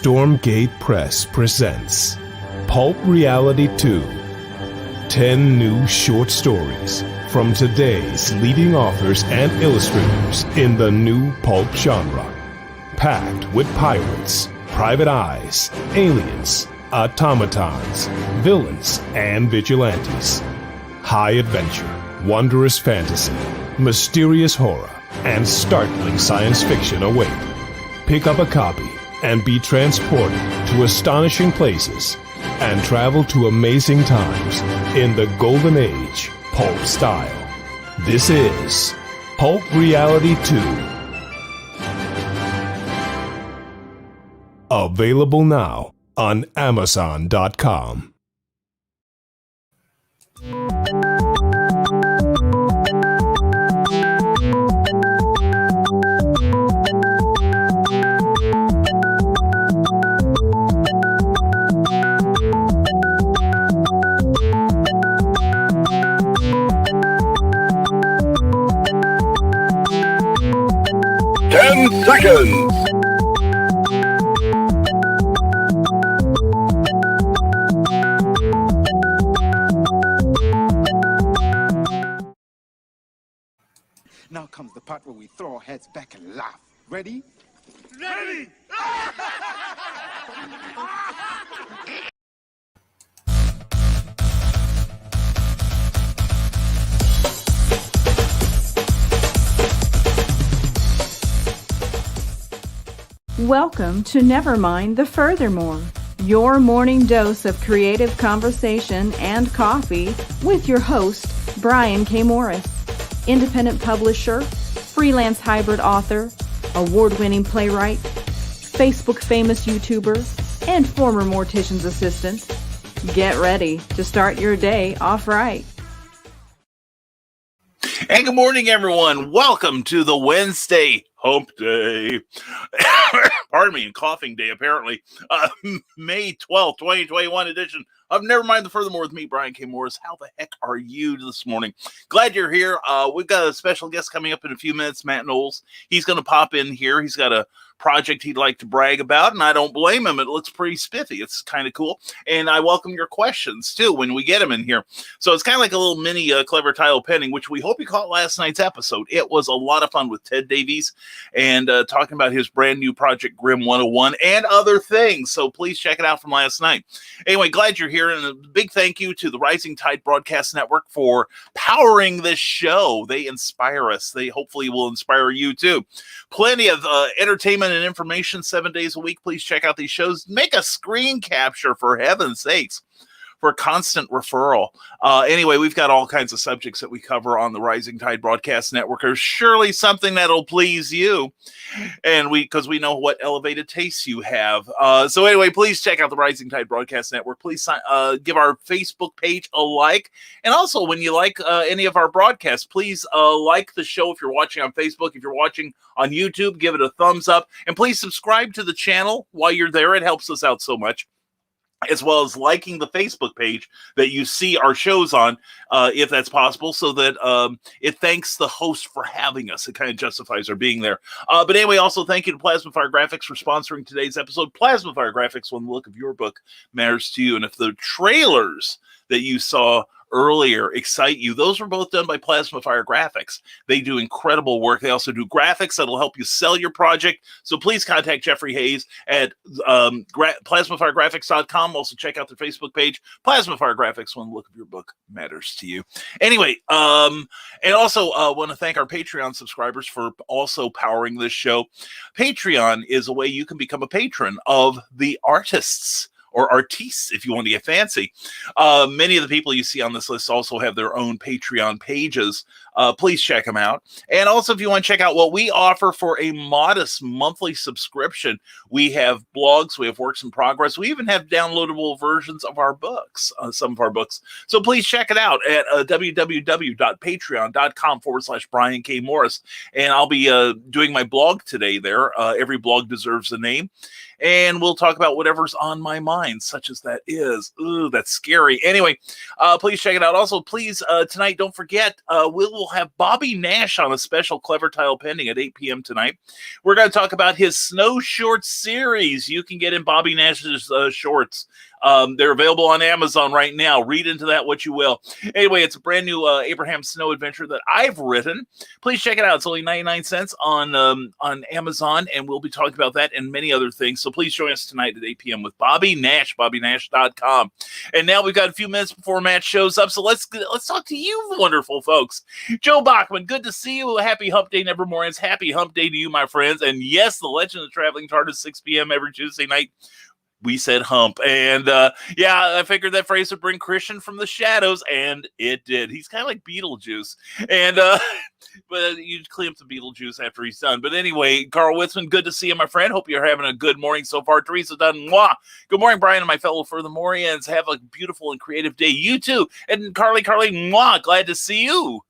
Stormgate Press presents Pulp Reality 2. 10 new short stories from today's leading authors and illustrators in the new pulp genre. Packed with pirates, private eyes, aliens, automatons, villains, and vigilantes. High adventure, wondrous fantasy, mysterious horror, and startling science fiction await. Pick up a copy and be transported to astonishing places and travel to amazing times in the golden age pulp style. This is Pulp Reality 2. Available now on Amazon.com. Seconds. Now comes the part where we throw our heads back and laugh. Ready? Ready! Welcome to Nevermind the Furthermore, your morning dose of creative conversation and coffee with your host, Brian K. Morris, independent publisher, freelance hybrid author, award-winning playwright, Facebook famous YouTuber, and former mortician's assistant. Get ready to start your day off right. And good morning, everyone. Welcome to the Wednesday Hump Day. Pardon me, coughing day, apparently. May 12th, 2021 edition of Nevermind the Furthermore with me, Brian K. Morris. How the heck are you this morning? Glad you're here. We've got a special guest coming up in a few minutes, Matt Knowles. He's going to pop in here. He's got a project he'd like to brag about, and I don't blame him. It looks pretty spiffy. It's kind of cool. And I welcome your questions, too, when we get them in here. So it's kind of like a little mini clever title penning, which we hope you caught last night's episode. It was a lot of fun with Ted Davies and talking about his brand new project, Grim 101, and other things. So please check it out from last night. Anyway, glad you're here. And a big thank you to the Rising Tide Broadcast Network for powering this show. They inspire us. They hopefully will inspire you, too. Plenty of entertainment and information 7 days a week. Please check out these shows. Make a screen capture, for heaven's sakes, for constant referral. Anyway, we've got all kinds of subjects that we cover on the Rising Tide Broadcast Network. There's surely something that'll please you, and because we know what elevated tastes you have. So anyway, please check out the Rising Tide Broadcast Network. Please give our Facebook page a like, and also when you like any of our broadcasts, please like the show if you're watching on Facebook. If you're watching on YouTube, give it a thumbs up, and please subscribe to the channel while you're there. It helps us out so much, as well as liking the Facebook page that you see our shows on, if that's possible, so that it thanks the host for having us. It kind of justifies our being there. But anyway, also thank you to Plasma Fire Graphics for sponsoring today's episode. Plasma Fire Graphics, when the look of your book matters to you. And if the trailers that you saw earlier excite you, those were both done by Plasma Fire Graphics. They do incredible work. They also do graphics that'll help you sell your project. So please contact Jeffrey Hayes at plasmafiregraphics.com. Also check out their Facebook page, Plasma Fire Graphics, when the look of your book matters to you. Anyway, and also want to thank our Patreon subscribers for also powering this show. Patreon is a way you can become a patron of the artists, or artistes, if you want to get fancy. Many of the people you see on this list also have their own Patreon pages. Please check them out. And also, if you want to check out what we offer for a modest monthly subscription, we have blogs, we have works in progress, we even have downloadable versions of our books, some of our books. So please check it out at www.patreon.com/Brian K. Morris. And I'll be doing my blog today there. Every blog deserves a name. And we'll talk about whatever's on my mind. mind, such as that is. Ooh, that's scary. Anyway, please check it out. Also, please, tonight, don't forget, we will have Bobby Nash on a special Clever Title Pending at 8 p.m. tonight. We're going to talk about his Snow Shorts series. You can get in Bobby Nash's shorts. They're available on Amazon right now. Read into that what you will. Anyway, it's a brand new Abraham Snow adventure that I've written. Please check it out. It's only 99 cents on Amazon, and we'll be talking about that and many other things. So please join us tonight at 8 p.m. with Bobby Nash, BobbyNash.com. And now we've got a few minutes before Matt shows up, so let's talk to you wonderful folks. Joe Bachman, good to see you. Happy Hump Day, Nevermorians. Happy Hump Day to you, my friends. And yes, the Legend of the Traveling TARDIS, 6 p.m. every Tuesday night. We said hump. And yeah, I figured that phrase would bring Christian from the shadows, and it did. He's kind of like Beetlejuice. And but you clean up the Beetlejuice after he's done. But anyway, Carl Witzman, good to see you, my friend. Hope you're having a good morning so far. Teresa Dunn, mwah. Good morning, Brian and my fellow Furthermorians. Have a beautiful and creative day. You too. And Carly, mwah. Glad to see you.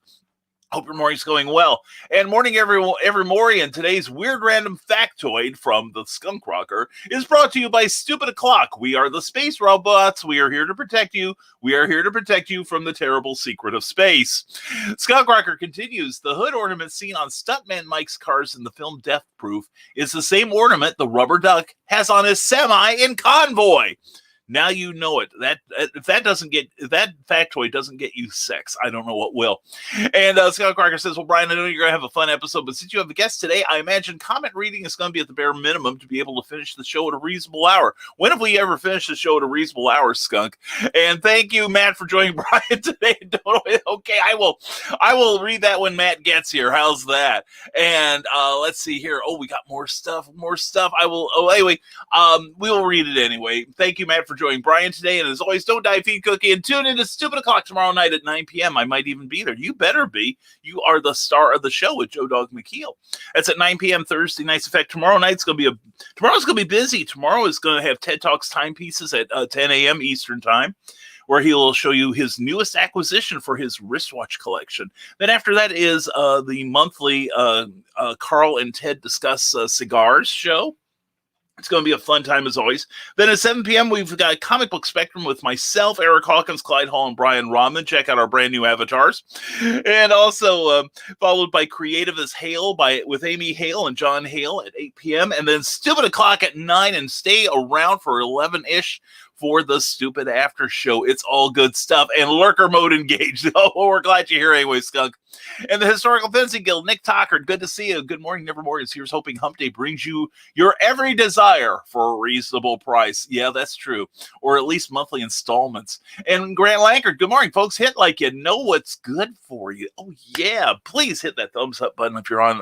Hope your morning's going well. And morning, Evermorian. Today's weird random factoid from the Skunk Rocker is brought to you by Stupid O'Clock. We are the space robots. We are here to protect you. We are here to protect you from the terrible secret of space. Skunk Rocker continues. The hood ornament seen on Stuntman Mike's cars in the film Death Proof is the same ornament the rubber duck has on his semi in Convoy. Now you know it. That if that factoid doesn't get you sex, I don't know what will. And Scott Crocker says, well, Brian, I know you're going to have a fun episode, but since you have a guest today, I imagine comment reading is going to be at the bare minimum to be able to finish the show at a reasonable hour. When have we ever finished the show at a reasonable hour, Skunk? And thank you, Matt, for joining Brian today. Okay, I will read that when Matt gets here. How's that? And let's see here. Oh, we got more stuff. Anyway, we will read it anyway. Thank you, Matt, for joining Brian today. And as always, don't die, feed cookie, and tune in to Stupid O'Clock tomorrow night at 9 p.m. I might even be there. You better be. You are the star of the show with Joe Dog McKeel. That's at 9 p.m. Thursday night's effect. Tomorrow's going to be busy. Tomorrow is going to have TED Talks timepieces at 10 a.m. Eastern time, where he will show you his newest acquisition for his wristwatch collection. Then after that is the monthly Carl and Ted Discuss Cigars show. It's going to be a fun time as always. Then at 7 p.m., we've got Comic Book Spectrum with myself, Eric Hawkins, Clyde Hall, and Brian Rodman. Check out our brand new avatars. And also followed by Creative as Hale with Amy Hale and John Hale at 8 p.m. And then Stupid O'Clock at 9, and stay around for 11-ish for the Stupid After Show. It's all good stuff. And lurker mode engaged. Oh, we're glad you're here anyway, Skunk. And the Historical Fencing Guild, Nick Tockard, good to see you. Good morning, Nevermorians. Here's hoping Hump Day brings you your every desire for a reasonable price. Yeah, that's true. Or at least monthly installments. And Grant Lankard, good morning, folks. Hit like you know what's good for you. Oh, yeah. Please hit that thumbs up button if you're on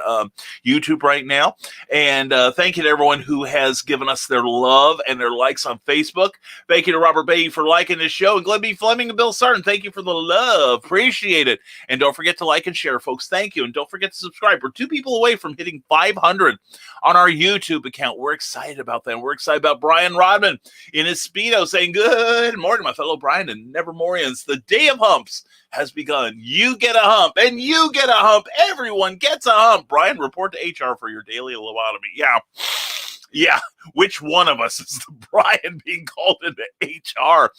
YouTube right now. And thank you to everyone who has given us their love and their likes on Facebook. Thank you to Robert Beatty for liking this show. And Glenn B. Fleming and Bill Sarton, thank you for the love. Appreciate it. And don't forget to like and share, folks. Thank you. And don't forget to subscribe. We're 2 people away from hitting 500 on our YouTube account. We're excited about that. We're excited about Brian Rodman in his Speedo saying, good morning, my fellow Brian and Nevermorians. The day of humps has begun. You get a hump, and you get a hump. Everyone gets a hump. Brian, report to HR for your daily lobotomy. Yeah, which one of us is the Brian being called into HR?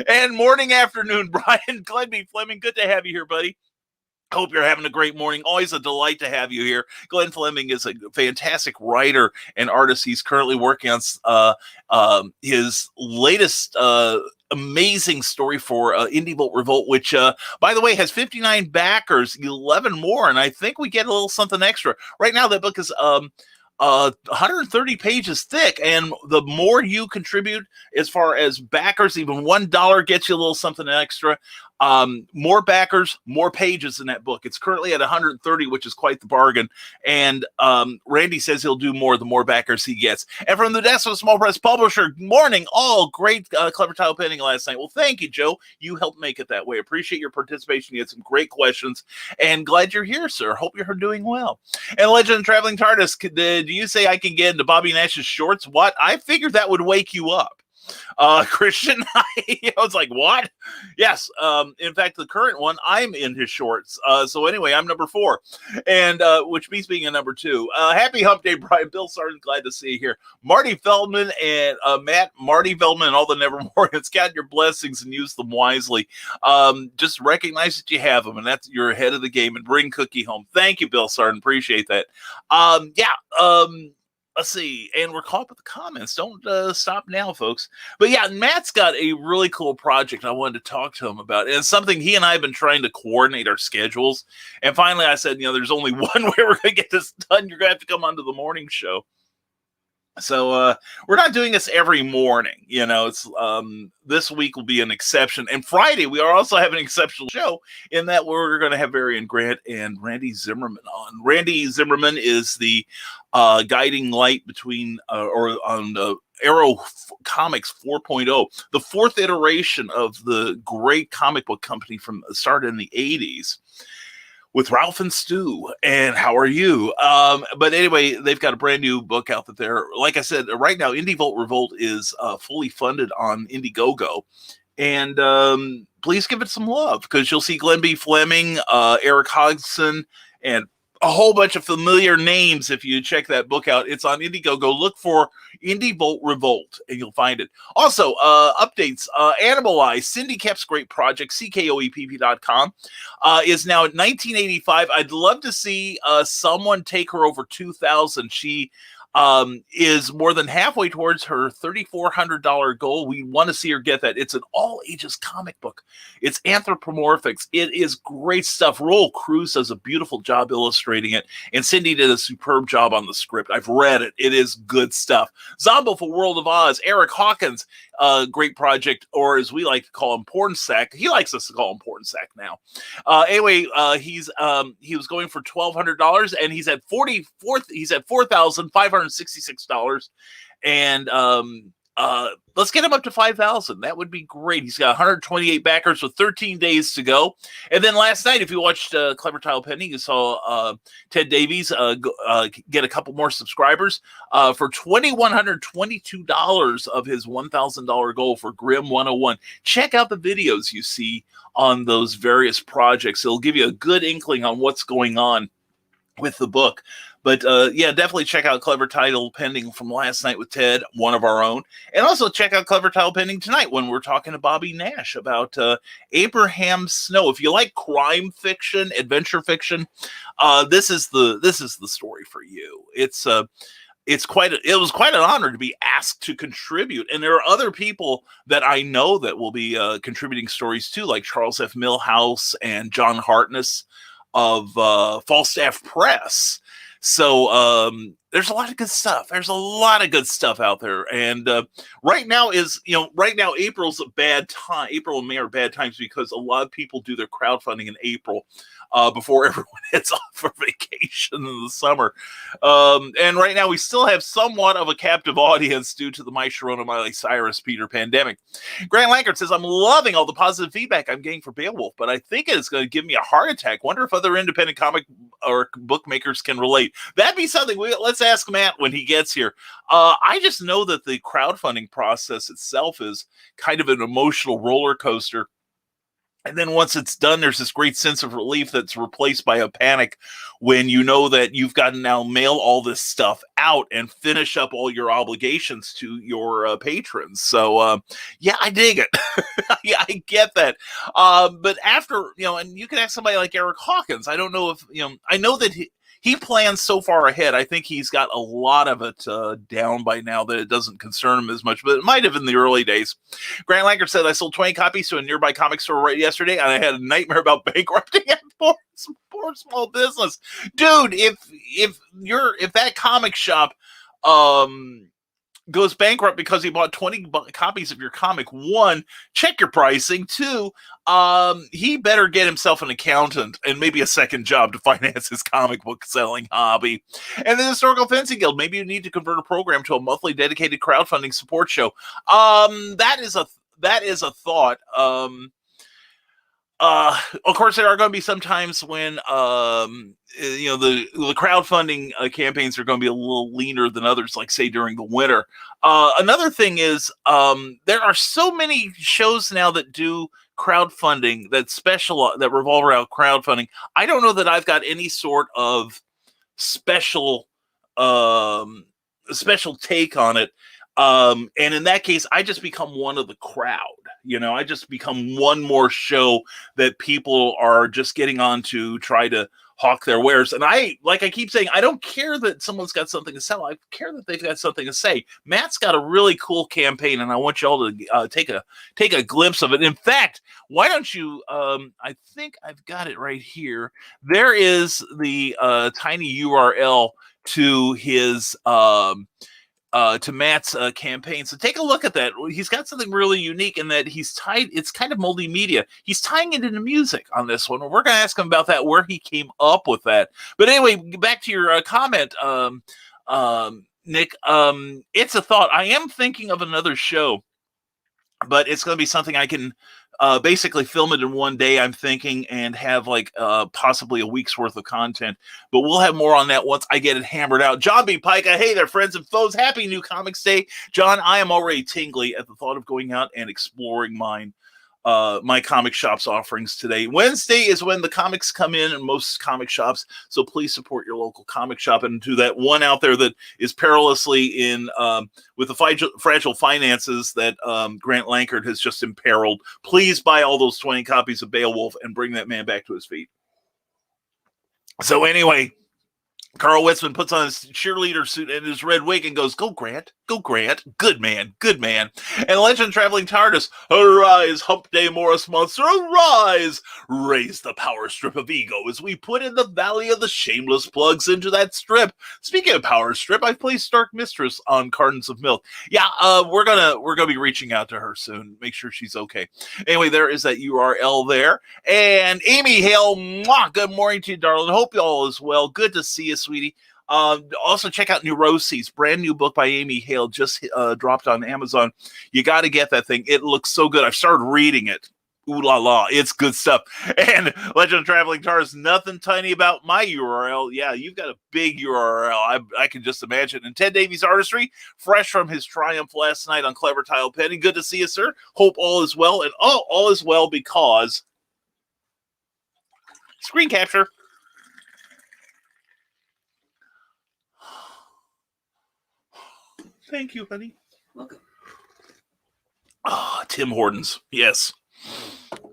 And morning, afternoon, Brian, Glenn B. Fleming, good to have you here, buddy. Hope you're having a great morning. Always a delight to have you here. Glenn Fleming is a fantastic writer and artist. He's currently working on his latest amazing story for Indie Vote Revolt, which, by the way, has 59 backers, 11 more, and I think we get a little something extra. Right now, that book is 130 pages thick, and the more you contribute as far as backers, even $1 gets you a little something extra. More backers, more pages in that book. It's currently at 130, which is quite the bargain. And Randy says he'll do more the more backers he gets. And from the desk of a small press publisher, morning, all great clever title pending last night. Well, thank you, Joe. You helped make it that way. Appreciate your participation. You had some great questions, and glad you're here, sir. Hope you're doing well. And Legend of Traveling TARDIS, do you say I can get into Bobby Nash's shorts? What? I figured that would wake you up. Christian, I was like, what? Yes. In fact, the current one, I'm in his shorts. So anyway, I'm number 4, and which means being a number 2. Happy Hump Day, Brian. Bill Sargent, glad to see you here. Marty Feldman and Marty Feldman and all the Nevermorians, count your blessings and use them wisely. Just recognize that you have them, and that's you're ahead of the game, and bring Cookie home. Thank you, Bill Sargent. Appreciate that. Let's see, and we're caught up with the comments. Don't stop now, folks. But yeah, Matt's got a really cool project I wanted to talk to him about. And it's something he and I have been trying to coordinate our schedules. And finally I said, there's only one way we're going to get this done. You're going to have to come onto the morning show. So we're not doing this every morning. It's this week will be an exception. And Friday, we are also having an exceptional show in that we're going to have Varian Grant and Randy Zimmerman on. Randy Zimmerman is the guiding light between on Arrow Comics 4.0, the 4th iteration of the great comic book company from started in the 80s. With Ralph and Stu, and how are you? But anyway, they've got a brand new book out there. Like I said, right now, Indie Volt Revolt is fully funded on Indiegogo. And please give it some love, because you'll see Glenn B. Fleming, Eric Hodgson, and a whole bunch of familiar names if you check that book out. It's on Indiegogo. Look for Indie Volt Revolt, and you'll find it. Also, updates. Animalize, Cindy Kep's great project, CKOEPP.com, is now at 1985. I'd love to see someone take her over 2,000. She is more than halfway towards her $3,400 goal. We want to see her get that. It's an all-ages comic book. It's anthropomorphics. It is great stuff. Roel Cruz does a beautiful job illustrating it, and Cindy did a superb job on the script. I've read it. It is good stuff. Zombo for World of Oz, Eric Hawkins, great project, or as we like to call him, Porn Sack. He likes us to call him Porn Sack now. Anyway, he was going for $1,200, and he's at $4,566, and let's get him up to 5,000. That would be great. He's got 128 backers with 13 days to go. And then last night, if you watched Clever Tile Pending, you saw Ted Davies get a couple more subscribers for $2,122 of his $1,000 goal for Grimm 101. Check out the videos you see on those various projects. It'll give you a good inkling on what's going on with the book. But yeah, definitely check out Clever Title Pending from last night with Ted, one of our own. And also check out Clever Title Pending tonight when we're talking to Bobby Nash about Abraham Snow. If you like crime fiction, adventure fiction, this is the story for you. It was quite an honor to be asked to contribute. And there are other people that I know that will be contributing stories too, like Charles F. Milhouse and John Hartness of Falstaff Press. So there's a lot of good stuff. There's a lot of good stuff out there. And right now April's a bad time. April and May are bad times because a lot of people do their crowdfunding in April before everyone heads off for vacation in the summer. And right now we still have somewhat of a captive audience due to the My Sharona Miley Cyrus Peter pandemic. Grant Lankert says, I'm loving all the positive feedback I'm getting for Beowulf, but I think it's going to give me a heart attack. Wonder if other independent comic or bookmakers can relate. That'd be something. Let's ask Matt when he gets here. I just know that the crowdfunding process itself is kind of an emotional roller coaster. And then once it's done, there's this great sense of relief that's replaced by a panic when you know that you've got to now mail all this stuff out and finish up all your obligations to your patrons. So, yeah, I dig it. Yeah, I get that. But after, and you can ask somebody like Eric Hawkins. I don't know if, I know that he plans so far ahead. I think he's got a lot of it down by now that it doesn't concern him as much, but it might have in the early days. Grant Lankert said, I sold 20 copies to a nearby comic store right yesterday, and I had a nightmare about bankrupting a poor small business. Dude, if that comic shop goes bankrupt because he bought 20 copies of your comic, one, check your pricing. Two, he better get himself an accountant and maybe a second job to finance his comic book selling hobby. And the Historical Fencing Guild, maybe you need to convert a program to a monthly dedicated crowdfunding support show. That is a thought. Of course, there are going to be some times when the crowdfunding campaigns are going to be a little leaner than others, like say during the winter. Another thing is there are so many shows now that do crowdfunding that revolve around crowdfunding. I don't know that I've got any sort of special special take on it. And in that case, I just become one of the crowd. I just become one more show that people are just getting on to try to hawk their wares. And I keep saying, I don't care that someone's got something to sell. I care that they've got something to say. Matt's got a really cool campaign, and I want y'all to take a glimpse of it. In fact, why don't you, I think I've got it right here. There is the tiny URL to his to Matt's campaign. So take a look at that. He's got something really unique in that it's kind of multimedia. He's tying it into music on this one. We're going to ask him about that, where he came up with that. But anyway, back to your comment, Nick. It's a thought. I am thinking of another show, but it's going to be something I can basically film it in one day, I'm thinking, and have possibly a week's worth of content. But we'll have more on that once I get it hammered out. John B. Pica, hey there, friends and foes. Happy New Comics Day. John, I am already tingly at the thought of going out and exploring my comic shop's offerings today. Wednesday is when the comics come in most comic shops, so please support your local comic shop. And to that one out there that is perilously in with the fragile finances that Grant Lankard has just imperiled, please buy all those 20 copies of Beowulf and bring that man back to his feet. So anyway, Carl Witzman puts on his cheerleader suit and his red wig and goes, "Go Grant, go Grant, good man, good man." And Legend Traveling TARDIS, "Arise, Hump Day Morris Monster, arise! Raise the power strip of ego as we put in the Valley of the Shameless Plugs into that strip." Speaking of power strip, I've placed Stark Mistress on cartons of milk. Yeah, we're gonna be reaching out to her soon. Make sure she's okay. Anyway, there is that URL there. And Amy Hale, mwah, good morning to you, darling. Hope you all is well. Good to see you, sweetie. Also check out Neuroses, brand new book by Amy Hale, just dropped on Amazon. You got to get that thing. It looks so good. I've started reading it. Ooh la la, it's good stuff. And Legend of Traveling TARDIS, nothing tiny about my URL. Yeah, you've got a big URL. I can just imagine. And Ted Davies Artistry, fresh from his triumph last night on Clever Tile Penning. Good to see you, sir. Hope all is well. And all is well because screen capture. Thank you, honey. Welcome. Tim Hortons. Yes.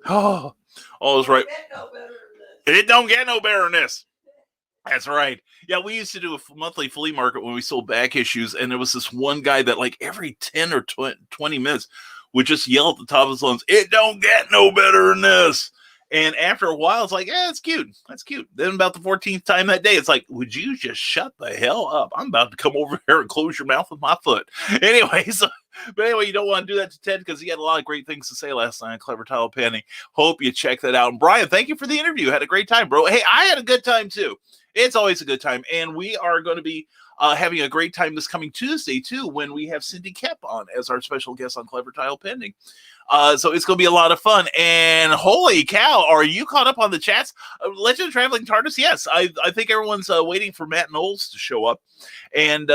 Oh, all is right. It don't get no better than this. That's right. Yeah, we used to do a monthly flea market when we sold back issues, and there was this one guy that every 10 or 20 minutes would just yell at the top of his lungs, "It don't get no better than this." And after a while, it's like, yeah, it's cute. That's cute. Then about the 14th time that day, it's like, would you just shut the hell up? I'm about to come over here and close your mouth with my foot. Anyway, you don't want to do that to Ted because he had a lot of great things to say last night on Clever Tile Penning. Hope you check that out. And Brian, thank you for the interview. Had a great time, bro. Hey, I had a good time too. It's always a good time. And we are going to be having a great time this coming Tuesday too, when we have Cindy Kep on as our special guest on Clever Tile Penning. So it's going to be a lot of fun. And holy cow, are you caught up on the chats? Legend of Traveling TARDIS, yes. I think everyone's waiting for Matt Knowles to show up. And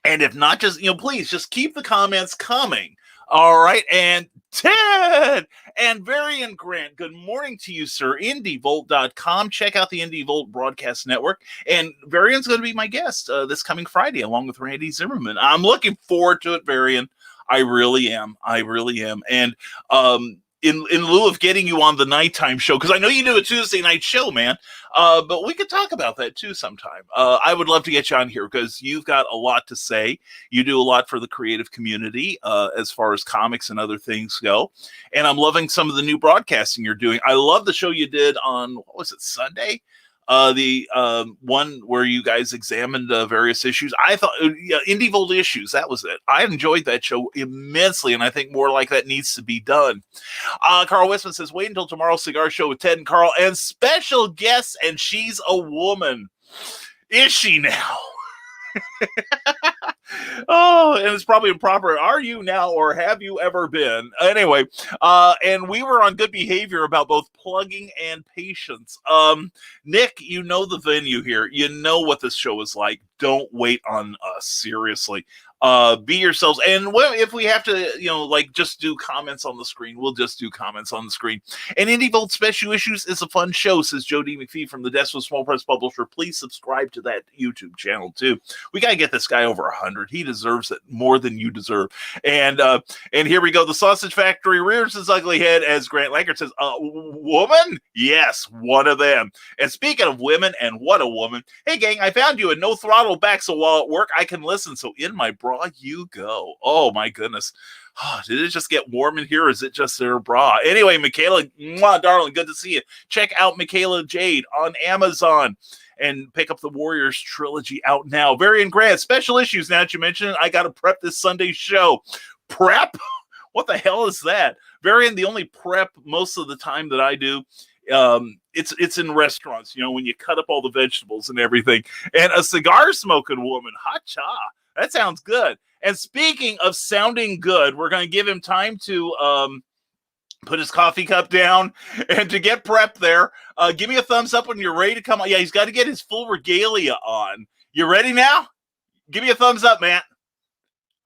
if not, just, please just keep the comments coming. All right. And Ted and Varian Grant, good morning to you, sir. IndieVolt.com. Check out the IndieVolt Broadcast Network. And Varian's going to be my guest this coming Friday, along with Randy Zimmerman. I'm looking forward to it, Varian. I really am. And in lieu of getting you on the nighttime show, because I know you do a Tuesday night show, man, but we could talk about that too sometime. I would love to get you on here because you've got a lot to say. You do a lot for the creative community as far as comics and other things go. And I'm loving some of the new broadcasting you're doing. I love the show you did on, what was it, Sunday? The one where you guys examined various issues. I thought IndieVolt issues, that was it. I enjoyed that show immensely, and I think more like that needs to be done. Carl Westman says, wait until tomorrow's cigar show with Ted and Carl and special guests, and she's a woman. Is she now? Oh, and it's probably improper. Are you now, or have you ever been? Anyway, and we were on good behavior about both plugging and patience. Nick, you know the venue here. You know what this show is like. Don't wait on us. Seriously. Be yourselves. And if we have to, just do comments on the screen, we'll just do comments on the screen. And Indie Vault Special Issues is a fun show, says Joe D. McPhee from the Desk of Small Press Publisher. Please subscribe to that YouTube channel, too. We got to get this guy over 100. He deserves it more than you deserve. And here we go. The Sausage Factory rears his ugly head as Grant Lankert says, woman? Yes, one of them. And speaking of women, and what a woman. Hey, gang, I found you a no throttle back, so while at work, I can listen. So in my bra you go. Oh, my goodness. Oh, did it just get warm in here, or is it just their bra? Anyway, Michaela, mwah, darling, good to see you. Check out Michaela Jade on Amazon and pick up the Warriors trilogy out now. Varian Grant, special issues now that you mentioned it. I got to prep this Sunday show. Prep? What the hell is that? Varian, the only prep most of the time that I do, it's in restaurants, when you cut up all the vegetables and everything. And a cigar smoking woman, hot cha. That sounds good. And speaking of sounding good, we're going to give him time to put his coffee cup down and to get prepped there. Give me a thumbs up when you're ready to come on. Yeah, he's got to get his full regalia on. You ready now? Give me a thumbs up, Matt.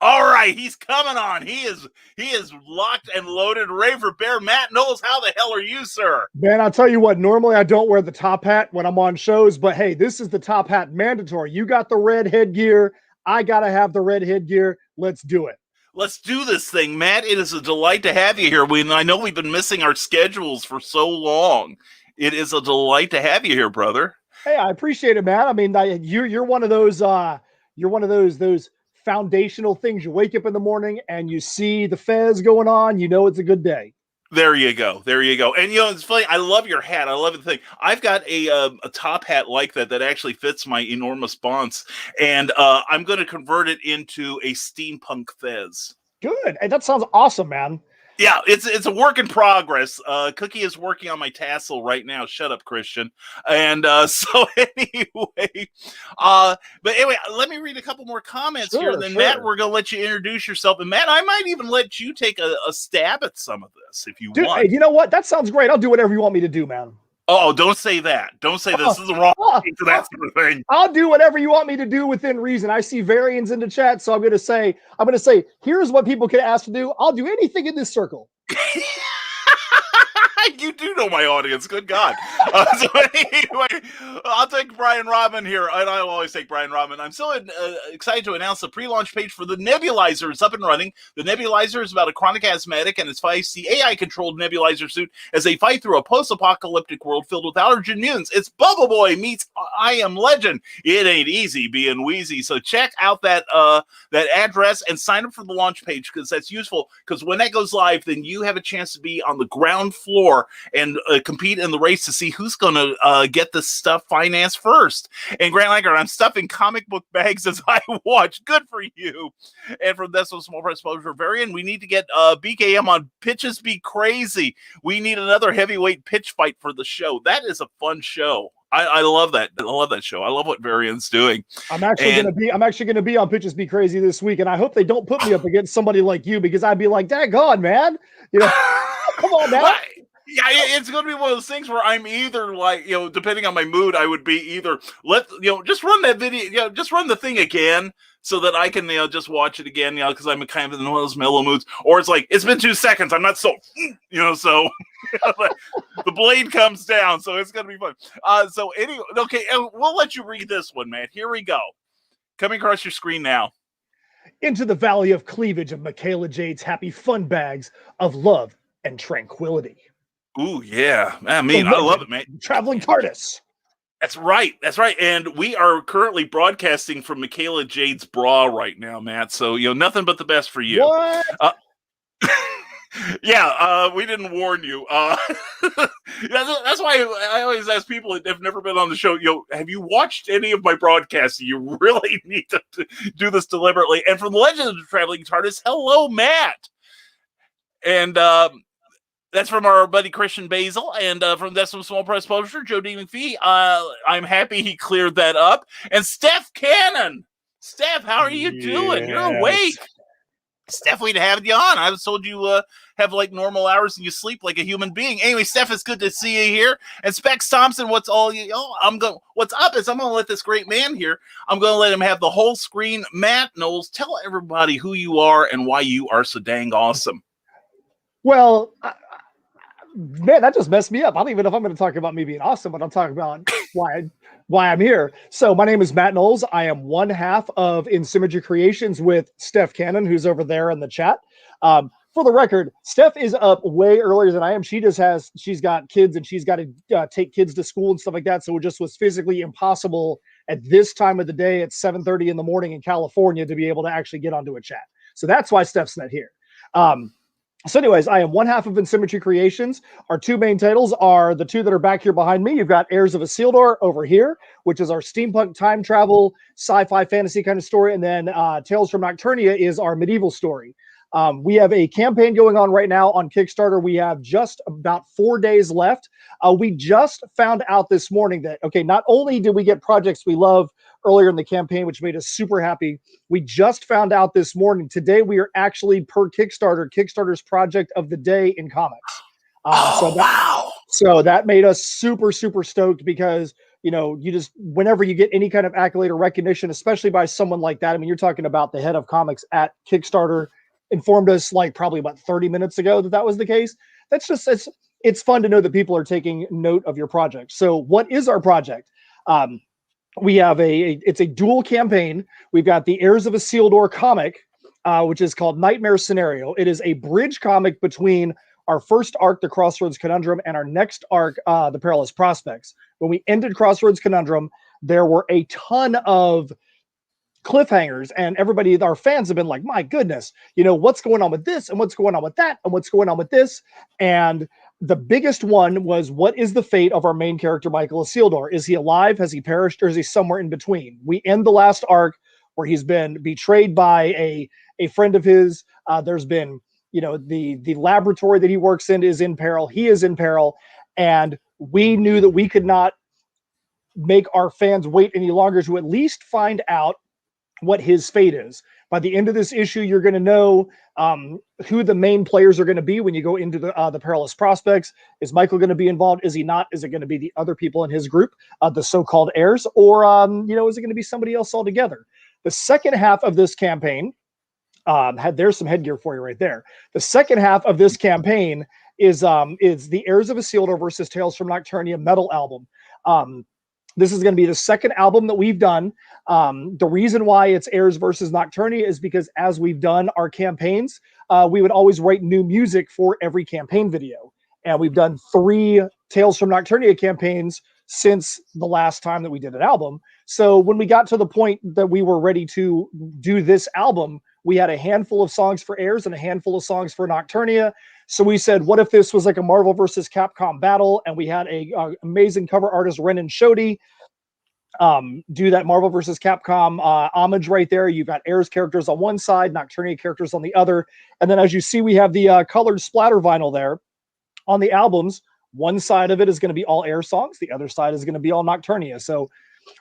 All right, he's coming on. He is locked and loaded, ready for bear. Matt Knowles, how the hell are you, sir? Man, I'll tell you what, normally I don't wear the top hat when I'm on shows, but hey, this is the top hat mandatory. You got the red headgear. I got to have the red headgear. Let's do it. Let's do this thing, Matt. It is a delight to have you here. I know we've been missing our schedules for so long. It is a delight to have you here, brother. Hey, I appreciate it, man. I mean, you're one of those those foundational things. You wake up in the morning and you see the fez going on. You know it's a good day. There you go. There you go. And it's funny. I love your hat. I love the thing. I've got a top hat like that actually fits my enormous bonce, and I'm going to convert it into a steampunk fez. Good. Hey, that sounds awesome, man. Yeah, it's a work in progress. Cookie is working on my tassel right now. Shut up, Christian. And so anyway, but anyway, let me read a couple more comments here. Then sure. Matt, we're gonna let you introduce yourself. And Matt, I might even let you take a stab at some of this if you want. Hey, you know what? That sounds great. I'll do whatever you want me to do, man. Oh, don't say that. Don't say this is the wrong thing to that sort of thing. I'll do whatever you want me to do within reason. I see variants in the chat, so I'm going to say, here's what people can ask to do. I'll do anything in this circle. You do know my audience. Good God. So anyway, I'll take Brian Robin here. And I'll always take Brian Robin. I'm so excited to announce the pre-launch page for the Nebulizer is up and running. The Nebulizer is about a chronic asthmatic and his feisty AI-controlled nebulizer suit as they fight through a post-apocalyptic world filled with allergen mutants. It's Bubble Boy meets I Am Legend. It ain't easy being wheezy. So check out that address and sign up for the launch page because that's useful. Because when that goes live, then you have a chance to be on the ground floor and compete in the race to see who's going to get this stuff financed first. And Grant Lankert, I'm stuffing comic book bags as I watch. Good for you. And from this one, Small Press Publisher Varian, we need to get BKM on Pitches Be Crazy. We need another heavyweight pitch fight for the show. That is a fun show. I love that. I love that show. I love what Varian's doing. I'm actually gonna be on Pitches Be Crazy this week, and I hope they don't put me up against somebody like you because I'd be like, "Daggone, man, come on, man." Yeah, it's going to be one of those things where I'm either like, depending on my mood, I would be either just run that video, just run the thing again so that I can, just watch it again, because I'm kind of in one of those mellow moods. Or it's like, it's been 2 seconds. I'm not so, so the blade comes down. So it's going to be fun. So anyway, okay, we'll let you read this one, man. Here we go. Coming across your screen now. Into the valley of cleavage of Michaela Jade's happy fun bags of love and tranquility. Ooh, yeah. I mean, I love it, man. Traveling TARDIS. That's right. That's right. And we are currently broadcasting from Michaela Jade's bra right now, Matt. So, nothing but the best for you. What? Yeah, we didn't warn you. That's why I always ask people that have never been on the show, have you watched any of my broadcasts? You really need to do this deliberately. And from the Legend of the Traveling TARDIS, hello, Matt. And that's from our buddy Christian Basil, and from Decimal Small Press Publisher, Joe D. McPhee. I'm happy he cleared that up. And Steph Cannon. Steph, how are you doing? You're Yes. awake. Steph, we'd have you on. I was told you have like normal hours and you sleep like a human being. Anyway, Steph, it's good to see you here. And Specs Thompson, what's up is I'm gonna let this great man here. I'm gonna let him have the whole screen. Matt Knowles, tell everybody who you are and why you are so dang awesome. Well, man, that just messed me up. I don't even know if I'm going to talk about me being awesome, but I'll talk about why I'm here. So my name is Matt Knowles. I am one half of Insymmetry Creations with Steph Cannon, who's over there in the chat. For the record, Steph is up way earlier than I am. She's got kids and she's got to take kids to school and stuff like that. So it just was physically impossible at this time of the day at 7:30 in the morning in California to be able to actually get onto a chat. So that's why Steph's not here. So anyways, I am one half of Insymmetry Creations. Our two main titles are the two that are back here behind me. You've got Heirs of Isildur over here, which is our steampunk time travel, sci-fi fantasy kind of story. And then Tales from Nocturnia is our medieval story. We have a campaign going on right now on Kickstarter. We have just about 4 days left. We just found out this morning that, okay, not only did we get projects we love earlier in the campaign, which made us super happy, we just found out this morning, today we are actually per Kickstarter's project of the day in comics. So that made us super, super stoked because, you know, you just, whenever you get any kind of accolade or recognition, especially by someone like that, I mean, you're talking about the head of comics at Kickstarter, informed us like probably about 30 minutes ago that was the case. That's just, it's fun to know that people are taking note of your project. So what is our project? We have it's a dual campaign. We've got the Heirs of Isildur comic, which is called Nightmare Scenario. It is a bridge comic between our first arc, The Crossroads Conundrum, and our next arc, The Perilous Prospects. When we ended Crossroads Conundrum, there were a ton of cliffhangers, and everybody, our fans, have been like, my goodness, you know, what's going on with this and what's going on with that and what's going on with this. And the biggest one was, what is the fate of our main character, Michael Isildur? Is he alive? Has he perished? Or is he somewhere in between? We end the last arc where he's been betrayed by a friend of his. There's been, you know, the laboratory that he works in is in peril. He is in peril. And we knew that we could not make our fans wait any longer to at least find out what his fate is. By the end of this issue, you're going to know who the main players are going to be when you go into the Perilous Prospects. Is Michael going to be involved? Is he not? Is it going to be the other people in his group, the so-called heirs? Or, you know, is it going to be somebody else altogether? The second half of this campaign, there's some headgear for you right there. The second half of this campaign is the Heirs of Isildur versus Tales from Nocturnia metal album. This is going to be the second album that we've done. The reason why it's Heirs versus Nocturnia is because as we've done our campaigns, we would always write new music for every campaign video. And we've done 3 Tales from Nocturnia campaigns since the last time that we did an album. So when we got to the point that we were ready to do this album, we had a handful of songs for Heirs and a handful of songs for Nocturnia. So we said, what if this was like a Marvel versus Capcom battle? And we had a amazing cover artist, Renan Shoddy, do that Marvel versus Capcom homage right there. You've got Heirs characters on one side, Nocturnia characters on the other. And then as you see, we have the colored splatter vinyl there on the albums. One side of it is going to be all Heirs songs. The other side is going to be all Nocturnia. So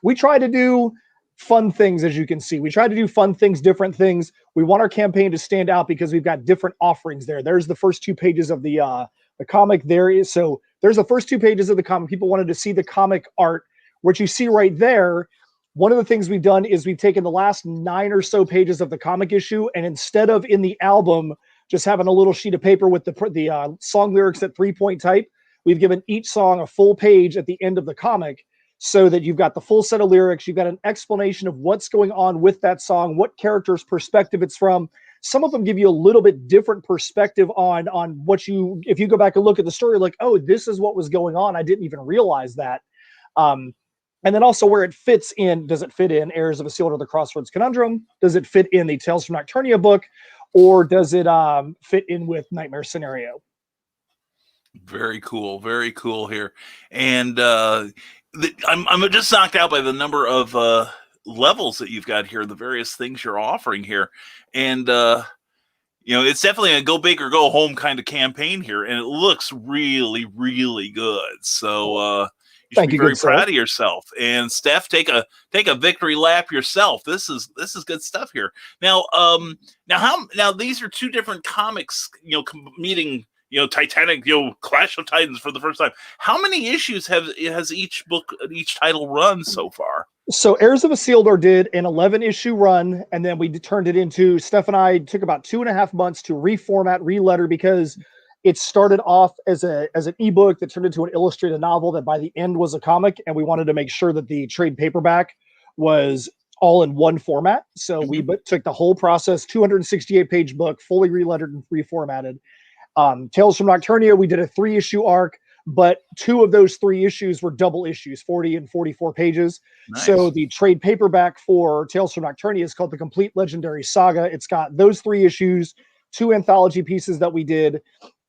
we try to do fun things, as you can see. We try to do fun things, different things. We want our campaign to stand out because we've got different offerings there. There's the first 2 pages of the comic. There's the first 2 pages of the comic. People wanted to see the comic art. What you see right there, one of the things we've done is we've taken the last 9 or so pages of the comic issue, and instead of in the album just having a little sheet of paper with the song lyrics at 3-point type, we've given each song a full page at the end of the comic, so that you've got the full set of lyrics, you've got an explanation of what's going on with that song, what character's perspective it's from. Some of them give you a little bit different perspective on what if you go back and look at the story, like, oh, this is what was going on. I didn't even realize that. And then also where it fits in. Does it fit in Heirs of Isildur, The Crossroads Conundrum? Does it fit in the Tales from Nocturnia book? Or does it fit in with Nightmare Scenario? Very cool here. And I'm just knocked out by the number of levels that you've got here, the various things you're offering here. And, you know, it's definitely a go big or go home kind of campaign here. And it looks really, really good. So, You should Thank be you, very good sir. proud of yourself. And Steph, take a victory lap yourself. This is good stuff here. Now, now these are two different comics, meeting, Titanic, Clash of Titans for the first time. How many issues has each title run so far? So Heirs of Isildur did an 11-issue run, and then we turned it into, Steph and I took about 2.5 months to reformat, re-letter, because it started off as an ebook that turned into an illustrated novel that by the end was a comic, and we wanted to make sure that the trade paperback was all in one format. So we took the whole process, 268-page book, fully re-lettered and reformatted. Tales from Nocturnia, we did a 3-issue arc, but 2 of those 3 issues were double issues, 40 and 44 pages. Nice. So the trade paperback for Tales from Nocturnia is called The Complete Legendary Saga. It's got those 3 issues, 2 anthology pieces that we did,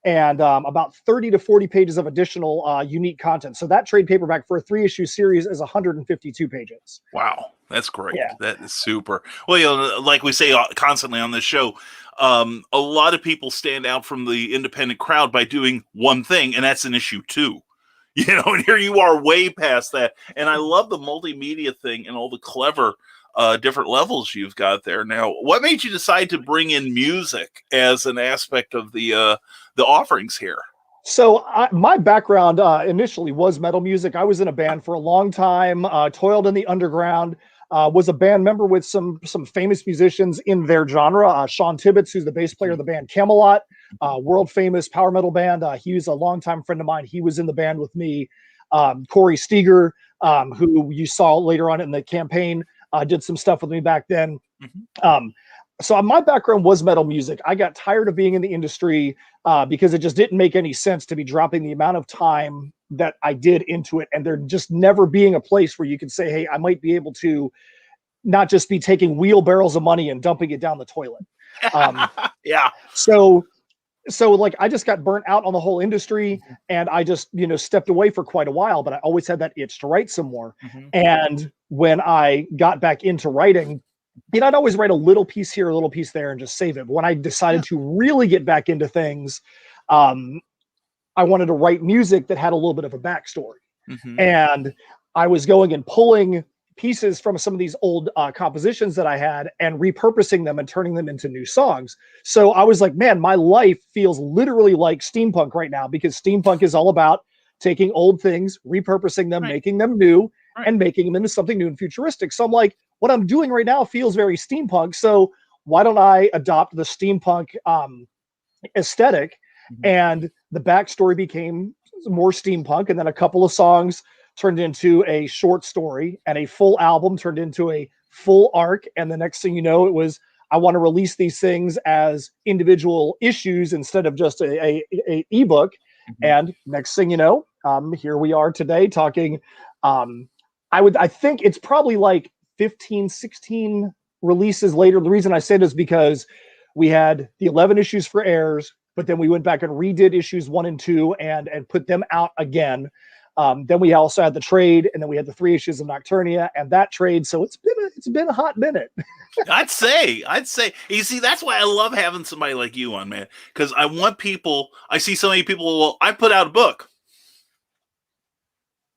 and about 30 to 40 pages of additional unique content. So that trade paperback for a 3-issue series is 152 pages. Wow, that's great. Yeah. That is super. Well, like we say constantly on this show, a lot of people stand out from the independent crowd by doing one thing, and that's an issue 2. And here you are way past that. And I love the multimedia thing and all the clever different levels you've got there. Now, what made you decide to bring in music as an aspect of the offerings here? So my background initially was metal music. I was in a band for a long time, toiled in the underground, was a band member with some famous musicians in their genre. Sean Tibbetts, who's the bass player of the band Camelot, world famous power metal band. He was a longtime friend of mine. He was in the band with me. Corey Steger, who you saw later on in the campaign, did some stuff with me back then. So my background was metal music. I got tired of being in the industry because it just didn't make any sense to be dropping the amount of time that I did into it, and there just never being a place where you could say, hey, I might be able to not just be taking wheelbarrows of money and dumping it down the toilet. Yeah. So like I just got burnt out on the whole industry, and I just, stepped away for quite a while, but I always had that itch to write some more. And when I got back into writing, I'd always write a little piece here, a little piece there, and just save it. But when I decided to really get back into things, I wanted to write music that had a little bit of a backstory. And I was going and pulling pieces from some of these old compositions that I had and repurposing them and turning them into new songs. So I was like, man, my life feels literally like steampunk right now, because steampunk is all about taking old things, repurposing them, making them new, and making them into something new and futuristic. So I'm like, what I'm doing right now feels very steampunk. So why don't I adopt the steampunk aesthetic? And the backstory became more steampunk. And then a couple of songs turned into a short story, and a full album turned into a full arc. And the next thing you know, it was, I want to release these things as individual issues instead of just a ebook. And next thing you know, here we are today talking. I think it's probably like 15, 16 releases later. The reason I say this is because we had the 11 issues for Heirs, but then we went back and redid issues 1 and 2 and put them out again. Then we also had the trade, and then we had the 3 issues of Nocturnia and that trade. So it's been a hot minute. I'd say, you see, that's why I love having somebody like you on, man. Because I want people, I see so many people, well, I put out a book.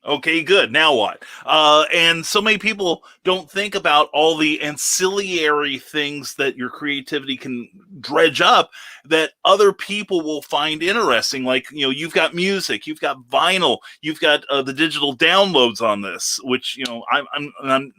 Okay, good. Now what? And so many people don't think about all the ancillary things that your creativity can dredge up that other people will find interesting. Like, you've got music, you've got vinyl, you've got the digital downloads on this, which, I'm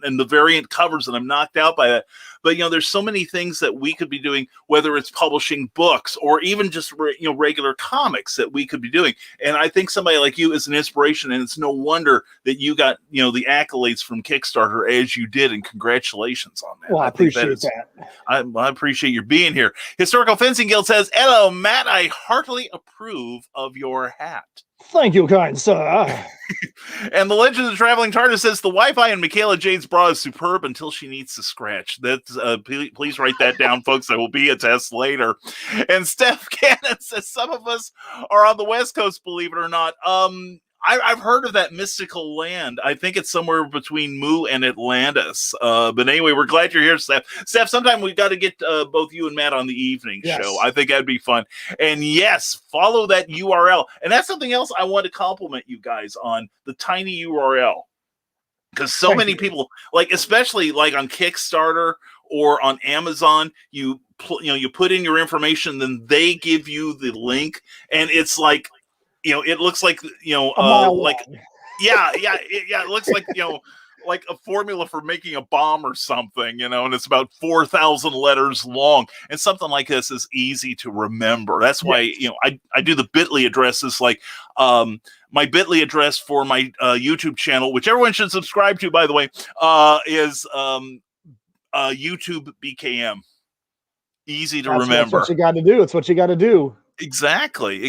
and the variant covers, and I'm knocked out by that. But, there's so many things that we could be doing, whether it's publishing books or even just, regular comics that we could be doing. And I think somebody like you is an inspiration, and it's no wonder that you got, the accolades from Kickstarter as you did, and congratulations on that. Well, I appreciate that. I appreciate your being here. Historical Fencing Guild says, hello, Matt, I heartily approve of your hat. Thank you, kind sir. And the Legend of the Traveling TARDIS says the Wi-Fi in Michaela Jade's bra is superb until she needs to scratch. That's please write that down, folks. There will be a test later. And Steph Cannon says some of us are on the West Coast, believe it or not. I've heard of that mystical land. I think it's somewhere between Mu and Atlantis. But anyway, we're glad you're here, Steph. Steph, sometime we've got to get both you and Matt on the evening show. I think that'd be fun. And yes, follow that URL. And that's something else I want to compliment you guys on, the tiny URL. Because so many people, like, especially like on Kickstarter or on Amazon, you put in your information, then they give you the link, and it's like, it looks like, like, it looks like, like a formula for making a bomb or something, and it's about 4,000 letters long, and something like this is easy to remember. That's why, I do the bit.ly addresses, like, my bit.ly address for my YouTube channel, which everyone should subscribe to, by the way, is YouTube BKM. Easy to remember. That's what you got to do. It's what you got to do. Exactly.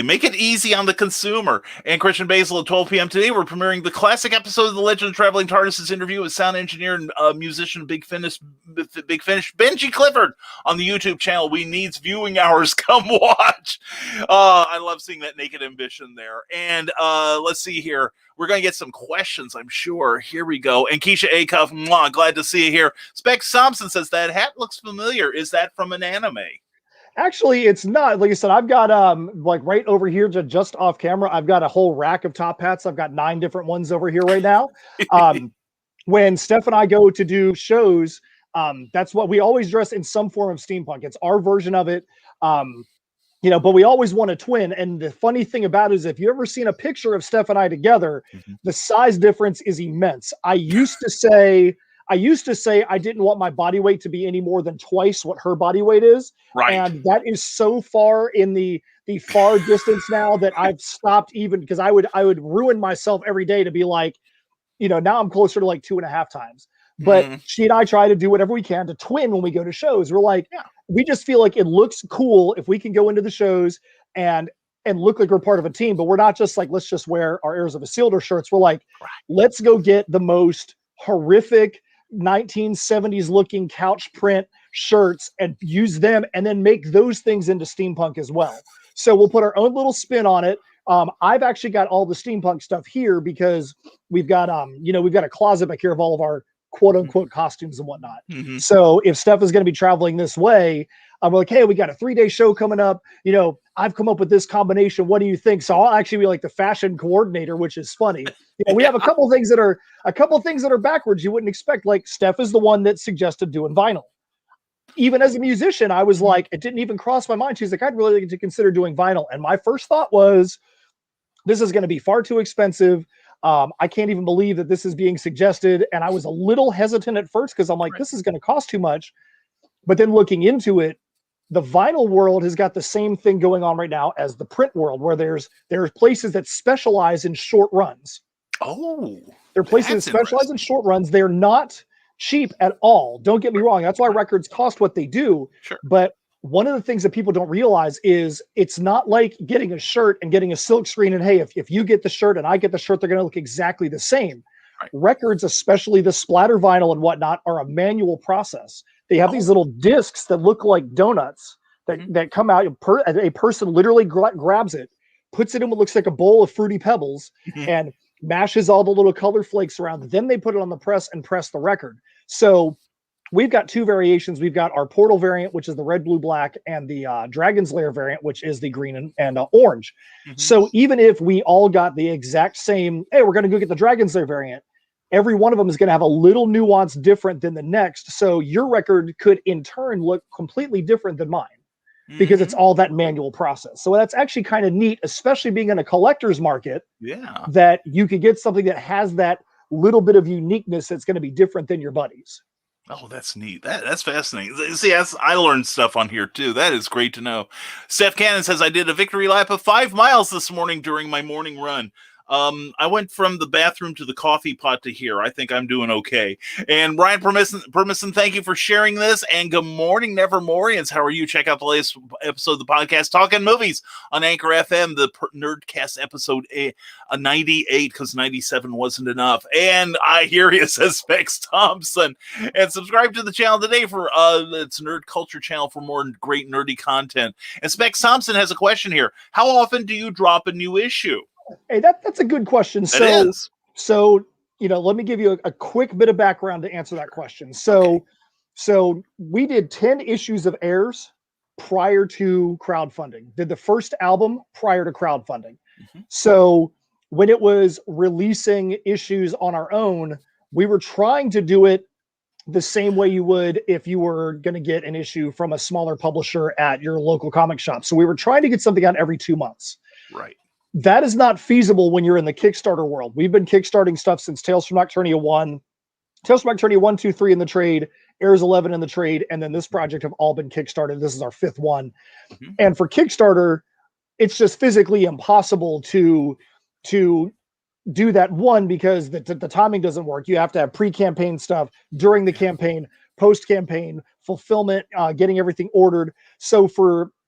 Make it easy on the consumer. And Christian Basil at 12 p.m. today, we're premiering the classic episode of The Legend of Traveling TARDIS's interview with sound engineer and musician Big Finish Benji Clifford on the YouTube channel. We needs viewing hours. Come watch. I love seeing that naked ambition there. And let's see here. We're going to get some questions, I'm sure. Here we go. And Keisha Acuff, glad to see you here. Specs Thompson says, that hat looks familiar. Is that from an anime? Actually, it's not. Like I said, I've got like right over here, just off camera, I've got a whole rack of top hats. I've got 9 different ones over here right now. When Steph and I go to do shows, that's what we always dress in, some form of steampunk. It's our version of it. But we always want a twin. And the funny thing about it is, if you ever seen a picture of Steph and I together, the size difference is immense. I used to say I didn't want my body weight to be any more than twice what her body weight is. Right. And that is so far in the far distance now that I've stopped, even because I would ruin myself every day to be like, now I'm closer to like 2.5 times. But she and I try to do whatever we can to twin when we go to shows. We're like, we just feel like it looks cool if we can go into the shows and look like we're part of a team. But we're not just like, let's just wear our Heirs of Isildur shirts. We're like, let's go get the most horrific 1970s looking couch print shirts and use them, and then make those things into steampunk as well. So we'll put our own little spin on it. I've actually got all the steampunk stuff here because we've got we've got a closet back here of all of our quote unquote costumes and whatnot. So if Steph is going to be traveling this way, I'm like, hey, we got a 3-day show coming up. I've come up with this combination. What do you think? So I'll actually be like the fashion coordinator, which is funny. We have a couple things that are backwards you wouldn't expect. Like Steph is the one that suggested doing vinyl. Even as a musician, I was like, it didn't even cross my mind. She's like, I'd really like to consider doing vinyl. And my first thought was, this is going to be far too expensive. I can't even believe that this is being suggested. And I was a little hesitant at first because I'm like, this is going to cost too much. But then looking into it, the vinyl world has got the same thing going on right now as the print world, where there's places that specialize in short runs. Oh, there are places that specialize in short runs. They're not cheap at all. Don't get me wrong. That's why records cost what they do. Sure. But one of the things that people don't realize is it's not like getting a shirt and getting a silk screen. And hey, if you get the shirt and I get the shirt, they're going to look exactly the same. Right. Records, especially the splatter vinyl and whatnot, are a manual process. They have these little discs that look like donuts that come out. A person literally grabs it, puts it in what looks like a bowl of Fruity Pebbles, and mashes all the little color flakes around. Then they put it on the press and press the record. So we've got 2 variations. We've got our Portal variant, which is the red, blue, black, and the Dragon's Lair variant, which is the green and orange. So even if we all got the exact same, hey, we're going to go get the Dragon's Lair variant, every one of them is going to have a little nuance different than the next. So your record could in turn look completely different than mine because it's all that manual process. So that's actually kind of neat, especially being in a collector's market, that you could get something that has that little bit of uniqueness that's going to be different than your buddies. Oh, that's neat. That's fascinating. See, I learned stuff on here too. That is great to know. Steph Cannon says, I did a victory lap of 5 miles this morning during my morning run. I went from the bathroom to the coffee pot to here. I think I'm doing okay. And Ryan Permisson, thank you for sharing this. And good morning, Nevermorians. How are you? Check out the latest episode of the podcast, Talking Movies, on Anchor FM, the Nerdcast episode 98, because 97 wasn't enough. And I hear you, says Specs Thompson. And subscribe to the channel today for it's Nerd Culture channel for more great nerdy content. And Specs Thompson has a question here. How often do you drop a new issue? Hey, that's a good question. It is. So, let me give you a quick bit of background to answer that question. So we did 10 issues of HEIRS prior to crowdfunding. Did the first album prior to crowdfunding. Mm-hmm. So when it was releasing issues on our own, we were trying to do it the same way you would if you were going to get an issue from a smaller publisher at your local comic shop. So we were trying to get something out every 2 months. Right. That is not feasible when you're in the Kickstarter world. We've been kickstarting stuff since Tales from Nocturnia 1, Tales from Nocturnia 1, 2, 3 in the trade, HEIRS 11 in the trade, and then this project have all been kickstarted. This is our 5th one. Mm-hmm. And for Kickstarter, it's just physically impossible to do that, one, because the timing doesn't work. You have to have pre-campaign stuff during the campaign, post-campaign, fulfillment, getting everything ordered. So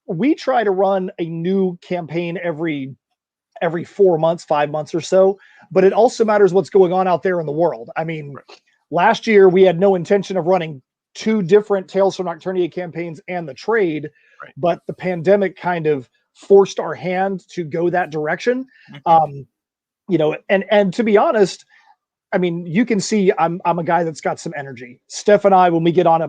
we try to run a new campaign every 4 months, 5 months or so, but it also matters what's going on out there in the world. I mean, last year we had no intention of running 2 different Tales from Nocturnia campaigns and the trade, but the pandemic kind of forced our hand to go that direction. Mm-hmm. And to be honest, I mean, you can see I'm a guy that's got some energy. Steph and I, when we get on a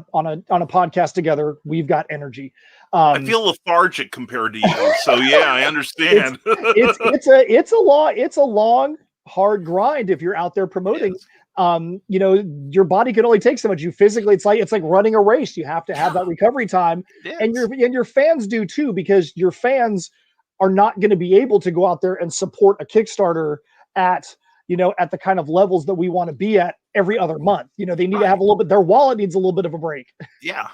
podcast together, we've got energy. I feel lethargic compared to you, so yeah, I understand. It's a long, hard grind if you're out there promoting. Your body can only take so much. You physically, it's like running a race. You have to have that recovery time, and your fans do too, because your fans are not going to be able to go out there and support a Kickstarter at the kind of levels that we want to be at every other month. They need to have a little bit, their wallet needs a little bit of a break. Yeah.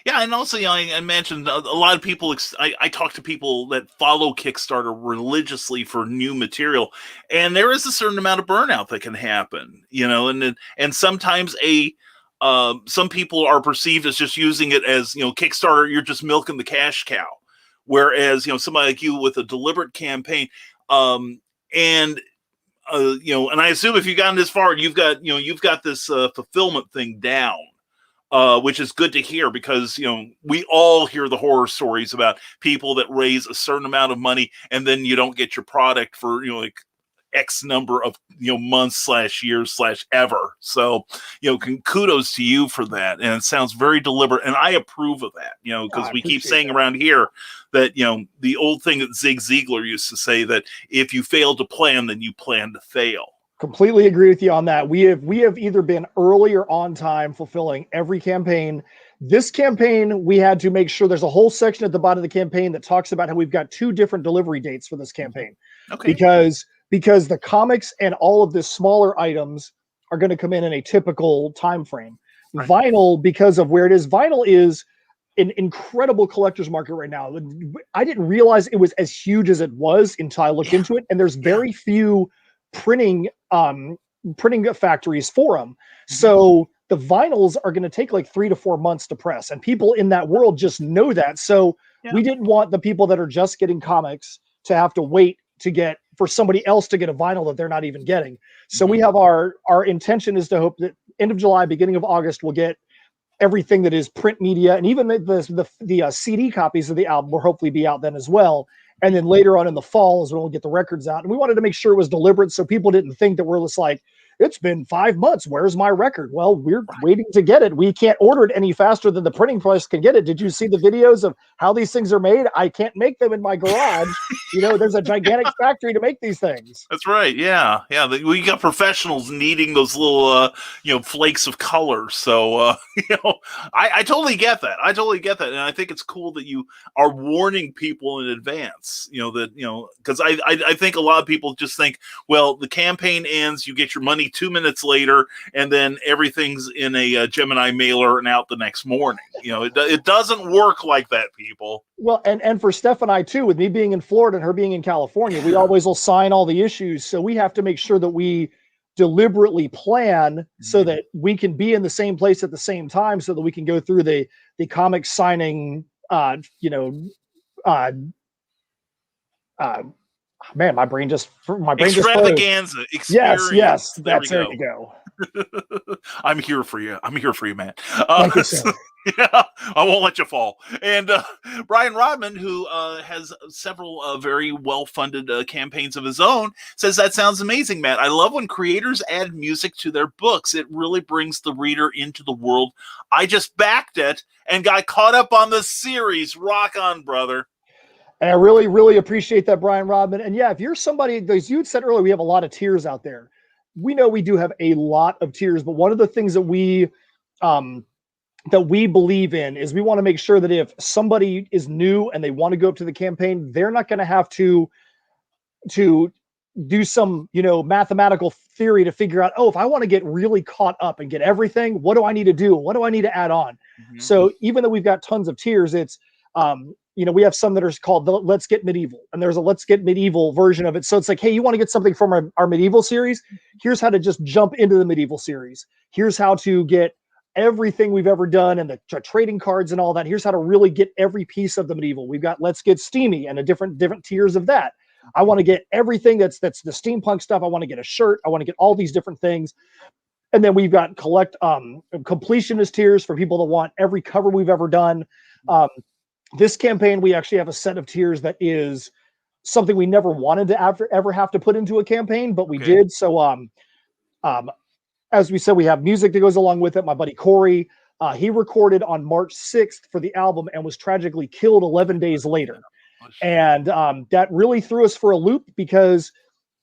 And also, I mentioned a lot of people, I talk to people that follow Kickstarter religiously for new material, and there is a certain amount of burnout that can happen, and sometimes some people are perceived as just using it as, Kickstarter, you're just milking the cash cow. Whereas, somebody like you with a deliberate campaign, and I assume if you've gotten this far, you've got this fulfillment thing down, which is good to hear, because, we all hear the horror stories about people that raise a certain amount of money and then you don't get your product for, like X number of, months / years / ever. So, kudos to you for that. And it sounds very deliberate. And I approve of that, because we keep saying around here that, the old thing that Zig Ziglar used to say, that if you fail to plan, then you plan to fail. Completely agree with you on that. We have either been early or on time fulfilling every campaign. This campaign, we had to make sure there's a whole section at the bottom of the campaign that talks about how we've got 2 different delivery dates for this campaign. Okay. Because the comics and all of the smaller items are going to come in a typical time frame. Right. Vinyl, because of where it is, vinyl is an incredible collector's market right now. I didn't realize it was as huge as it was until I looked into it, and there's very few printing factories for them. Mm-hmm. So the vinyls are going to take like 3 to 4 months to press, and people in that world just know that. So we didn't want the people that are just getting comics to have to wait for somebody else to get a vinyl that they're not even getting. So we have our intention is to hope that end of July, beginning of August, we'll get everything that is print media, and even the CD copies of the album will hopefully be out then as well. And then later on in the fall is when we'll get the records out. And we wanted to make sure it was deliberate, so people didn't think that we're just like, it's been 5 months, where's my record? Well, we're waiting to get it. We can't order it any faster than the printing press can get it. Did you see the videos of how these things are made? I can't make them in my garage. There's a gigantic factory to make these things. That's right. Yeah. We got professionals needing those little, flakes of color. So, I totally get that. And I think it's cool that you are warning people in advance, because I think a lot of people just think, well, the campaign ends, you get your money 2 minutes later, and then everything's in a Gemini mailer and out the next morning. It doesn't work like that, people. Well, and for Steph and I too, with me being in Florida and her being in California, we always will sign all the issues. So we have to make sure that we deliberately plan so that we can be in the same place at the same time, so that we can go through the comic signing, man, my brain just extravaganza experience. Yes, there you go. I'm here for you. I'm here for you, Matt. Thank you, sir. Yeah, I won't let you fall. And Brian Rodman, who has several very well-funded campaigns of his own, says that sounds amazing, Matt. I love when creators add music to their books. It really brings the reader into the world. I just backed it and got caught up on the series. Rock on, brother. And I really, really appreciate that, Brian Rodman. And yeah, if you're somebody, as you had said earlier, we have a lot of tiers out there. We know we do have a lot of tiers, but one of the things that we believe in is we want to make sure that if somebody is new and they want to go up to the campaign, they're not going to have to do some, mathematical theory to figure out, if I want to get really caught up and get everything, what do I need to do? What do I need to add on? Mm-hmm. So even though we've got tons of tiers, it's, we have some that are called the Let's Get Medieval, and there's a Let's Get Medieval version of it. So it's like, hey, you want to get something from our medieval series? Here's how to just jump into the medieval series. Here's how to get everything we've ever done and the trading cards and all that. Here's how to really get every piece of the medieval. We've got Let's Get Steamy and a different tiers of that. I want to get everything that's the steampunk stuff. I want to get a shirt. I want to get all these different things. And then we've got completionist tiers for people that want every cover we've ever done. This campaign, we actually have a set of tiers that is something we never wanted to ever have to put into a campaign, but we did. So, as we said, we have music that goes along with it. My buddy Corey, he recorded on March 6th for the album and was tragically killed 11 days later. And that really threw us for a loop because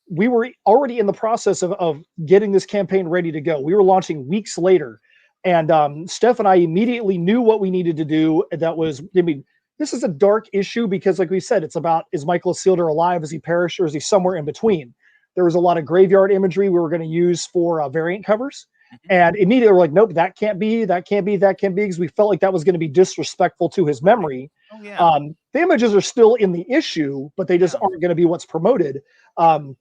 we were already in the process of getting this campaign ready to go. We were launching weeks later. And Steph and I immediately knew what we needed to do. That was, this is a dark issue because, like we said, it's about, is Michael Isildur alive? Is he perished, or is he somewhere in between? There was a lot of graveyard imagery we were going to use for variant covers. And immediately we're like, nope, that can't be, because we felt like that was going to be disrespectful to his memory. Oh, yeah. The images are still in the issue, but they just aren't going to be what's promoted. And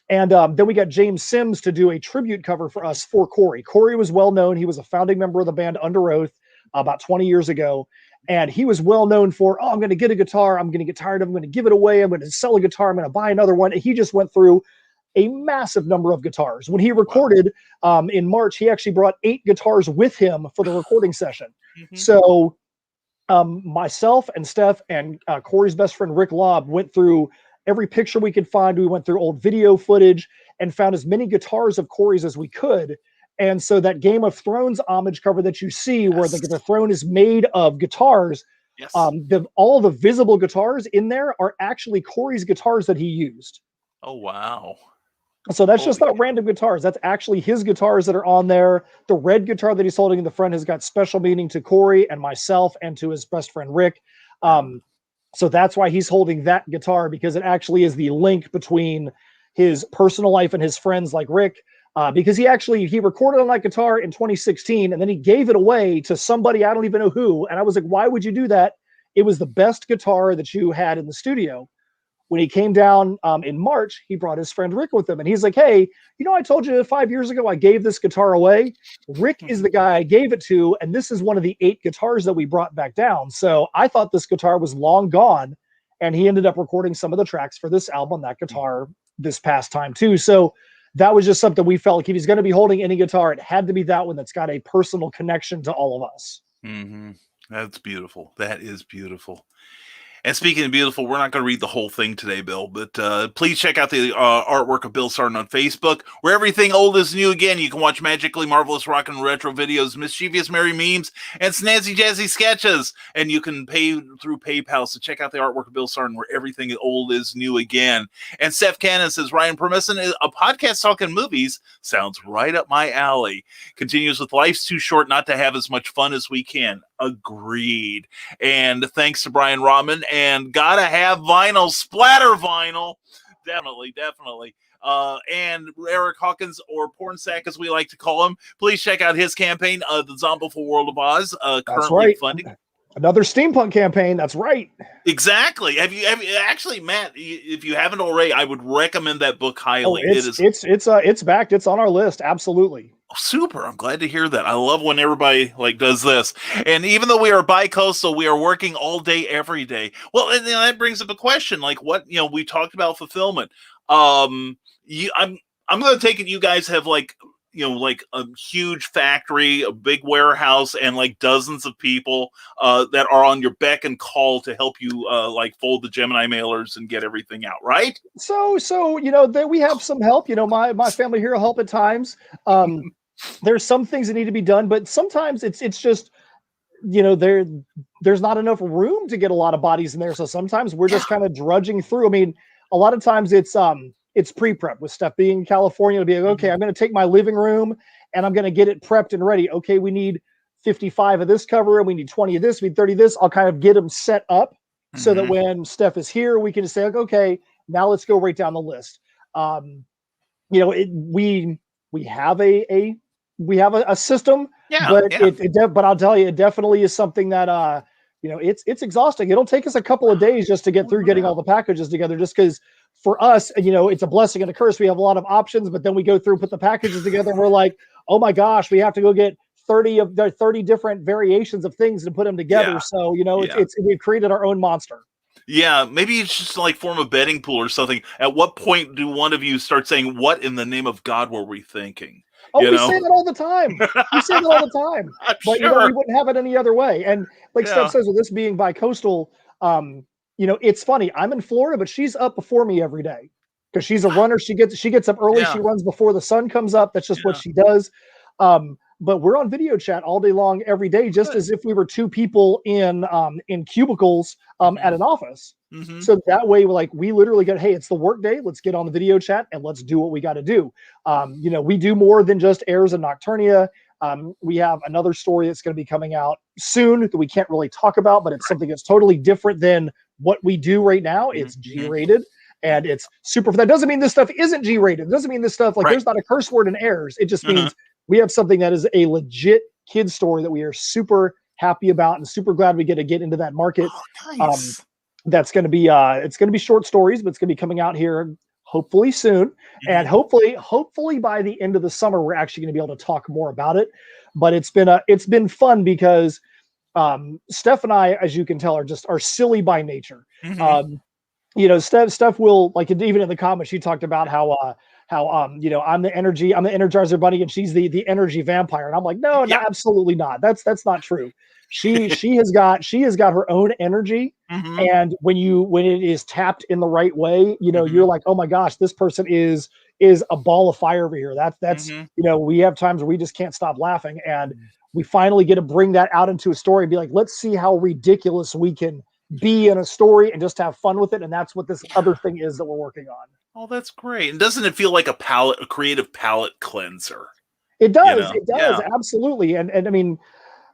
then we got James Sims to do a tribute cover for us for Corey. Corey was well known. He was a founding member of the band Under Oath about 20 years ago. And he was well known for, I'm going to get a guitar. I'm going to get tired of it. I'm going to give it away. I'm going to sell a guitar. I'm going to buy another one. And he just went through a massive number of guitars. When he recorded in March, he actually brought 8 guitars with him for the recording session. Mm-hmm. So myself and Steph and Corey's best friend, Rick Lobb, went through every picture we could find. We went through old video footage and found as many guitars of Corey's as we could. And so that Game of Thrones homage cover that you see, where the throne is made of guitars, all the visible guitars in there are actually Corey's guitars that he used. Oh, wow. So that's just not random guitars. That's actually his guitars that are on there. The red guitar that he's holding in the front has got special meaning to Corey and myself and to his best friend, Rick. So that's why he's holding that guitar, because it actually is the link between his personal life and his friends like Rick. Because he recorded on that guitar in 2016 and then he gave it away to somebody, I don't even know who. And I was like, why would you do that? It was the best guitar that you had in the studio. When he came down in March, he brought his friend Rick with him. And he's like, hey, I told you 5 years ago I gave this guitar away. Rick is the guy I gave it to. And this is one of the 8 guitars that we brought back down. So I thought this guitar was long gone. And he ended up recording some of the tracks for this album, that guitar, this past time too. So that was just something we felt like if he's going to be holding any guitar, it had to be that one that's got a personal connection to all of us. Mm-hmm. That's beautiful. That is beautiful. And speaking of beautiful, we're not going to read the whole thing today, Bill, but please check out the artwork of Bill Sartin on Facebook, where everything old is new again. You can watch magically marvelous rock and retro videos, mischievous merry memes, and snazzy jazzy sketches. And you can pay through PayPal, so check out the artwork of Bill Sartin, where everything old is new again. And Steph Cannon says, Ryan Permisson, a podcast talking movies sounds right up my alley. Continues with, life's too short not to have as much fun as we can. Agreed. And thanks to Brian Rodman, and gotta have vinyl, splatter vinyl. Definitely. And Eric Hawkins, or Porn Sack as we like to call him, please check out his campaign, The Zombiful World of Oz, currently funding. Another steampunk campaign. That's right. Exactly. Have you actually, Matt, if you haven't already, I would recommend that book highly. It's backed. It's on our list. Absolutely. Super. I'm glad to hear that. I love when everybody does this. And even though we are bi-coastal, we are working all day, every day. Well, and that brings up a question, what, we talked about fulfillment. I'm going to take it you guys have like a huge factory, a big warehouse, and like dozens of people that are on your beck and call to help you like fold the Gemini mailers and get everything out, right? So we have some help. My family here will help at times. There's some things that need to be done, but sometimes it's just there's not enough room to get a lot of bodies in there. So sometimes we're just kind of drudging through. I mean, a lot of times it's pre-prep with Steph being in California to be like, okay, I'm going to take my living room and I'm going to get it prepped and ready. Okay, we need 55 of this cover and we need 20 of this, we need 30 of this. I'll kind of get them set up so that when Steph is here, we can just say, like, okay, now let's go right down the list. We have a system, but I'll tell you, it definitely is something that it's exhausting. It'll take us a couple of days just to get through getting all the packages together, just because for us, it's a blessing and a curse. We have a lot of options, but then we go through, put the packages together, and we're like, oh my gosh, we have to go get 30 different variations of things to put them together. Yeah. So, we've created our own monster. Yeah, maybe it's just like form a betting pool or something. At what point do one of you start saying, what in the name of God were we thinking? Oh, we say that all the time. We say that all the time. But we wouldn't have it any other way. And like Steph says, with this being bi-coastal, it's funny. I'm in Florida, but she's up before me every day because she's a runner. She gets up early. Yeah. She runs before the sun comes up. That's just what she does. But we're on video chat all day long, every day, just as if we were two people in cubicles at an office. Mm-hmm. So that way, we literally go, hey, it's the work day. Let's get on the video chat and let's do what we got to do. We do more than just Heirs of Nocturnia. We have another story that's going to be coming out soon that we can't really talk about, but it's something that's totally different than what we do right now. It's G-rated. And it's super. That doesn't mean this stuff isn't G-rated. It doesn't mean this stuff there's not a curse word in Heirs. It just means we have something that is a legit kid story that we are super happy about and super glad we get to get into that market. Oh, nice. That's going to be it's going to be short stories, but it's going to be coming out here hopefully soon. And hopefully by the end of the summer, we're actually going to be able to talk more about it. But it's been fun because Steph and I, as you can tell, are silly by nature. Steph will, even in the comments, she talked about how I'm the Energizer Bunny and she's the energy vampire. And I'm like, no, absolutely not. That's not true. She has got her own energy. And when it is tapped in the right way, you're like, oh my gosh, this person is a ball of fire over here. That's we have times where we just can't stop laughing. And we finally get to bring that out into a story and be like, let's see how ridiculous we can be in a story and just have fun with it. And that's what this other thing is that we're working on. Oh, that's great. And doesn't it feel like a creative palate cleanser? It does. It does. Absolutely. And I mean,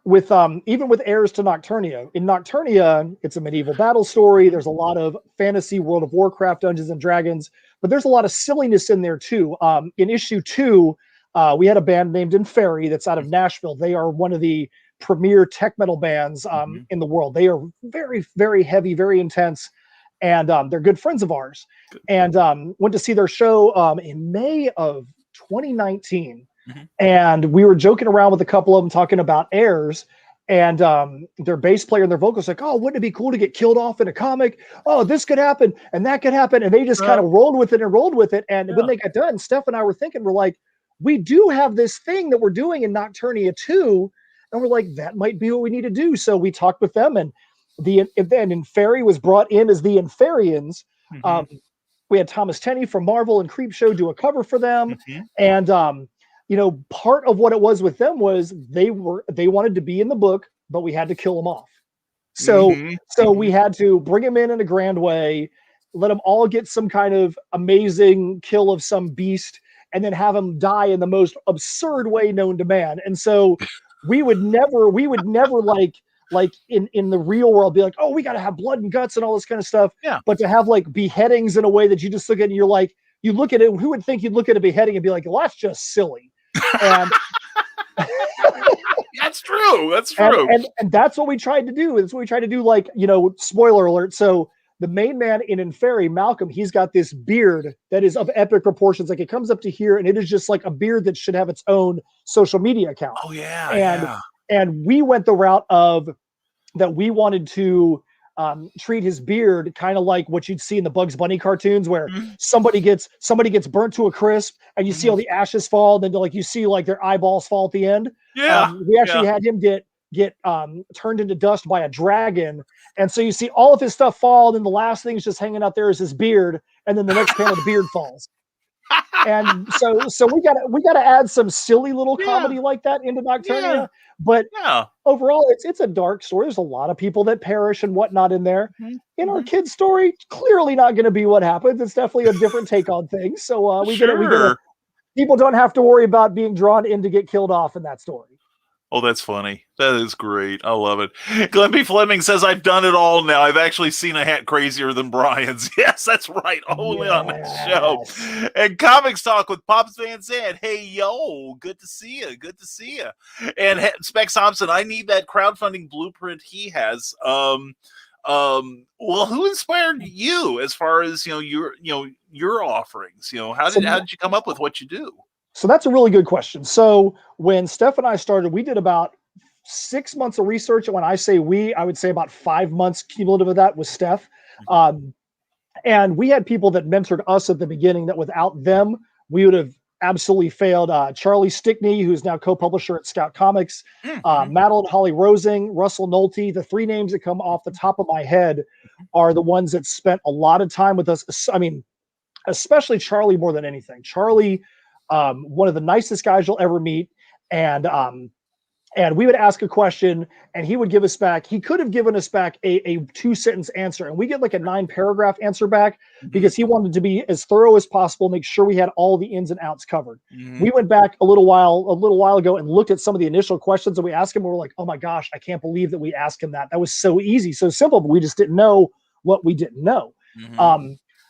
with even with Heirs to Nocturnia, in Nocturnia, it's a medieval battle story. There's a lot of fantasy, World of Warcraft, Dungeons and Dragons, but there's a lot of silliness in there too. In issue 2, we had a band named Inferi that's out of Nashville. They are one of the premier tech metal bands in the world. They are very, very heavy, very intense, and they're good friends of ours. And went to see their show in May of 2019. And we were joking around with a couple of them talking about Heirs, and their bass player and their vocals like, oh, wouldn't it be cool to get killed off in a comic? Oh, this could happen and that could happen. And they just kind of rolled with it. And when they got done, Steph and I were thinking, we're like, we do have this thing that we're doing in Nocturnia too. And we're like, that might be what we need to do. So we talked with them, and then Inferi was brought in as the Inferians. We had Thomas Tenney from Marvel and Creepshow do a cover for them. And part of what it was with them was they wanted to be in the book, but we had to kill them off. So we had to bring them in a grand way, let them all get some kind of amazing kill of some beast, and then have them die in the most absurd way known to man. And so we would never like in the real world be like, oh, we got to have blood and guts and all this kind of stuff. Yeah. But to have beheadings in a way that you just look at it and you're like, you look at it, who would think you'd look at a beheading and be like, well, that's just silly. And that's true. And that's what we tried to do. That's what we tried to do. Spoiler alert. So the main man in Inferi, Malcolm, he's got this beard that is of epic proportions. Like it comes up to here, and it is just like a beard that should have its own social media account. Oh yeah. And we went the route of that we wanted to treat his beard kind of like what you'd see in the Bugs Bunny cartoons, where Mhm. somebody gets burnt to a crisp, and you see all the ashes fall, and then like you see like their eyeballs fall at the end. Yeah. We actually had him get turned into dust by a dragon, and so you see all of his stuff fall, and then the last thing's just hanging out there is his beard, and then the next panel the beard falls. And so we gotta add some silly little comedy like that into Nocturnia. But Yeah. overall, it's a dark story. There's a lot of people that perish and whatnot in there. In our kid's story, clearly not going to be what happens. It's definitely a different take on things. So we get it. People don't have to worry about being drawn in to get killed off in that story. Oh, that's funny. That is great. I love it. Glenn B. Fleming says, I've done it all now. I've actually seen a hat crazier than Brian's. Yes, that's right. Only on this show. And Comics Talk with Pops Van Zandt. Hey, yo, good to see you. Good to see you. And Specs Thompson, I need that crowdfunding blueprint he has. Well, who inspired you as far as, your offerings? How did you come up with what you do? So that's a really good question. So when Steph and I started, we did about 6 months of research. And when I say we, I would say about 5 months cumulative of that was Steph. And we had people that mentored us at the beginning that without them, we would have absolutely failed. Charlie Stickney, who's now co-publisher at Scout Comics, Madeline Holly Rosing, Russell Nolte. The three names that come off the top of my head are the ones that spent a lot of time with us. I mean, especially Charlie more than anything. Charlie, one of the nicest guys you'll ever meet. And we would ask a question and he would give us back. He could have given us back a 2-sentence answer, and we get like a 9-paragraph answer back because he wanted to be as thorough as possible, make sure we had all the ins and outs covered. We went back a little while ago and looked at some of the initial questions that we asked him. And we're like, oh my gosh, I can't believe that we asked him that. That was so easy, so simple, but we just didn't know what we didn't know.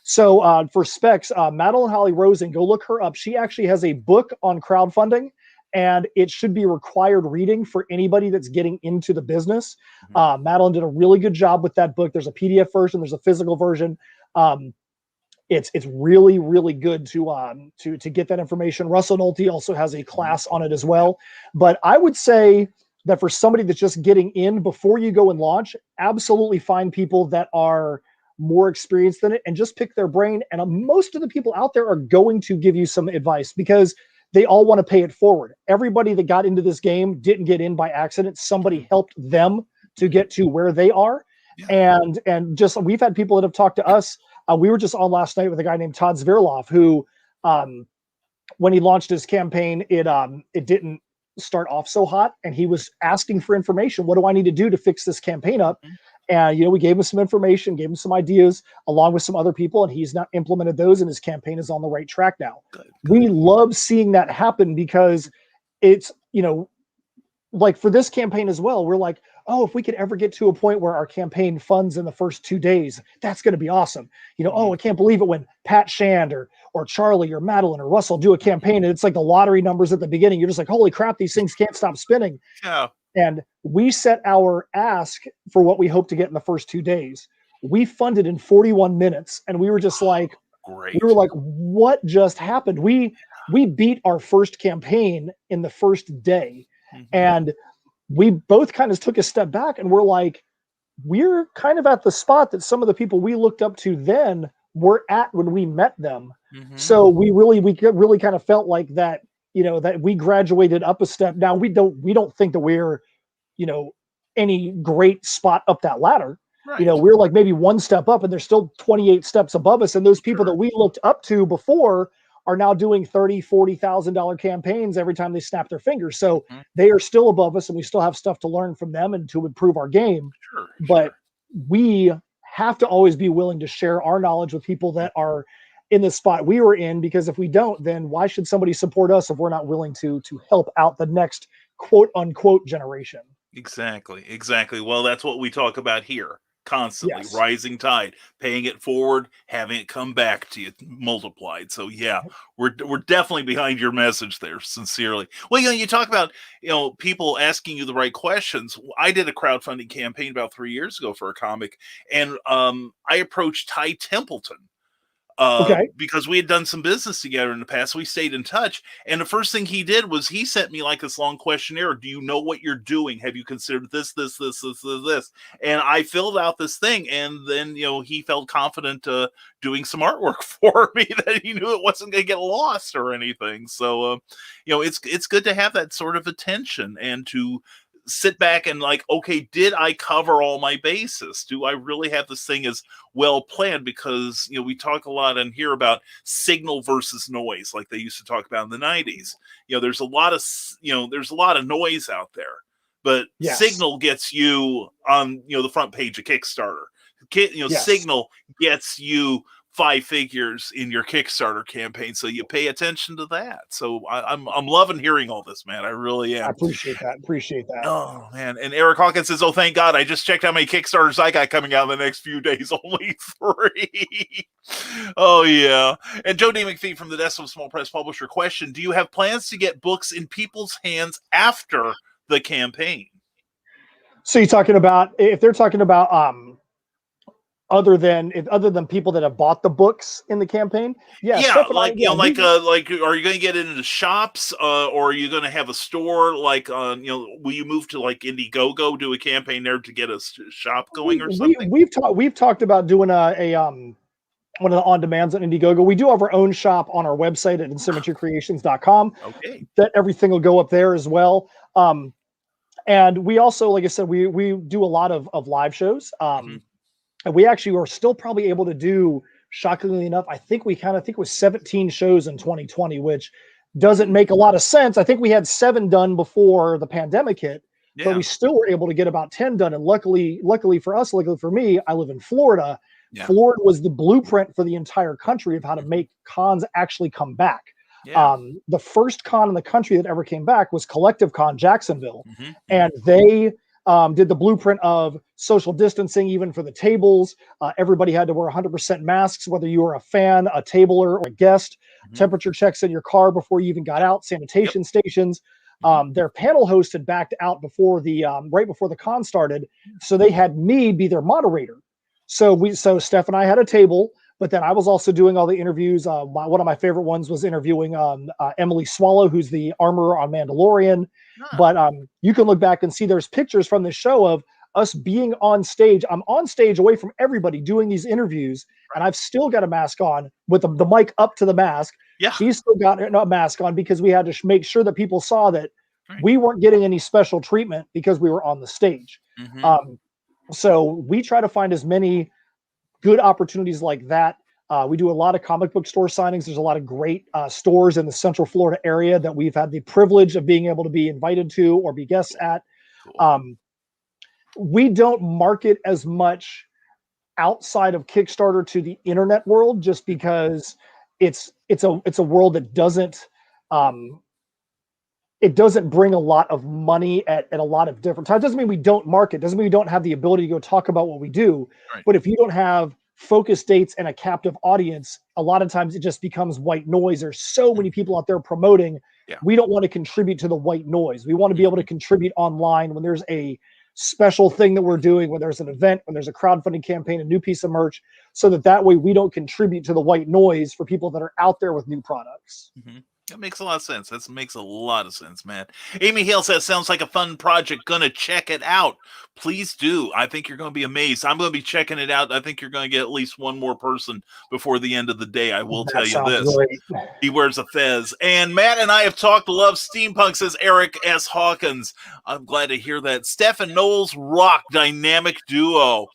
So for Specs, Madeline Holly Rosen, go look her up. She actually has a book on crowdfunding, and it should be required reading for anybody that's getting into the business. Madeline did a really good job with that book. There's a PDF version, there's a physical version. It's really, really good to get that information. Russell Nolte also has a class on it as well. But I would say that for somebody that's just getting in, before you go and launch, absolutely find people that are more experienced than it and just pick their brain. And most of the people out there are going to give you some advice because they all want to pay it forward. Everybody that got into this game didn't get in by accident. Somebody helped them to get to where they are. And just, we've had people that have talked to us. We were just on last night with a guy named Todd Zverlov, who, when he launched his campaign, it didn't start off so hot, and he was asking for information. What do I need to do to fix this campaign up? And, we gave him some information, gave him some ideas along with some other people, and he's now implemented those, and his campaign is on the right track now. Good. We love seeing that happen because it's, like for this campaign as well, we're like, oh, if we could ever get to a point where our campaign funds in the first 2 days, that's going to be awesome. Oh, I can't believe it when Pat Shand or Charlie or Madeline or Russell do a campaign, and it's like the lottery numbers at the beginning. You're just like, holy crap, these things can't stop spinning. Yeah. And we set our ask for what we hope to get in the first 2 days. We funded in 41 minutes, and we were just like, great. We were like, what just happened? We beat our first campaign in the first day. And we both kind of took a step back, and we're like, we're kind of at the spot that some of the people we looked up to then were at when we met them. So we really kind of felt like that, that we graduated up a step. Now we don't think that we're, any great spot up that ladder. Right. We're like maybe one step up, and there's still 28 steps above us. And those people that we looked up to before are now doing $30,000, $40,000 campaigns every time they snap their fingers. So they are still above us, and we still have stuff to learn from them and to improve our game. But we have to always be willing to share our knowledge with people that are in the spot we were in, because if we don't, then why should somebody support us if we're not willing to help out the next quote unquote generation? Exactly. Well, that's what we talk about here constantly. Yes. Rising tide, paying it forward, having it come back to you multiplied. So yeah, we're definitely behind your message there, sincerely. Well, you talk about, people asking you the right questions. I did a crowdfunding campaign about 3 years ago for a comic, and I approached Ty Templeton Okay. because we had done some business together in the past. We stayed in touch. And the first thing he did was he sent me like this long questionnaire. Do you know what you're doing? Have you considered this? And I filled out this thing. And then, he felt confident doing some artwork for me that he knew it wasn't going to get lost or anything. So, it's good to have that sort of attention and to sit back and like, okay, did I cover all my bases? Do I really have this thing as well planned? Because, we talk a lot and hear about signal versus noise, like they used to talk about in the 90s. There's a lot of noise out there, but Yes. signal gets you on, the front page of Kickstarter. Yes. Signal gets you 5 figures in your Kickstarter campaign, so you pay attention to that. So I'm loving hearing all this, man. I really am. I appreciate that. Oh man! And Eric Hawkins says, "Oh, thank God! I just checked how many Kickstarters I got coming out in the next few days. Only 3." Oh yeah. And Joe D. McPhee from the Desk of Small Press Publisher. Question: do you have plans to get books in people's hands after the campaign? So you're talking about, if they're talking about other than people that have bought the books in the campaign, are you going to get it into shops, or are you going to have a store? Like, will you move to like Indiegogo, do a campaign there to get a shop going or something? We've talked about doing a one of the on-demands on Indiegogo. We do have our own shop on our website at insymmetrycreations.com. Okay, that everything will go up there as well. And we also, like I said, we do a lot of live shows. And we actually are still probably able to do, shockingly enough, I think it was 17 shows in 2020, which doesn't make a lot of sense. I think we had 7 done before the pandemic hit, but we still were able to get about 10 done. And luckily for us, luckily for me, I live in Florida. Yeah. Florida was the blueprint for the entire country of how to make cons actually come back. Yeah. The first con in the country that ever came back was Collective Con Jacksonville. And they did the blueprint of social distancing, even for the tables. Everybody had to wear 100% masks, whether you were a fan, a tabler, or a guest. Temperature checks in your car before you even got out, sanitation stations. Their panel host had backed out before the right before the con started, so they had me be their moderator. So Steph and I had a table, but then I was also doing all the interviews. One of my favorite ones was interviewing Emily Swallow, who's the armorer on Mandalorian. But you can look back and see there's pictures from the show of us being on stage. I'm on stage away from everybody doing these interviews, and I've still got a mask on with the mic up to the mask. Yeah. She's still got a mask on because we had to make sure that people saw that we weren't getting any special treatment because we were on the stage. So we try to find as many good opportunities like that. We do a lot of comic book store signings. There's a lot of great stores in the Central Florida area that we've had the privilege of being able to be invited to or be guests at. We don't market as much outside of Kickstarter to the internet world, just because it's a world that doesn't bring a lot of money at a lot of different times. Doesn't mean we don't market. Doesn't mean we don't have the ability to go talk about what we do. But if you don't have focus dates and a captive audience, a lot of times it just becomes white noise. There's so many people out there promoting. We don't want to contribute to the white noise. We want to be able to contribute online when there's a special thing that we're doing, when there's an event, when there's a crowdfunding campaign, a new piece of merch, so that way we don't contribute to the white noise for people that are out there with new products. That makes a lot of sense. That makes a lot of sense, man. Amy Hale says, sounds like a fun project. Gonna check it out. Please do. I think you're going to be amazed. I'm going to be checking it out. I think you're going to get at least one more person before the end of the day. I will tell you this. Great. He wears a fez. And Matt and I have talked to love steampunk, says Eric S. Hawkins. I'm glad to hear that. Steph and Knowles rock, dynamic duo.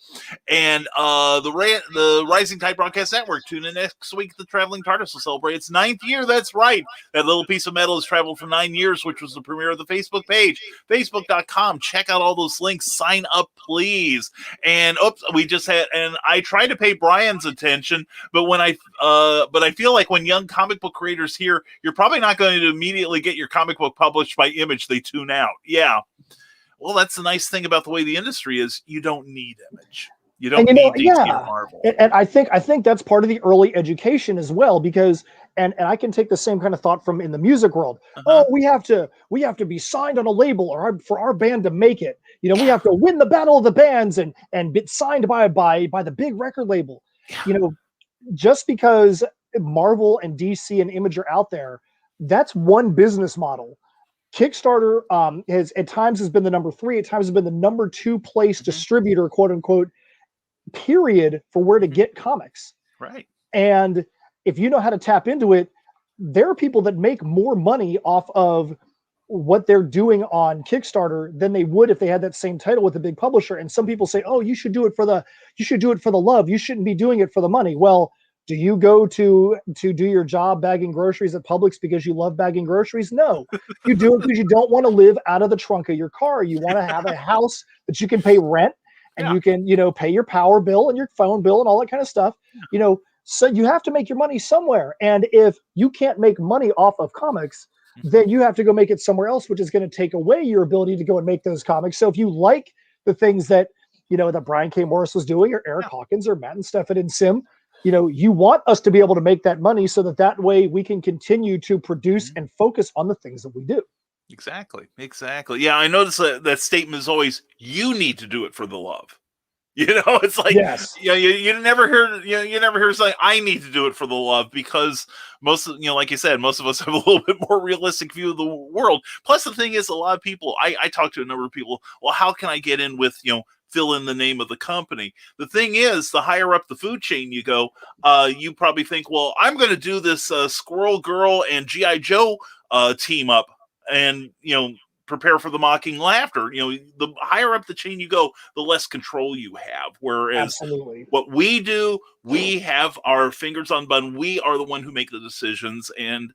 And the Rising Tide Broadcast Network. Tune in next week. The Traveling TARDIS will celebrate its 9th year. That's right. That little piece of metal has traveled for 9 years, which was the premiere of the Facebook page. Facebook.com. Check out all those links. Sign up, please. And I tried to pay Brian's attention, but I feel like when young comic book creators hear you're probably not going to immediately get your comic book published by Image, they tune out. Yeah. Well, that's the nice thing about the way the industry is. You don't need Image. You don't need DC or Marvel. And I think that's part of the early education as well, because and I can take the same kind of thought from in the music world. Oh, we have to be signed on a label for our band to make it. You know, we have to win the battle of the bands and be signed by the big record label. You know, just because Marvel and DC and Image are out there, that's one business model. Kickstarter has at times has been the number 3, at times has been the number 2 place distributor, quote unquote, period, for where to get comics. Right. And if you know how to tap into it, there are people that make more money off of what they're doing on Kickstarter than they would if they had that same title with a big publisher. And some people say, oh, you should do it for the love. You shouldn't be doing it for the money. Well, do you go to do your job bagging groceries at Publix because you love bagging groceries? No, you do it because you don't want to live out of the trunk of your car. You want to have a house that you can pay rent and you can, pay your power bill and your phone bill and all that kind of stuff, so you have to make your money somewhere. And if you can't make money off of comics, then you have to go make it somewhere else, which is going to take away your ability to go and make those comics. So if you like the things that, that Brian K. Morris was doing, or Eric Hawkins, or Matt and Steph at Sim, you want us to be able to make that money so that way we can continue to produce and focus on the things that we do. Exactly. Yeah, I notice that statement is always, you need to do it for the love. It's like, yes. You never hear saying, I need to do it for the love, because most of, like you said, most of us have a little bit more realistic view of the world. Plus, the thing is, a lot of people, I talk to a number of people, well, how can I get in with, fill in the name of the company? The thing is, the higher up the food chain you go, you probably think, well, I'm going to do this Squirrel Girl and G.I. Joe team up, and, prepare for the mocking laughter. The higher up the chain you go, the less control you have. Whereas what we do, we have our fingers on the button. We are the one who make the decisions, and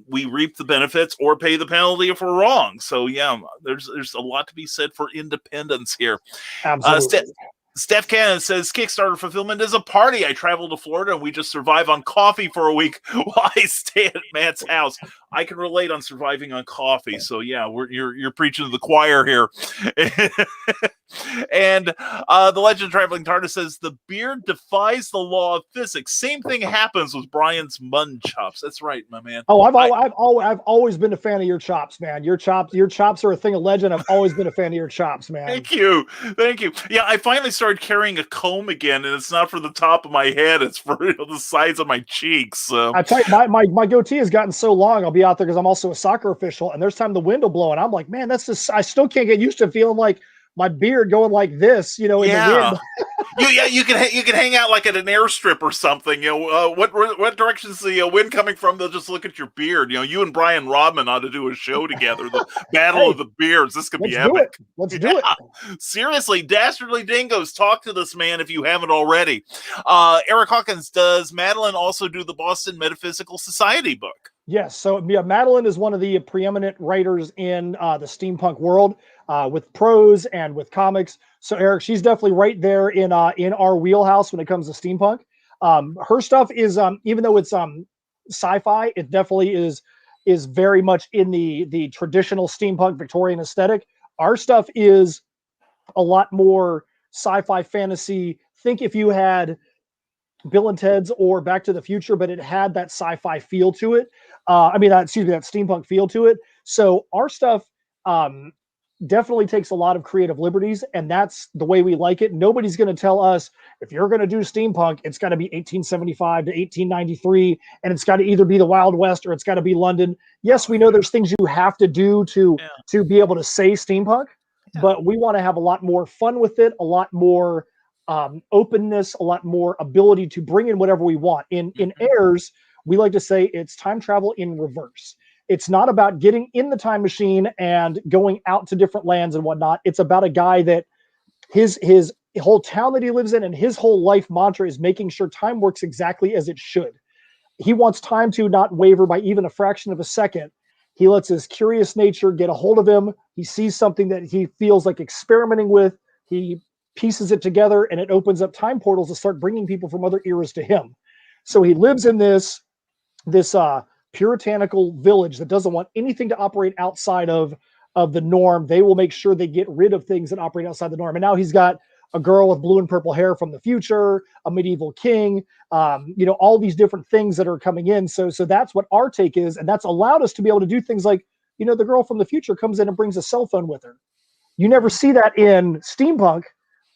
we reap the benefits or pay the penalty if we're wrong. So yeah, there's a lot to be said for independence here. Absolutely. Steph Cannon says, Kickstarter fulfillment is a party. I travel to Florida and we just survive on coffee for a week while I stay at Matt's house. I can relate on surviving on coffee. So yeah, you're preaching to the choir here. And the Legend of Traveling TARDIS says, the beard defies the law of physics. Same thing happens with Brian's mutton chops. That's right, my man. Oh, I've always been a fan of your chops, man. Your chops are a thing of legend. I've always been a fan of your chops, man. Thank you. Yeah, I finally started carrying a comb again, and it's not for the top of my head; it's for the sides of my cheeks. So. I tell you, my goatee has gotten so long. I'll be out there because I'm also a soccer official, and there's time the wind will blow, and I'm like, man, that's just, I still can't get used to feeling like my beard going like this, in the wind. You can hang out like at an airstrip or something. What direction's the wind coming from? They'll just look at your beard. You and Brian Rodman ought to do a show together, the Battle of the Beards. This could be epic. Let's do it. Seriously, Dastardly Dingoes, talk to this man if you haven't already. Eric Hawkins, does Madeline also do the Boston Metaphysical Society book? Yes. So Madeline is one of the preeminent writers in the steampunk world, with prose and with comics. So Eric, she's definitely right there in our wheelhouse when it comes to steampunk. Her stuff is, even though it's sci-fi, it definitely is very much in the traditional steampunk Victorian aesthetic. Our stuff is a lot more sci-fi fantasy. Think if you had Bill and Ted's or Back to the Future, but it had that sci-fi feel to it. That steampunk feel to it. So our stuff definitely takes a lot of creative liberties, and that's the way we like it. Nobody's going to tell us, if you're going to do steampunk, it's got to be 1875 to 1893, and it's got to either be the Wild West or it's got to be London. Yes, we know there's things you have to do to be able to say steampunk, but we want to have a lot more fun with it, a lot more openness, a lot more ability to bring in whatever we want. In HEIRS, we like to say it's time travel in reverse. It's not about getting in the time machine and going out to different lands and whatnot. It's about a guy that his whole town that he lives in and his whole life mantra is making sure time works exactly as it should. He wants time to not waver by even a fraction of a second. He lets his curious nature get a hold of him. He sees something that he feels like experimenting with. He pieces it together, and it opens up time portals to start bringing people from other eras to him. So he lives in this puritanical village that doesn't want anything to operate outside of the norm. They will make sure they get rid of things that operate outside the norm. And now he's got a girl with blue and purple hair from the future, a medieval king, all these different things that are coming in. So that's what our take is. And that's allowed us to be able to do things like, the girl from the future comes in and brings a cell phone with her. You never see that in steampunk,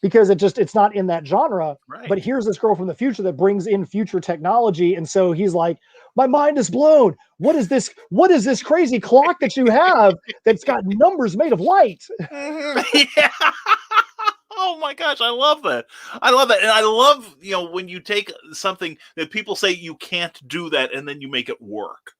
because it's not in that genre. Right. But here's this girl from the future that brings in future technology. And so he's like, my mind is blown. What is this? What is this crazy clock that you have that's got numbers made of light? Yeah. Oh my gosh, I love that. I love that. And I love, when you take something that people say you can't do that and then you make it work.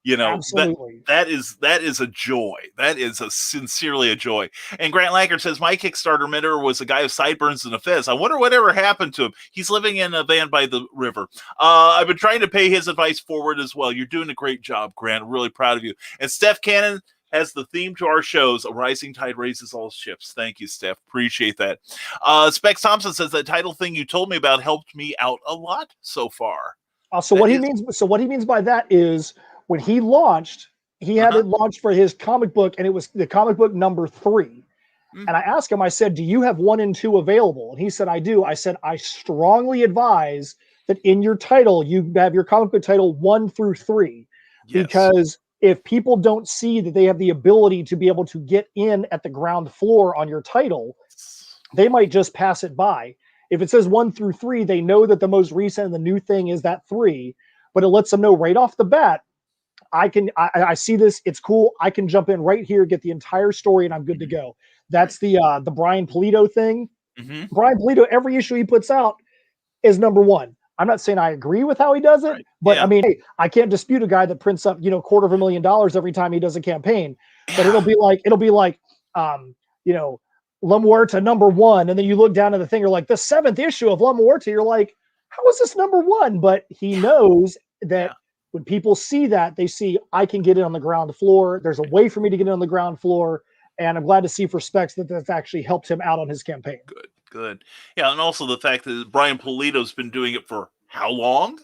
Absolutely. That is a joy. That is sincerely a joy. And Grant Lackert says, my Kickstarter mentor was a guy with sideburns and a fez. I wonder whatever happened to him. He's living in a van by the river. I've been trying to pay his advice forward as well. You're doing a great job, Grant. I'm really proud of you. And Steph Cannon has the theme to our shows, a rising tide raises all ships. Thank you, Steph. Appreciate that. Specs Thompson says that title thing you told me about helped me out a lot so far. What he means by that is, when he launched, he had it launched for his comic book, and it was the comic book number 3. Mm-hmm. And I asked him, I said, do you have 1 and 2 available? And he said, I do. I said, I strongly advise that in your title, you have your comic book title 1 through 3. Yes. Because if people don't see that they have the ability to be able to get in at the ground floor on your title, they might just pass it by. If it says 1 through 3, they know that the most recent and the new thing is that 3, but it lets them know right off the bat, I see this, it's cool. I can jump in right here, get the entire story, and I'm good to go. That's the Brian Pulido thing. Mm-hmm. Brian Pulido, every issue he puts out is number 1. I'm not saying I agree with how he does it, but I mean, hey, I can't dispute a guy that prints up, $250,000 every time he does a campaign. But it'll be like, La Muerta number 1, and then you look down at the thing, you're like, the 7th issue of La Muerta. You're like, how is this number 1? But he knows that. When people see that, they see I can get in on the ground floor. There's a way for me to get in on the ground floor. And I'm glad to see for Specs that that's actually helped him out on his campaign. Good. Yeah, and also the fact that Brian Pulido's been doing it for how long?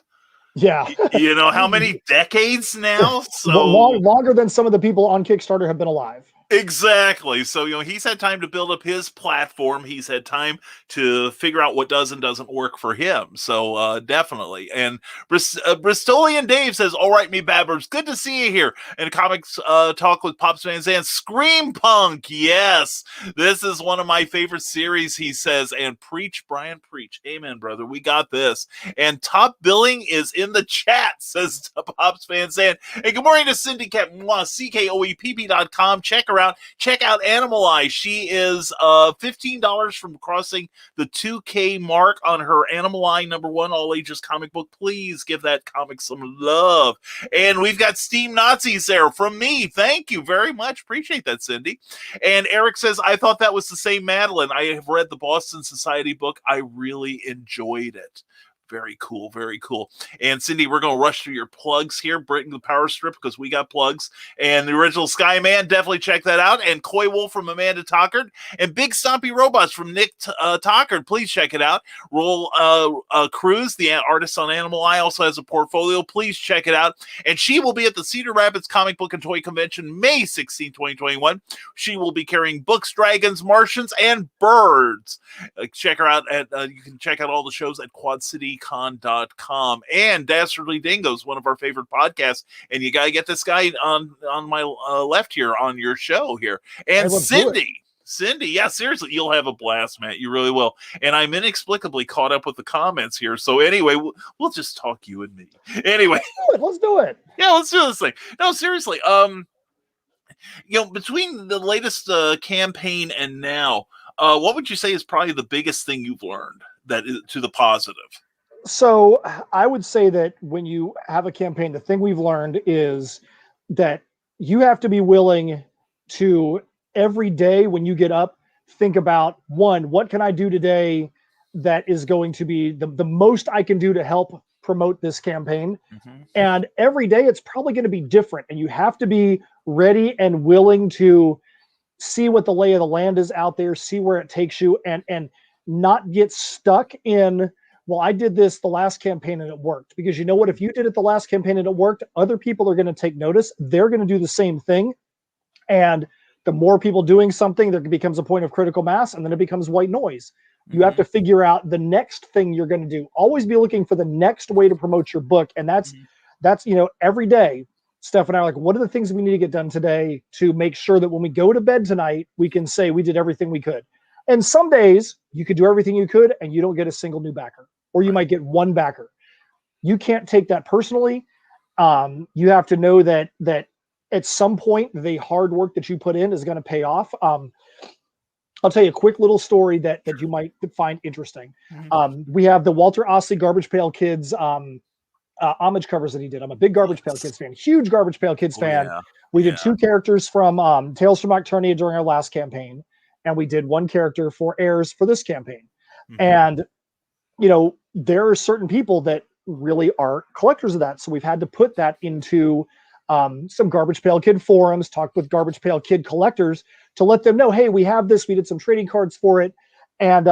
Yeah. How many decades now? So longer than some of the people on Kickstarter have been alive. Exactly. So, he's had time to build up his platform. He's had time to figure out what does and doesn't work for him. So, definitely. And Bristolian Dave says, all right, me babbers, good to see you here. And Comics Talk with Pops Van Zandt. Scream Punk. Yes. This is one of my favorite series, he says. And preach, Brian, preach. Amen, brother. We got this. And top billing is in the chat, says Pops Van Zandt. And good morning to Cindy Cat, CKOEPP.com. Check her out. Check out Animal Eye. She is $15 from crossing the 2K mark on her Animal Eye #1 all ages comic book. Please give that comic some love. And we've got Steam Nazis there from me. Thank you very much. Appreciate that, Cindy. And Eric says, I thought that was the same Madeline. I have read the Boston Society book. I really enjoyed it. Very cool, very cool. And Cindy, we're going to rush through your plugs here, bring the power strip because we got plugs. And the original Skyman, definitely check that out. And Coy Wolf from Amanda Tockard. And Big Stompy Robots from Nick Tockard. Please check it out. Roll Cruz, the artist on Animal Eye, also has a portfolio. Please check it out. And she will be at the Cedar Rapids Comic Book and Toy Convention May 16, 2021. She will be carrying books, dragons, Martians, and birds. Check her out at you can check out all the shows at QuadCityCon.com. And Dastardly Dingoes, one of our favorite podcasts, and you gotta get this guy on my left here on your show here. And Cindy, yeah, seriously, you'll have a blast, Matt. You really will. And I'm inexplicably caught up with the comments here. So anyway, we'll just talk you and me. Anyway, let's do it. Yeah, let's do this thing. No, seriously. Between the latest campaign and now, what would you say is probably the biggest thing you've learned that is to the positive? So I would say that when you have a campaign, the thing we've learned is that you have to be willing to every day when you get up, think about, one, what can I do today that is going to be the most I can do to help promote this campaign? Mm-hmm. And every day it's probably going to be different. And you have to be ready and willing to see what the lay of the land is out there, see where it takes you, and not get stuck in, well, I did this the last campaign and it worked. Because you know what? If you did it the last campaign and it worked, other people are going to take notice. They're going to do the same thing. And the more people doing something, there becomes a point of critical mass, and then it becomes white noise. You have to figure out the next thing you're going to do. Always be looking for the next way to promote your book. And that's every day, Steph and I are like, what are the things we need to get done today to make sure that when we go to bed tonight, we can say we did everything we could. And some days you could do everything you could and you don't get a single new backer, or you might get one backer. You can't take that personally. You have to know that at some point the hard work that you put in is going to pay off. I'll tell you a quick little story that you might find interesting. We have the Walter Osley Garbage Pail Kids homage covers that he did. I'm a big Garbage Pail Kids fan, huge Garbage Pail Kids fan. Yeah. We did 2 characters from Tales from Nocturnia during our last campaign, and we did 1 character for heirs for this campaign. And, you know, there are certain people that really are collectors of that. So we've had to put that into some Garbage Pail Kid forums, talked with Garbage Pail Kid collectors to let them know, hey, we have this, we did some trading cards for it. And,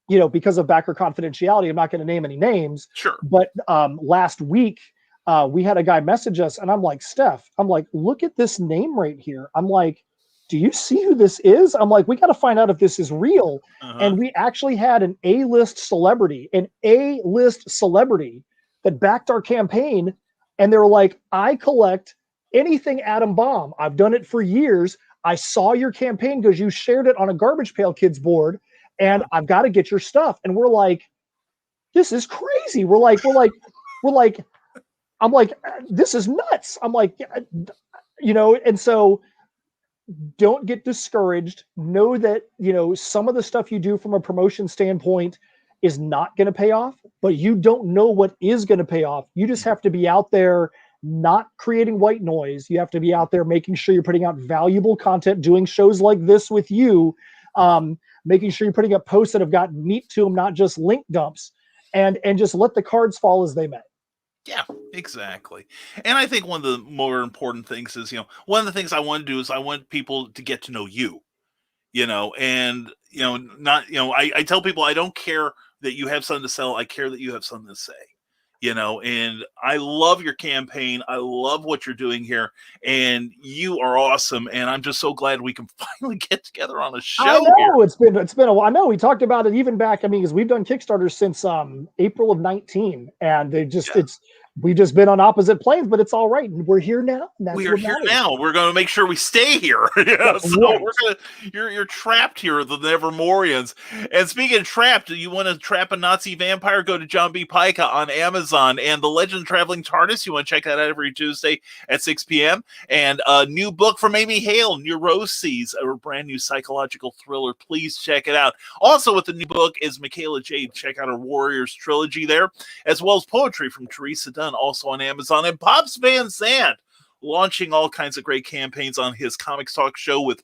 you know, because of backer confidentiality, I'm not going to name any names. Sure. But last week, we had a guy message us, and I'm like, Steph, I'm like, look at this name right here. I'm like, do you see who this is? I'm like, we got to find out if this is real. And we actually had an A-list celebrity that backed our campaign. And they were like, I collect anything Atom Bomb. I've done it for years. I saw your campaign because you shared it on a Garbage Pail Kids board, and I've got to get your stuff. And we're like, this is crazy. We're like, I'm like, this is nuts. I'm like, you know, and so don't get discouraged. Know that, you know, some of the stuff you do from a promotion standpoint is not going to pay off, but you don't know what is going to pay off. You just have to be out there, not creating white noise. You have to be out there making sure you're putting out valuable content, doing shows like this with you, making sure you're putting up posts that have got meat to them, not just link dumps, and just let the cards fall as they may. Yeah, exactly. And I think one of the more important things is, you know, one of the things I want to do is I want people to get to know you, you know, and, you know, not, you know, I tell people I don't care that you have something to sell. I care that you have something to say, you know, and I love your campaign. I love what you're doing here, and you are awesome. And I'm just so glad we can finally get together on a show. I know here. it's been a while. I know we talked about it even back. I mean, because we've done Kickstarter since April of 19, and we've just been on opposite planes, but it's all right. We're here now. We are here now. We're going to make sure we stay here. You're trapped here, the Nevermorians. And speaking of trapped, you want to trap a Nazi vampire? Go to John B. Pica on Amazon. And The Legend of Traveling TARDIS, you want to check that out every Tuesday at 6 p.m. And a new book from Amy Hale, Neuroses, a brand new psychological thriller. Please check it out. Also with the new book is Michaela Jade. Check out her Warriors trilogy there, as well as poetry from Teresa Dunn, also on Amazon. And Pops Van Zandt launching all kinds of great campaigns on his Comics Talk show with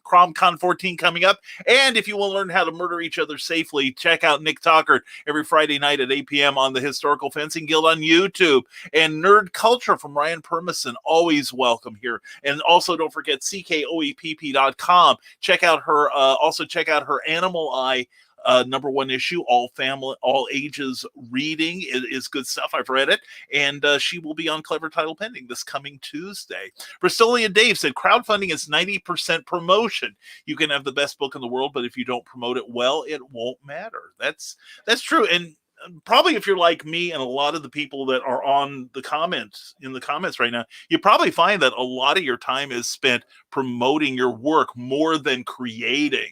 CromCon 14 coming up. And if you want to learn how to murder each other safely, check out Nick Talkert every Friday night at 8 p.m. on the Historical Fencing Guild on YouTube. And Nerd Culture from Ryan Permison, always welcome here. And also don't forget CKOEPP.com. Check out her, also check out her Animal Eye #1 issue, all family, all ages reading. It is good stuff. I've read it, and she will be on Clever Title Pending this coming Tuesday. Bristolian Dave said crowdfunding is 90% promotion. You can have the best book in the world, but if you don't promote it well, it won't matter. That's true. And probably if you're like me and a lot of the people that are on the comments right now, you probably find that a lot of your time is spent promoting your work more than creating.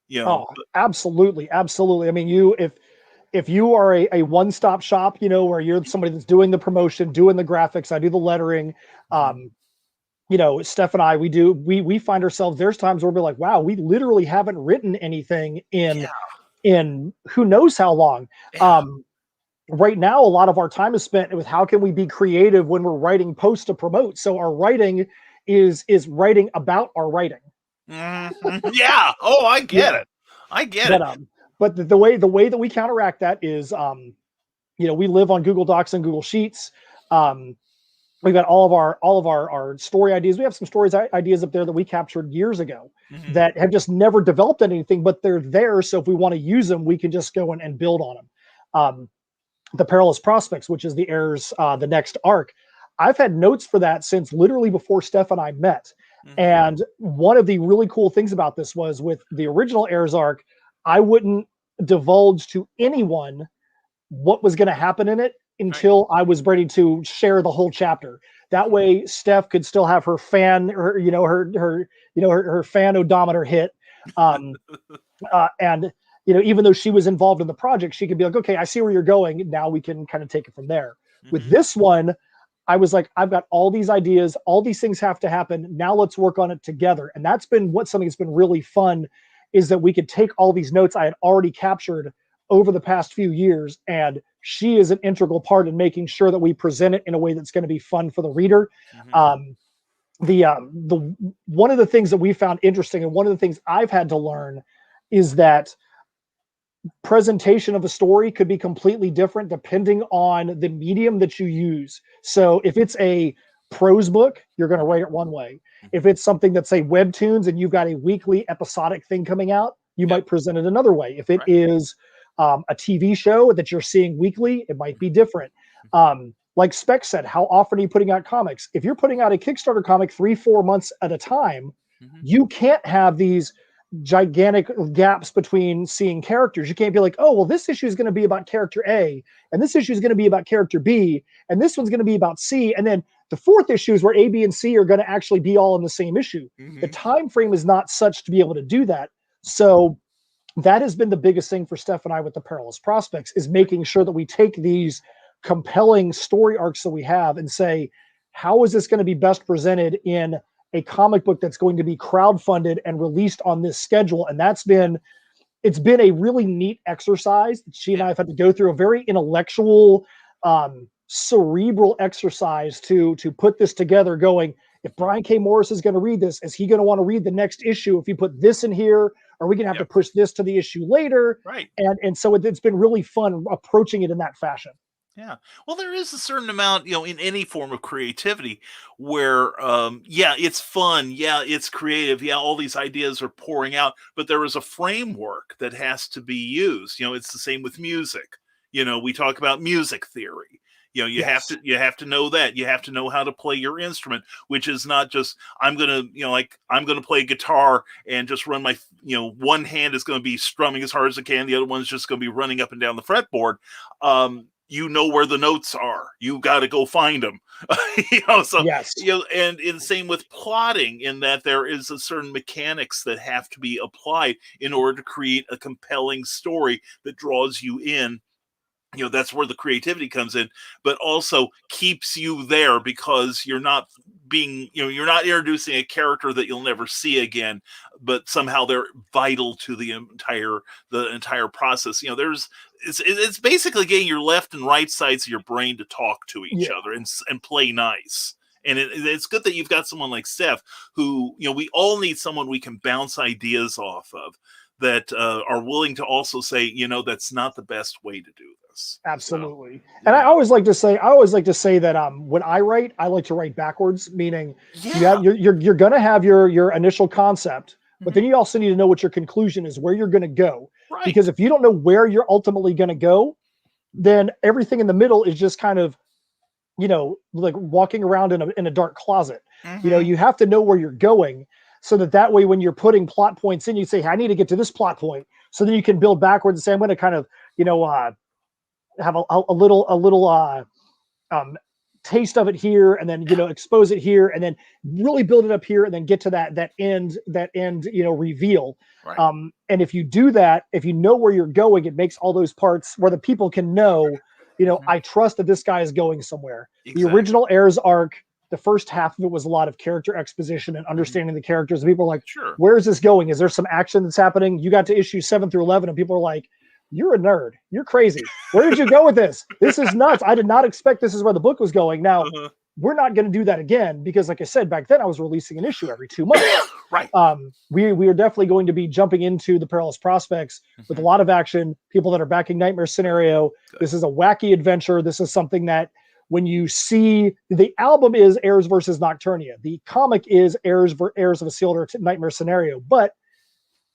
You know, absolutely. I mean, if you are a one-stop shop, you know, where you're somebody that's doing the promotion, doing the graphics, I do the lettering, you know, Steph and I, we find ourselves, there's times where we're like, wow, we literally haven't written anything in who knows how long. Right now, a lot of our time is spent with how can we be creative when we're writing posts to promote. So our writing is writing about our writing. Yeah. Oh, I get it. But the way that we counteract that is, you know, we live on Google Docs and Google Sheets. We've got all of our story ideas. We have some ideas up there that we captured years ago that have just never developed anything, but they're there. So if we want to use them, we can just go and build on them. The Perilous Prospects, which is the heirs, the next arc. I've had notes for that since literally before Steph and I met. And one of the really cool things about this was with the original heirs arc, I wouldn't divulge to anyone what was going to happen in it until I was ready to share the whole chapter. That way Steph could still have her fan, her fan odometer hit. And even though she was involved in the project, she could be like, okay, I see where you're going. Now we can kind of take it from there. With this one, I was like, I've got all these ideas, all these things have to happen. Now let's work on it together. And that's been something that's been really fun, is that we could take all these notes I had already captured over the past few years, and she is an integral part in making sure that we present it in a way that's going to be fun for the reader. The one of the things that we found interesting, and one of the things I've had to learn, is that presentation of a story could be completely different depending on the medium that you use. So if it's a prose book, you're going to write it one way. If it's something that's, say, webtoons, and you've got a weekly episodic thing coming out, you might present it another way. If it is a TV show that you're seeing weekly, it might be different. Like Spec said, how often are you putting out comics? If you're putting out a Kickstarter comic 3-4 months at a time, you can't have these gigantic gaps between seeing characters. You can't be like, oh, well, this issue is going to be about character A, and this issue is going to be about character B, and this one's going to be about C, and then the fourth issue is where A, B, and C are going to actually be all in the same issue. The time frame is not such to be able to do that. So that has been the biggest thing for Steph and I with the Perilous Prospects, is making sure that we take these compelling story arcs that we have and say, how is this going to be best presented in a comic book that's going to be crowdfunded and released on this schedule? And it's been a really neat exercise. She and I have had to go through a very intellectual, cerebral exercise to put this together, going, if Brian K. Morris is going to read this, is he going to want to read the next issue? If you put this in here, are we going to have to push this to the issue later? Right. And so it's been really fun approaching it in that fashion. Yeah. Well, there is a certain amount, in any form of creativity where, it's fun. Yeah, it's creative. Yeah, all these ideas are pouring out, but there is a framework that has to be used. It's the same with music. We talk about music theory. You have to know that. You have to know how to play your instrument, which is not just, I'm going to play guitar and just run my, one hand is going to be strumming as hard as it can. The other one's just going to be running up and down the fretboard. Where the notes are. You got to go find them. And same with plotting, in that there is a certain mechanics that have to be applied in order to create a compelling story that draws you in. That's where the creativity comes in, but also keeps you there, because you're not you're not introducing a character that you'll never see again, but somehow they're vital to the entire process. It's basically getting your left and right sides of your brain to talk to each other and play nice. And it's good that you've got someone like Steph, who, we all need someone we can bounce ideas off of, that are willing to also say, that's not the best way to do this. Absolutely. So, and I always like to say that when I write, I like to write backwards, meaning you're going to have your initial concept, but then you also need to know what your conclusion is, where you're going to go. Right. Because if you don't know where you're ultimately going to go, then everything in the middle is just kind of, like walking around in a dark closet. You have to know where you're going, so that way when you're putting plot points in, you say, hey, I need to get to this plot point. So then you can build backwards and say, I'm going to kind of, have a little taste of it here, and then, expose it here, and then really build it up here, and then get to that end, reveal. Right. And if you do that, if you know where you're going, it makes all those parts where the people can know, I trust that this guy is going somewhere. Exactly. The original Heirs arc, the first half of it was a lot of character exposition and understanding the characters. And people are like, where is this going? Is there some action that's happening? You got to issue 7 through 11, and people are like, you're a nerd. You're crazy. Where did you go with this? This is nuts. I did not expect this is where the book was going. Now, we're not going to do that again, because, like I said, back then I was releasing an issue every 2 months. Right. We are definitely going to be jumping into the Perilous Prospects with a lot of action, people that are backing Nightmare Scenario. Good. This is a wacky adventure. This is something that, when you see, the album is Heirs versus Nocturnia. The comic is Heirs of Isildur, Nightmare Scenario. But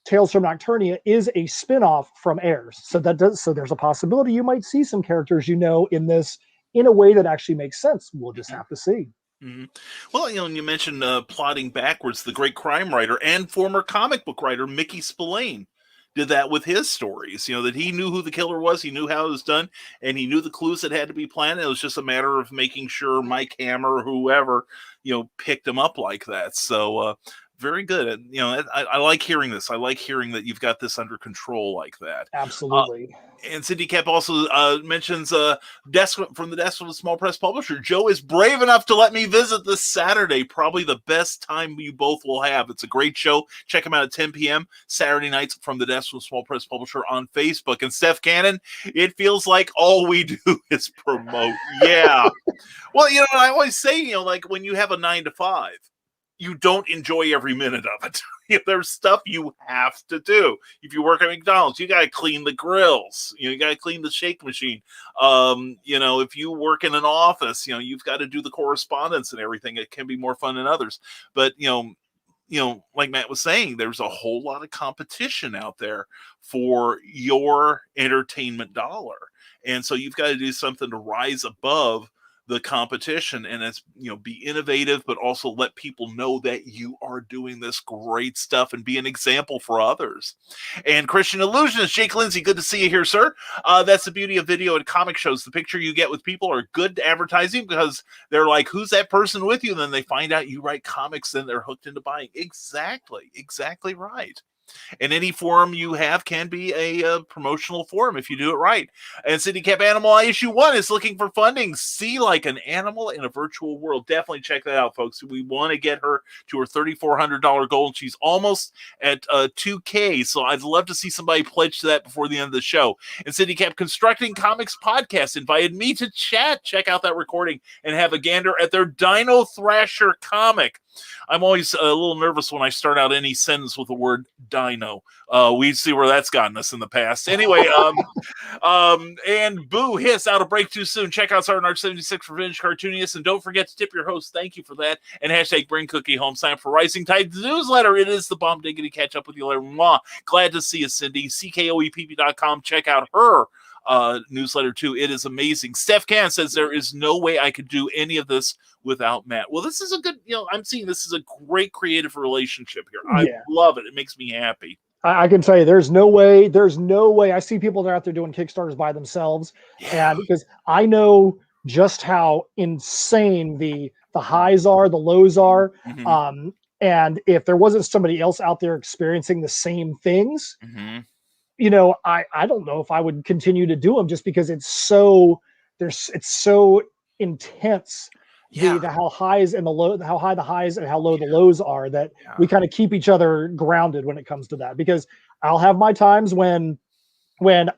Tales from Nocturnia is a spin-off from Heirs. So there's a possibility you might see some characters in this in a way that actually makes sense. We'll just have to see. Mm-hmm. Well, and you mentioned plotting backwards. The great crime writer and former comic book writer Mickey Spillane did that with his stories. That he knew who the killer was, he knew how it was done, and he knew the clues that had to be planted. It was just a matter of making sure Mike Hammer or whoever, picked him up like that. So very good. And, you know, I like hearing this. I like hearing that you've got this under control like that. Absolutely. And Cindy Cap also mentions desk from the desk of a small press publisher. Joe is brave enough to let me visit this Saturday. Probably the best time you both will have. It's a great show. Check them out at 10 p.m. Saturday nights from the desk of a small press publisher on Facebook. And Steph Cannon, it feels like all we do is promote. Yeah. Well, you know, I always say, you know, like when you have a 9 to 5, you don't enjoy every minute of it. There's stuff you have to do. If you work at McDonald's, you got to clean the grills. You got to clean the shake machine. You know, if you work in an office, you know, you've got to do the correspondence and everything. It can be more fun than others. But, you know, like Matt was saying, there's a whole lot of competition out there for your entertainment dollar. And so you've got to do something to rise above the competition, and it's, you know, be innovative, but also let people know that you are doing this great stuff and be an example for others. And Christian Illusionist, Jake Lindsay, good to see you here, sir. That's the beauty of video and comic shows. The picture you get with people are good advertising because they're like, who's that person with you? And then they find out you write comics, then they're hooked into buying. Exactly right. And any forum you have can be a promotional forum if you do it right. And Cindy Cap Animal Issue 1 is looking for funding. See like an animal in a virtual world. Definitely check that out, folks. We want to get her to her $3,400 goal, and she's almost at $2,000. So I'd love to see somebody pledge to that before the end of the show. And Cindy Cap Constructing Comics Podcast invited me to chat. Check out that recording and have a gander at their Dino Thrasher comic. I'm always a little nervous when I start out any sentence with the word dino. We see where that's gotten us in the past. Anyway, and boo, hiss, out of break too soon. Check out Sergeant Arch 76 for Vintage Cartoonists, and don't forget to tip your host. Thank you for that. And hashtag bring cookie home. Sign up for Rising Tide newsletter. It is the bomb diggity. Catch up with you later. Mwah. Glad to see you, Cindy. CKOEPP.com. Check out her newsletter too. It is amazing. Steph Can says there is no way I could do any of this without Matt. Well, this is a good, you know, I'm seeing this is a great creative relationship here. I love it. It makes me happy. I can tell you there's no way I see people that are out there doing Kickstarters by themselves. And because I know just how insane the highs are, the lows are. Mm-hmm. And if there wasn't somebody else out there experiencing the same things, you know, I don't know if I would continue to do them just because it's so intense. The how highs and the low, how high the highs and how low the lows are, that we kind of keep each other grounded when it comes to that. Because I'll have my times when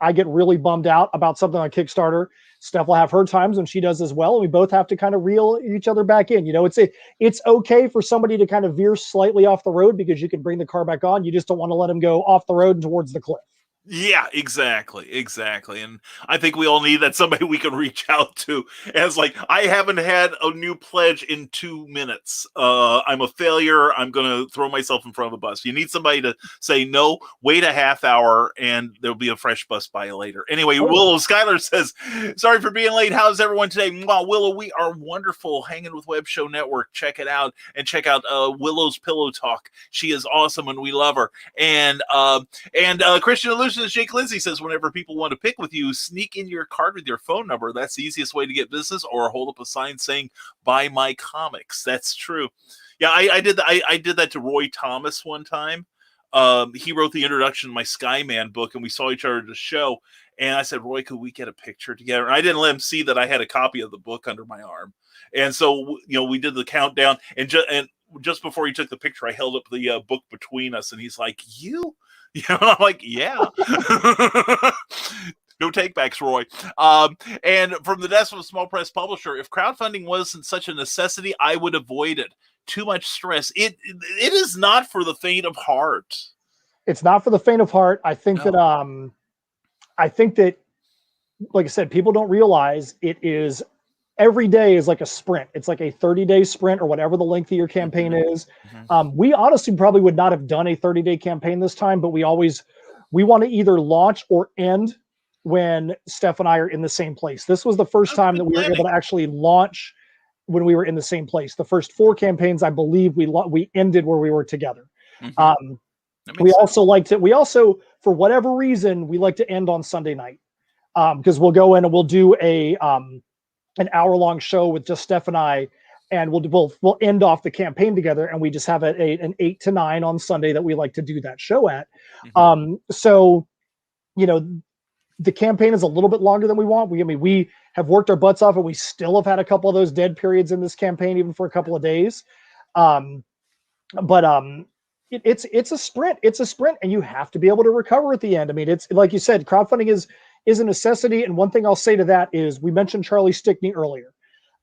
I get really bummed out about something on Kickstarter. Steph will have her times when she does as well. And we both have to kind of reel each other back in. You know, it's okay for somebody to kind of veer slightly off the road because you can bring the car back on. You just don't want to let them go off the road and towards the cliff. Yeah, exactly. And I think we all need that somebody we can reach out to. As like, I haven't had a new pledge in 2 minutes. I'm a failure. I'm going to throw myself in front of a bus. You need somebody to say, no, wait a half hour and there'll be a fresh bus by you later. Anyway, Willow Schuyler says, sorry for being late. How's everyone today? Wow, Willow, we are wonderful. Hanging with Web Show Network. Check it out and check out Willow's Pillow Talk. She is awesome and we love her. And Christian Illusion Jake Lindsay says, whenever people want to pick with you, sneak in your card with your phone number. That's the easiest way to get business, or hold up a sign saying, buy my comics. That's true. Yeah, I did that. I did that to Roy Thomas one time. He wrote the introduction to my Skyman book, and we saw each other at the show. And I said, Roy, could we get a picture together? And I didn't let him see that I had a copy of the book under my arm. And so, you know, we did the countdown, and just before he took the picture, I held up the book between us, and he's like, you? You know, I'm like, yeah. No takebacks, Roy. And from the desk of a small press publisher, if crowdfunding wasn't such a necessity, I would avoid it. Too much stress. It is not for the faint of heart. It's not for the faint of heart. I think that like I said, people don't realize it is every day is like a sprint. It's like a 30-day sprint or whatever the length of your campaign is. We honestly probably would not have done a 30-day campaign this time, but we want to either launch or end when Steph and I are in the same place. This was the first time that we were able to actually launch when we were in the same place. The first 4 campaigns, I believe we ended where we were together. We also, for whatever reason, we like to end on Sunday night because we'll go in and we'll do an hour-long show with just Steph and I, and we'll end off the campaign together, and we just have an 8 to 9 on Sunday that we like to do that show at. So, you know, the campaign is a little bit longer than we want. We have worked our butts off, and we still have had a couple of those dead periods in this campaign, even for a couple of days. It's a sprint. It's a sprint, and you have to be able to recover at the end. I mean, it's like you said, crowdfunding is a necessity. And one thing I'll say to that is, we mentioned Charlie Stickney earlier.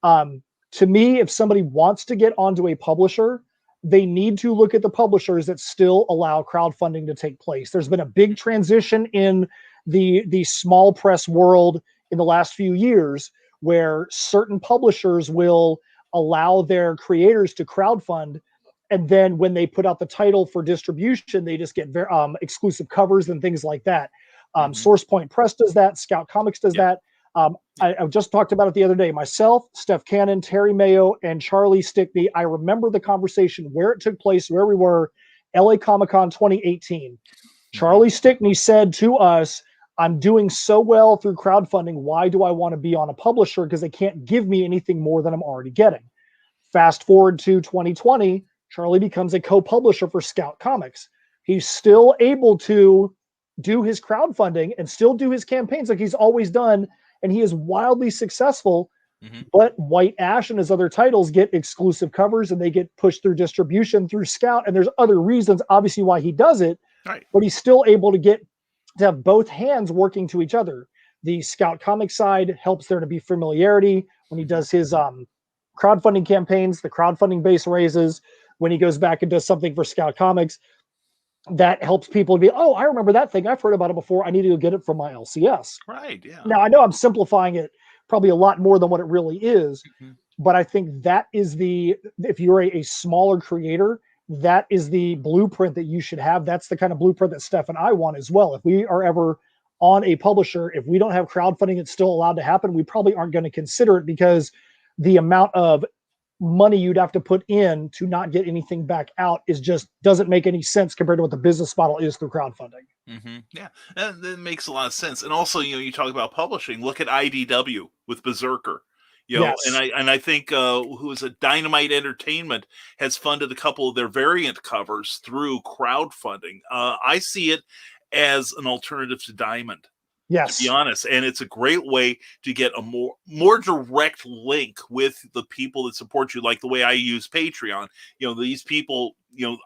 To me, if somebody wants to get onto a publisher, they need to look at the publishers that still allow crowdfunding to take place. There's been a big transition in the small press world in the last few years, where certain publishers will allow their creators to crowdfund, and then when they put out the title for distribution, they just get exclusive covers and things like that. Source Point Press does that. Scout Comics does that. I just talked about it the other day. Myself, Steph Cannon, Terry Mayo, and Charlie Stickney. I remember the conversation where it took place, where we were, LA Comic-Con 2018. Charlie Stickney said to us, "I'm doing so well through crowdfunding. Why do I want to be on a publisher? Because they can't give me anything more than I'm already getting." Fast forward to 2020, Charlie becomes a co-publisher for Scout Comics. He's still able to do his crowdfunding and still do his campaigns like he's always done, and he is wildly successful. But White Ash and his other titles get exclusive covers, and they get pushed through distribution through Scout, and there's other reasons obviously why he does it. Right. But he's still able to have both hands working to each other. The Scout Comics side helps there to be familiarity when he does his crowdfunding campaigns. The crowdfunding base raises when he goes back and does something for Scout Comics. That helps people to be, oh, I remember that thing. I've heard about it before. I need to go get it from my LCS. Right. Yeah. Now, I know I'm simplifying it probably a lot more than what it really is, but I think that is if you're a smaller creator, that is the blueprint that you should have. That's the kind of blueprint that Steph and I want as well. If we are ever on a publisher, if we don't have crowdfunding that's still allowed to happen, we probably aren't going to consider it, because the amount of money you'd have to put in to not get anything back out doesn't make any sense compared to what the business model is through crowdfunding. Yeah, that makes a lot of sense. And also, you talk about publishing. Look at IDW with Berserker. Yes. And I think who is it? Dynamite Entertainment has funded a couple of their variant covers through crowdfunding. I see it as an alternative to Diamond. Yes. To be honest, and it's a great way to get a more direct link with the people that support you, like the way I use Patreon. These people,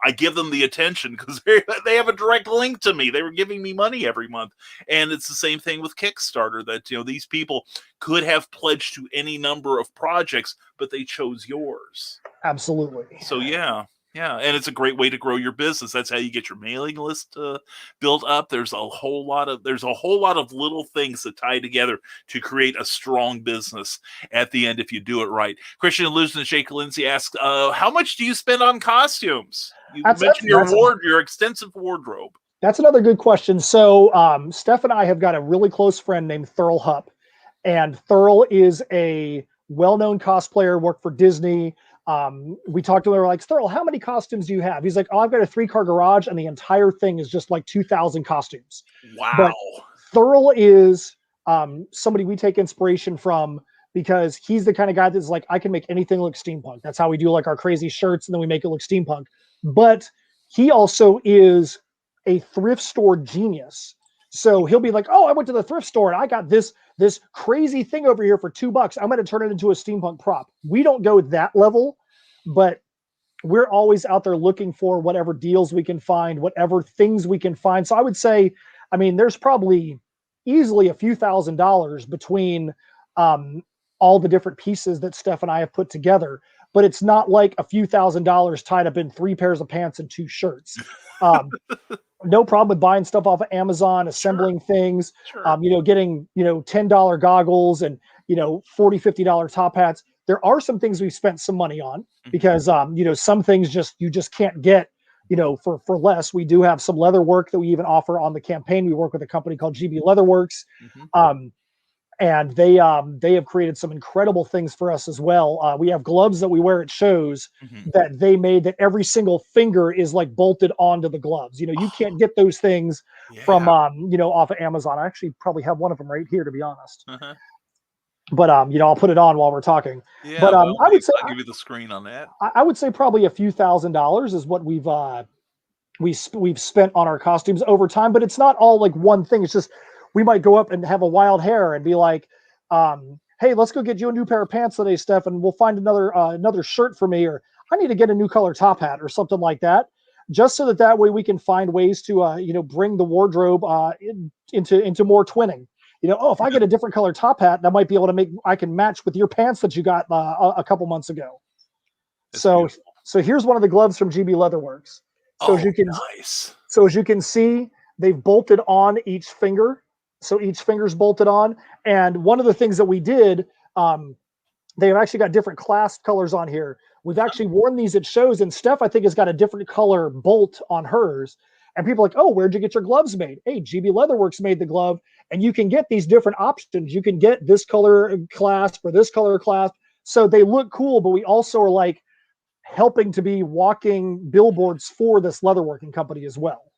I give them the attention because they have a direct link to me. They were giving me money every month. And it's the same thing with Kickstarter, that these people could have pledged to any number of projects, but they chose yours. Absolutely. So yeah, and it's a great way to grow your business. That's how you get your mailing list built up. There's a whole lot of little things that tie together to create a strong business at the end if you do it right. Christian Illusion and Jake Lindsay asks, how much do you spend on costumes? You mentioned your extensive wardrobe. That's another good question. So Steph and I have got a really close friend named Thurl Hupp, and Thurl is a well-known cosplayer, worked for Disney. We talked to him, we were like, Thurl, how many costumes do you have? He's like, oh, I've got a 3-car garage, and the entire thing is just like 2,000 costumes. Wow. But Thurl is somebody we take inspiration from, because he's the kind of guy that's like, I can make anything look steampunk. That's how we do like our crazy shirts, and then we make it look steampunk. But he also is a thrift store genius. So he'll be like, oh, I went to the thrift store and I got this crazy thing over here for $2. I'm going to turn it into a steampunk prop. We don't go that level, but we're always out there looking for whatever deals we can find, whatever things we can find. So I would say, there's probably easily a few $1,000s between all the different pieces that Steph and I have put together, but it's not like a few $1,000s tied up in 3 pairs of pants and 2 shirts. No problem with buying stuff off of Amazon, assembling things, getting, $10 goggles and, $40, $50 top hats. There are some things we've spent some money on because, some things you just can't get, for less. We do have some leather work that we even offer on the campaign. We work with a company called GB Leatherworks. And they have created some incredible things for us as well. We have gloves that we wear at shows that they made, that every single finger is like bolted onto the gloves. You can't get those things from, off of Amazon. I actually probably have one of them right here, to be honest. but I'll put it on while we're talking. Yeah, But well, I would say I'll give you the screen on that. I would say probably a few $1,000s is what we've spent on our costumes over time. But it's not all like one thing. It's just we might go up and have a wild hair and be like, hey, let's go get you a new pair of pants today, Steph, and we'll find another shirt for me, or I need to get a new color top hat or something like that, just so that way we can find ways to bring the wardrobe into more twinning. If I get a different color top hat, that might be able to I can match with your pants that you got a couple months ago. So here's one of the gloves from GB Leatherworks. So nice. So as you can see, they've bolted on each finger. So each finger's bolted on. And one of the things that we did, they've actually got different clasp colors on here. We've actually worn these at shows, and Steph, I think, has got a different color bolt on hers. And people are like, oh, where'd you get your gloves made? Hey, GB Leatherworks made the glove. And you can get these different options. You can get this color clasp or this color clasp. So they look cool, but we also are like helping to be walking billboards for this leatherworking company as well.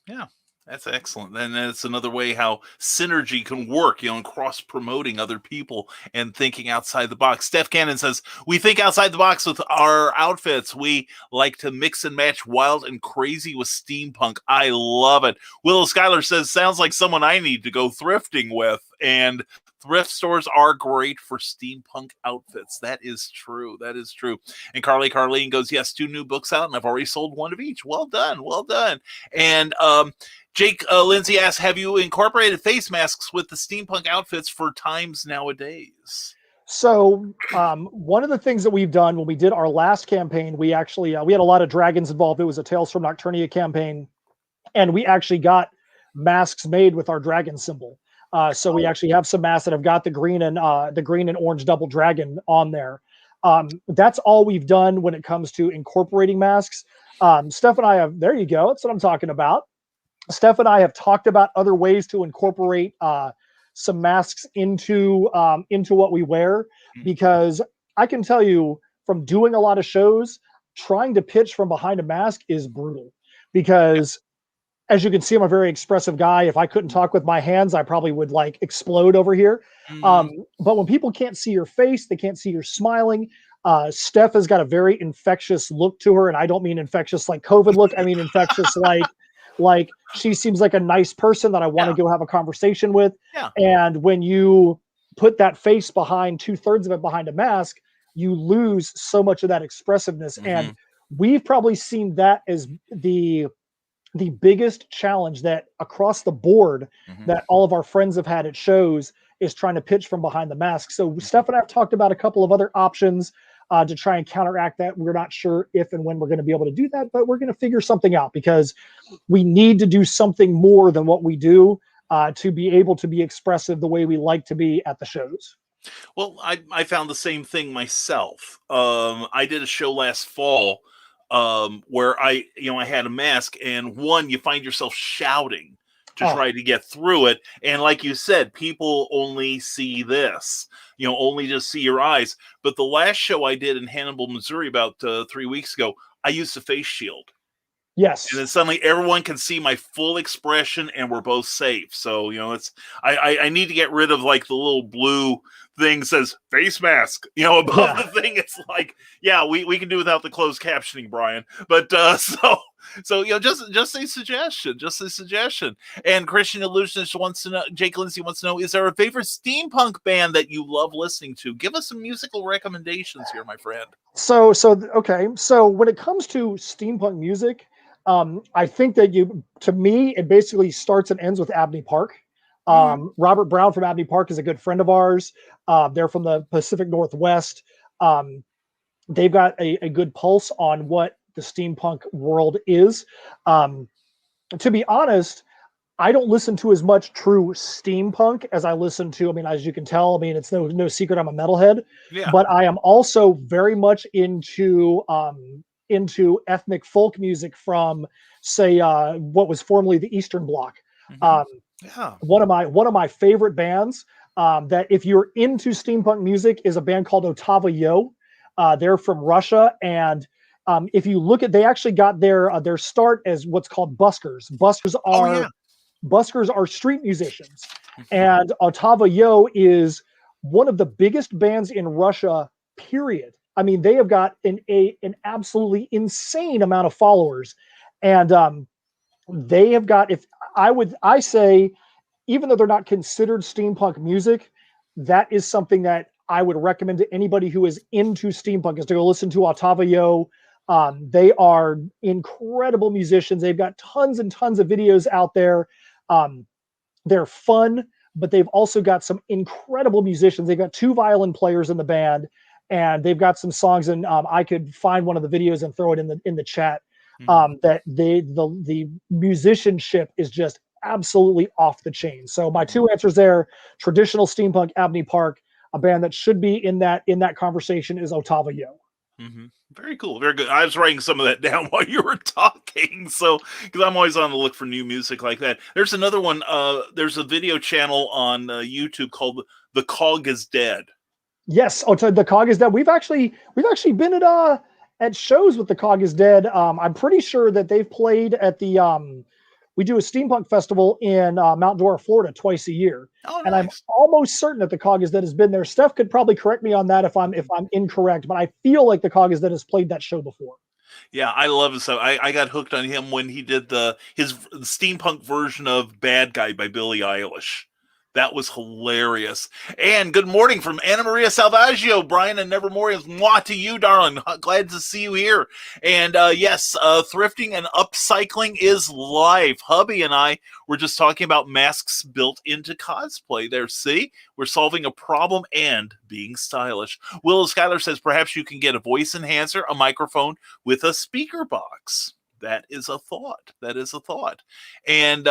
Yeah. That's excellent. And that's another way how synergy can work, and cross-promoting other people and thinking outside the box. Steph Cannon says, we think outside the box with our outfits. We like to mix and match wild and crazy with steampunk. I love it. Willow Schuyler says, sounds like someone I need to go thrifting with. And thrift stores are great for steampunk outfits. That is true. That is true. And Carleen goes, yes, 2 new books out, and I've already sold 1 of each. Well done. Well done. And Jake Lindsay asks, have you incorporated face masks with the steampunk outfits for times nowadays? So one of the things that we've done when we did our last campaign, we actually we had a lot of dragons involved. It was a Tales from Nocturnia campaign, and we actually got masks made with our dragon symbol. So we actually have some masks that have got the green and orange double dragon on there. That's all we've done when it comes to incorporating masks. Steph and I have, there you go. That's what I'm talking about. Steph and I have talked about other ways to incorporate some masks into what we wear, because I can tell you from doing a lot of shows, trying to pitch from behind a mask is brutal, because as you can see, I'm a very expressive guy. If I couldn't talk with my hands, I probably would like explode over here. But when people can't see your face, they can't see you're smiling. Steph has got a very infectious look to her. And I don't mean infectious like COVID look. I mean infectious like she seems like a nice person that I want to go have a conversation with. Yeah. And when you put that face behind 2/3 of it behind a mask, you lose so much of that expressiveness. And we've probably seen that as the biggest challenge that across the board that all of our friends have had at shows is trying to pitch from behind the mask. So Steph and I have talked about a couple of other options to try and counteract that. We're not sure if and when we're going to be able to do that, but we're going to figure something out, because we need to do something more than what we do to be able to be expressive the way we like to be at the shows. Well, I found the same thing myself. I did a show last fall where I had a mask, and you find yourself shouting to try to get through it. And like you said, people only see this, only just see your eyes. But the last show I did in Hannibal, Missouri about 3 weeks ago, I used a face shield. Yes. And then suddenly everyone can see my full expression, and we're both safe. So, I need to get rid of like the little blue thing says face mask, above the thing. It's like, we can do without the closed captioning, Brian. But so just a suggestion. And Christian Illusionist wants to know, Jake Lindsay wants to know, is there a favorite steampunk band that you love listening to? Give us some musical recommendations here, my friend. So when it comes to steampunk music, I think that to me, it basically starts and ends with Abney Park. Robert Brown from Abney Park is a good friend of ours. They're from the Pacific Northwest. They've got a good pulse on what the steampunk world is. To be honest, I don't listen to as much true steampunk as I listen to, as you can tell, it's no secret I'm a metalhead, but I am also very much into ethnic folk music from, say, what was formerly the Eastern Bloc. One of my favorite bands that if you're into steampunk music is a band called Otava Yo. They're from Russia, and if you look at, they actually got their start as what's called buskers. Buskers are street musicians, and Otava Yo is one of the biggest bands in Russia, period. I mean, they have got an absolutely insane amount of followers. And they have got, I say, even though they're not considered steampunk music, that is something that I would recommend to anybody who is into steampunk, is to go listen to Otavio. They are incredible musicians. They've got tons and tons of videos out there. They're fun, but they've also got some incredible musicians. They've got 2 violin players in the band, and they've got some songs. And I could find one of the videos and throw it in the chat. That the musicianship is just absolutely off the chain. So my 2 answers there: traditional steampunk, Abney Park. A band that should be in that conversation is Otavio. Very cool. Very good. I was writing some of that down while you were talking. So, because I'm always on the look for new music like that. There's another one. There's a video channel on YouTube called The Cog is Dead. Yes. The Cog is Dead. We've actually been at shows with The Cog is Dead. I'm pretty sure that they've played at the, we do a steampunk festival in Mount Dora, Florida, twice a year. Oh, nice. And I'm almost certain that The Cog is Dead has been there. Steph could probably correct me on that if I'm incorrect, but I feel like The Cog is Dead has played that show before. Yeah, I love it. So I got hooked on him when he did his steampunk version of Bad Guy by Billie Eilish. That was hilarious. And good morning from Anna Maria Salvaggio, Brian and Nevermorians. Mwah to you, darling. Glad to see you here. And yes, thrifting and upcycling is life. Hubby and I were just talking about masks built into cosplay there. See, we're solving a problem and being stylish. Willow Schuyler says perhaps you can get a voice enhancer, a microphone with a speaker box. That is a thought. That is a thought. And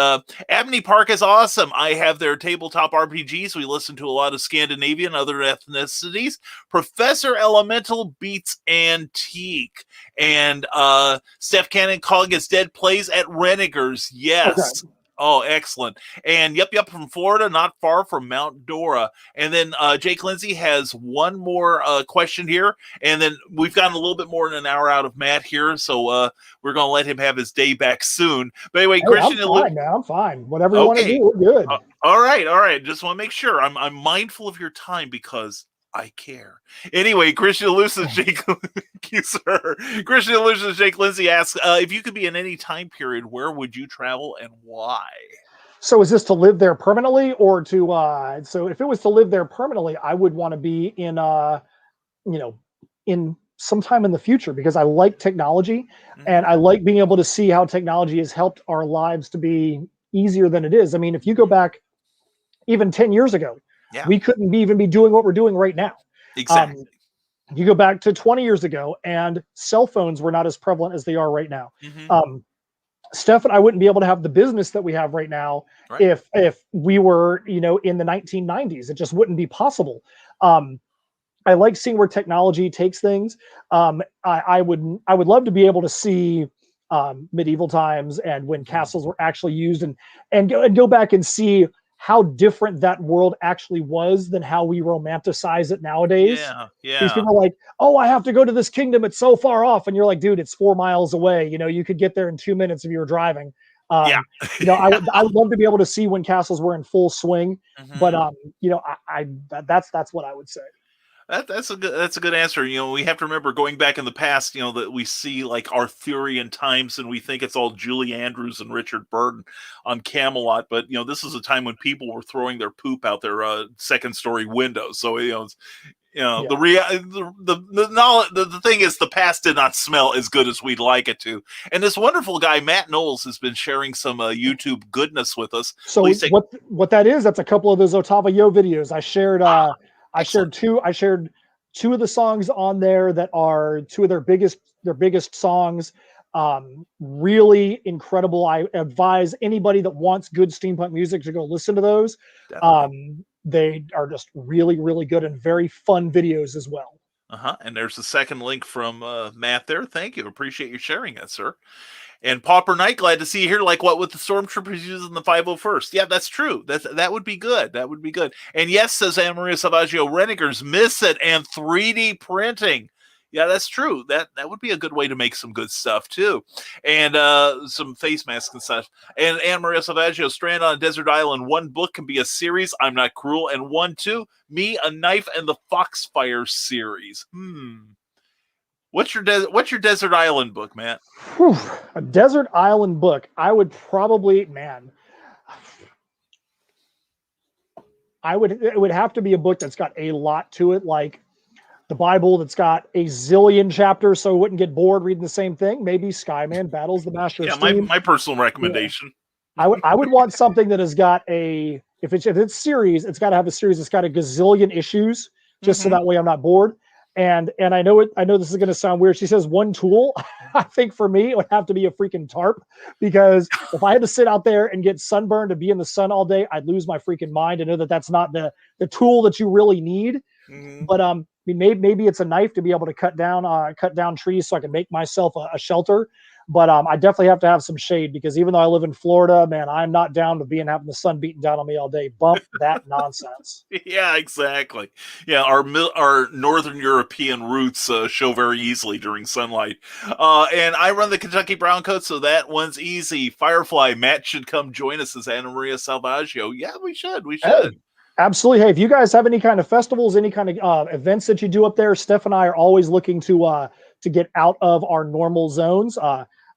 Abney Park is awesome. I have their tabletop RPGs. We listen to a lot of Scandinavian, other ethnicities. Professor Elemental beats Antique. And Steph Cannon Cog is Dead plays at Renegers. Yes. Okay. Oh, excellent. And yep, from Florida, not far from Mount Dora. And then Jake Lindsay has one more question here. And then we've gotten a little bit more than an hour out of Matt here. So we're going to let him have his day back soon. But anyway, hey, Christian. I'm fine. Whatever you want to do, we're good. All right. Just want to make sure. I'm mindful of your time because I care. Anyway, Christian Lucis, Jake, you, sir. Christian Lucis, Jake Lindsay asks, if you could be in any time period, where would you travel and why? So is this to live there permanently or to, so if it was to live there permanently, I would want to be in, in sometime in the future, because I like technology and I like being able to see how technology has helped our lives to be easier than it is. I mean, if you go back even 10 years ago, we couldn't even be doing what we're doing right now. Exactly. You go back to 20 years ago and cell phones were not as prevalent as they are right now. Steph and I wouldn't be able to have the business that we have right now if we were, in the 1990s. It just wouldn't be possible. I like seeing where technology takes things. I would love to be able to see medieval times and when castles were actually used and go back and see how different that world actually was than how we romanticize it nowadays. Yeah. These people are like, oh, I have to go to this kingdom. It's so far off. And you're like, dude, it's 4 miles away. You could get there in 2 minutes if you were driving. I would love to be able to see when castles were in full swing, but that's what I would say. That's a good answer. We have to remember going back in the past, that we see like Arthurian times and we think it's all Julie Andrews and Richard Burton on Camelot. But, this is a time when people were throwing their poop out their second story windows. So, the thing is the past did not smell as good as we'd like it to. And this wonderful guy, Matt Knowles, has been sharing some YouTube goodness with us. So what that is, that's a couple of those Otavio videos. I shared two of the songs on there that are two of their biggest songs. Really incredible. I advise anybody that wants good steampunk music to go listen to those. They are just really, really good and very fun videos as well. And there's a second link from Matt there. Thank you. Appreciate you sharing that, sir. And Pauper Knight, glad to see you here. Like what with the Stormtroopers using the 501st. Yeah, that's true. That would be good. That would be good. And yes, says Anna Maria Salvaggio, Renegers, miss it. And 3D printing. Yeah, that's true. That would be a good way to make some good stuff too, and some face masks and such. And Anna Maria Salvaggio, Strand on a Desert Island. One book can be a series. I'm Not Cruel, and 1, 2, Me, a Knife, and the Foxfire series. What's your Desert Island book, Matt? Whew, a Desert Island book. I would probably, it would have to be a book that's got a lot to it, like the Bible that's got a zillion chapters, so I wouldn't get bored reading the same thing. Maybe Skyman Battles the Master of Steam. My personal recommendation. Yeah. I would want something that has got if it's series, it's got to have a series that's got a gazillion issues, just so that way I'm not bored. And I know this is going to sound weird. She says one tool. I think for me, it would have to be a freaking tarp, because if I had to sit out there and get sunburned and be in the sun all day, I'd lose my freaking mind. I know that that's not the tool that you really need, but maybe it's a knife to be able to cut down trees so I can make myself a shelter. But I definitely have to have some shade, because even though I live in Florida, man, I'm not down to having the sun beating down on me all day. Bump that nonsense. Yeah, exactly. Yeah, our Northern European roots show very easily during sunlight. And I run the Kentucky Browncoats, so that one's easy. Firefly, Matt should come join us as Anna Maria Salvaggio. Yeah, we should. Hey, absolutely. Hey, if you guys have any kind of festivals, any kind of events that you do up there, Steph and I are always looking to get out of our normal zones.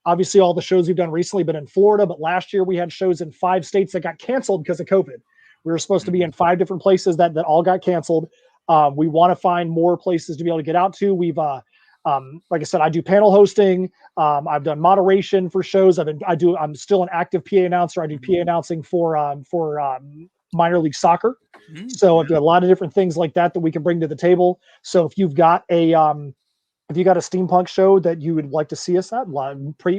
Obviously, all the shows we've done recently have been in Florida, but last year we had shows in 5 states that got canceled because of COVID. We were supposed to be in 5 different places that all got canceled. We want to find more places to be able to get out to. We've, like I said, I do panel hosting. I've done moderation for shows. I'm still an active PA announcer. I do PA announcing for minor league soccer. So I've got a lot of different things like that we can bring to the table. So if you've got a steampunk show that you would like to see us at,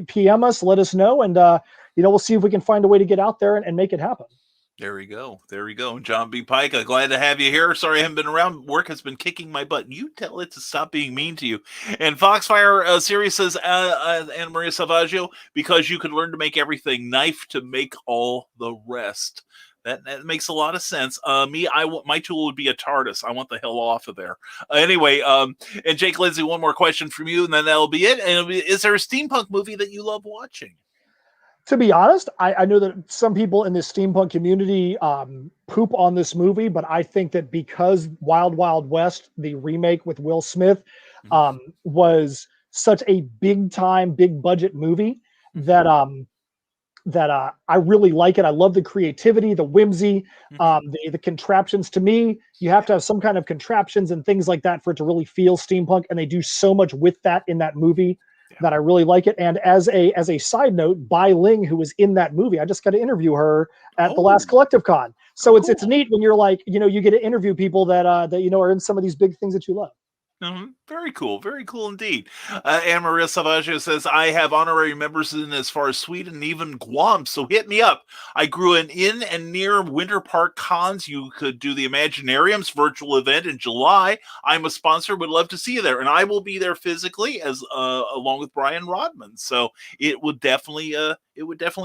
PM us, let us know, and we'll see if we can find a way to get out there and make it happen. There we go. John B. Pike, glad to have you here. Sorry I haven't been around. Work has been kicking my butt. You tell it to stop being mean to you. And Foxfire series says, Anna Maria Salvaggio, because you can learn to make everything, knife to make all the rest. That makes a lot of sense. My tool would be a TARDIS. I want the hell off of there. Anyway, and Jake Lindsay, one more question from you, and then that'll be it. And is there a steampunk movie that you love watching? To be honest, I know that some people in this steampunk community poop on this movie, but I think that because Wild Wild West, the remake with Will Smith, was such a big budget movie that I really like it. I love the creativity, the whimsy, the contraptions. To me, you have to have some kind of contraptions and things like that for it to really feel steampunk. And they do so much with that in that movie that I really like it. And as a side note, Bai Ling, who was in that movie, I just got to interview her at the last Collective Con. So it's neat when you're like, you get to interview people that are in some of these big things that you love. Very cool indeed. Anna Maria Salvaggio says, I have honorary members in as far as Sweden and even Guam, so hit me up. I grew in and near Winter Park cons. You could do the Imaginariums virtual event in July. I'm a sponsor, would love to see you there, and I will be there physically as along with Brian Rodman. So it would definitely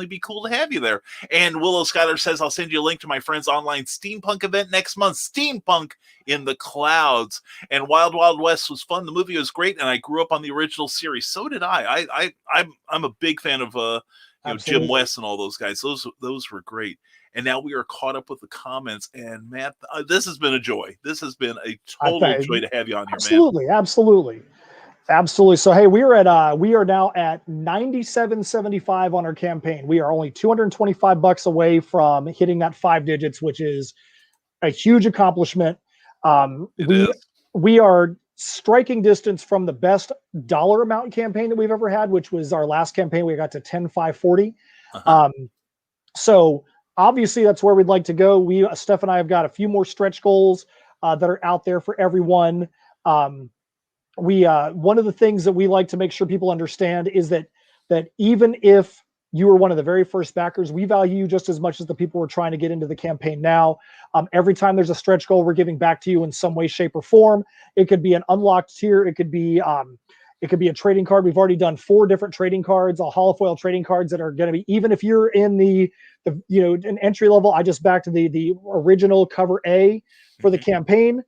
be cool to have you there. And Willow Schuyler says, I'll send you a link to my friend's online steampunk event next month, Steampunk in the Clouds. And Wild Wild West was fun. The movie was great, and I grew up on the original series. So did I. I'm a big fan of Jim West and all those guys. Those were great. And now we are caught up with the comments. And Matt, this has been a joy. This has been a total joy to have you on here, man. Absolutely. So hey, we are now at 97.75 on our campaign. We are only $225 away from hitting that 5 digits, which is a huge accomplishment. We are striking distance from the best dollar amount campaign that we've ever had, which was our last campaign. We got to 10,540. So obviously that's where we'd like to go. Steph and I have got a few more stretch goals that are out there for everyone. One of the things that we like to make sure people understand is that even if you were one of the very first backers, we value you just as much as the people who are trying to get into the campaign now. Every time there's a stretch goal, we're giving back to you in some way, shape, or form. It could be an unlocked tier. It could be a trading card. We've already done 4 different trading cards, all holofoil trading cards that are going to be, even if you're in an entry level. I just backed the original cover A for the campaign.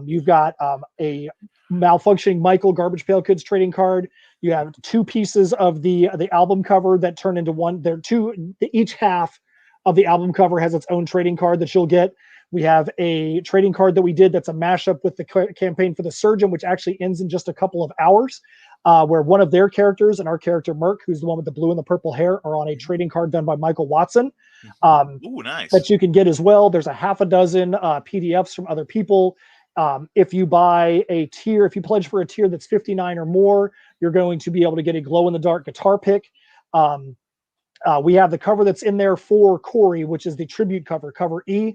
You've got a Malfunctioning Michael, Garbage Pail Kids trading card. You have 2 pieces of the album cover that turn into one. They're two. Each half of the album cover has its own trading card that you'll get. We have a trading card that we did that's a mashup with the campaign for the Surgeon, which actually ends in just a couple of hours, where one of their characters and our character Merc, who's the one with the blue and the purple hair, are on a trading card done by Michael Watson. Ooh, nice. That you can get as well. There's a half a dozen PDFs from other people. If you buy a tier, if you pledge for a tier that's 59 or more, you're going to be able to get a glow-in-the-dark guitar pick. We have the cover that's in there for Corey, which is the tribute cover, cover E.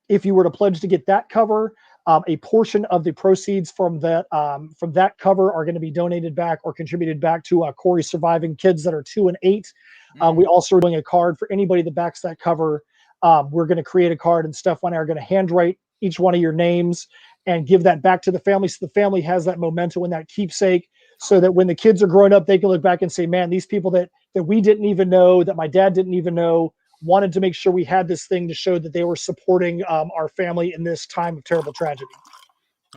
If you were to pledge to get that cover, a portion of the proceeds from that cover are going to be donated back or contributed back to Corey's surviving kids that are 2 and 8. We also are doing a card for anybody that backs that cover. We're going to create a card, and Steph and I are going to handwrite each one of your names and give that back to the family, so the family has that memento and that keepsake, so that when the kids are growing up, they can look back and say, man, these people that we didn't even know, that my dad didn't even know, wanted to make sure we had this thing to show that they were supporting our family in this time of terrible tragedy.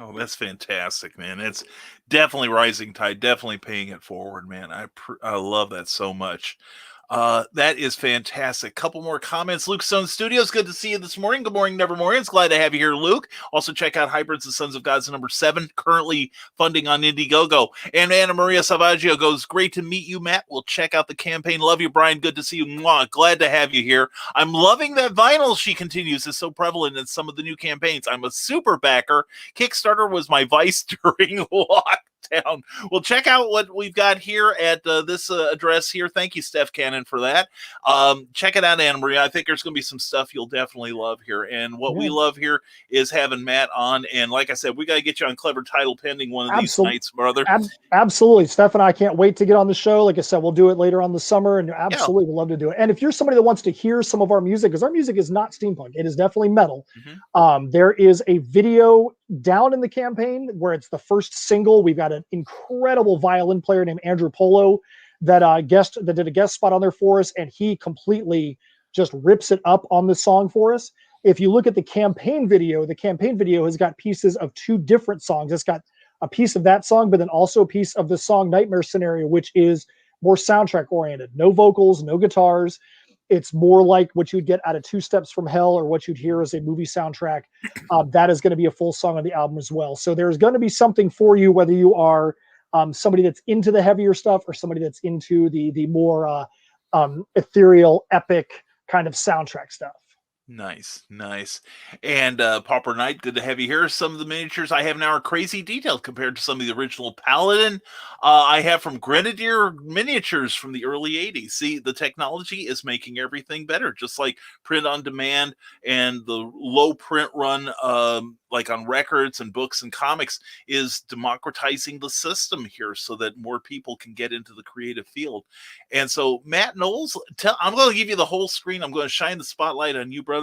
Oh, that's fantastic, man. It's definitely rising tide, definitely paying it forward, man. I love that so much. That is fantastic. Couple more comments. Luke Stone Studios, good to see you this morning. Good morning, Nevermorians. Glad to have you here, Luke. Also, check out Hybrids and Sons of Gods #7, currently funding on Indiegogo. And Anna Maria Savaggio goes, great to meet you, Matt. We'll check out the campaign. Love you, Brian. Good to see you. Mwah. Glad to have you here. I'm loving that vinyl, she continues, is so prevalent in some of the new campaigns. I'm a super backer. Kickstarter was my vice during lockdown. Well, check out what we've got here at this address here. Thank you, Steph Cannon, for that. Check it out, Anna Maria. I think there's going to be some stuff you'll definitely love here. And what we love here is having Matt on. And like I said, we got to get you on Clever Title pending one of these nights, brother. Absolutely. Steph and I can't wait to get on the show. Like I said, we'll do it later on the summer, and absolutely would love to do it. And if you're somebody that wants to hear some of our music, because our music is not steampunk, it is definitely metal. There is a video down in the campaign where it's the first single. We've got an incredible violin player named Andrew Polo that did a guest spot on there for us, and he completely just rips it up on the song for us. If you look at the campaign video has got pieces of 2 different songs. It's got a piece of that song, but then also a piece of the song Nightmare Scenario, which is more soundtrack oriented. No vocals, no guitars. It's more like what you'd get out of 2 Steps from Hell, or what you'd hear as a movie soundtrack. That is going to be a full song on the album as well. So there's going to be something for you, whether you are somebody that's into the heavier stuff or somebody that's into the more ethereal, epic kind of soundtrack stuff. Nice. And Pauper Knight, good to have you here. Some of the miniatures I have now are crazy detailed compared to some of the original Paladin I have from Grenadier miniatures from the early 80s. See, the technology is making everything better, just like print on demand and the low print run, like on records and books and comics, is democratizing the system here so that more people can get into the creative field. And so, Matt Knowles, I'm going to give you the whole screen. I'm going to shine the spotlight on you, brother.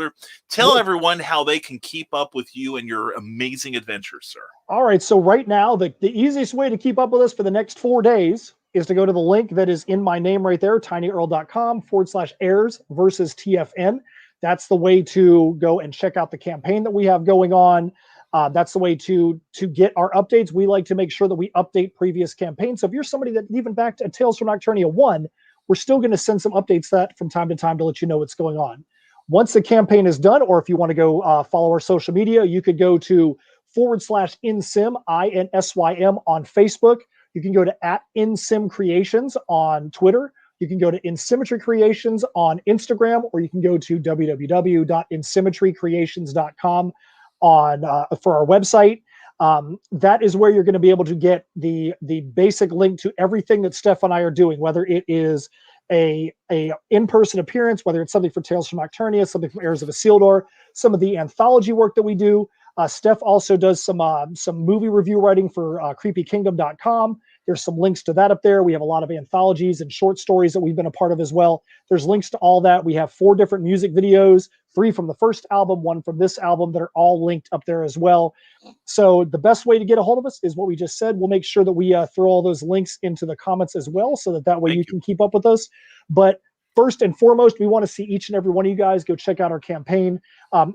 Tell everyone how they can keep up with you and your amazing adventures, sir. All right. So right now, the easiest way to keep up with us for the next 4 days is to go to the link that is in my name right there, tinyurl.com/heirs versus TFN. That's the way to go and check out the campaign that we have going on. That's the way to get our updates. We like to make sure that we update previous campaigns. So if you're somebody that even back to Tales from Nocturnia 1, we're still going to send some updates that from time to time to let you know what's going on. Once the campaign is done, or if you want to go follow our social media, you could go to /InSym, INSYM on Facebook. You can go to @InSymCreations on Twitter. You can go to InSymmetry Creations on Instagram, or you can go to www.insymmetrycreations.com for our website. That is where you're going to be able to get the basic link to everything that Steph and I are doing, whether it is a in-person appearance, whether it's something for Tales from Nocturnia, something from Heirs of Isildur, some of the anthology work that we do. Steph also does some movie review writing for creepykingdom.com. There's some links to that up there. We have a lot of anthologies and short stories that we've been a part of as well. There's links to all that. We have 4 different music videos, 3 from the first album, 1 from this album, that are all linked up there as well. So the best way to get a hold of us is what we just said. We'll make sure that we throw all those links into the comments as well, so that way you can keep up with us. But first and foremost, we want to see each and every one of you guys go check out our campaign.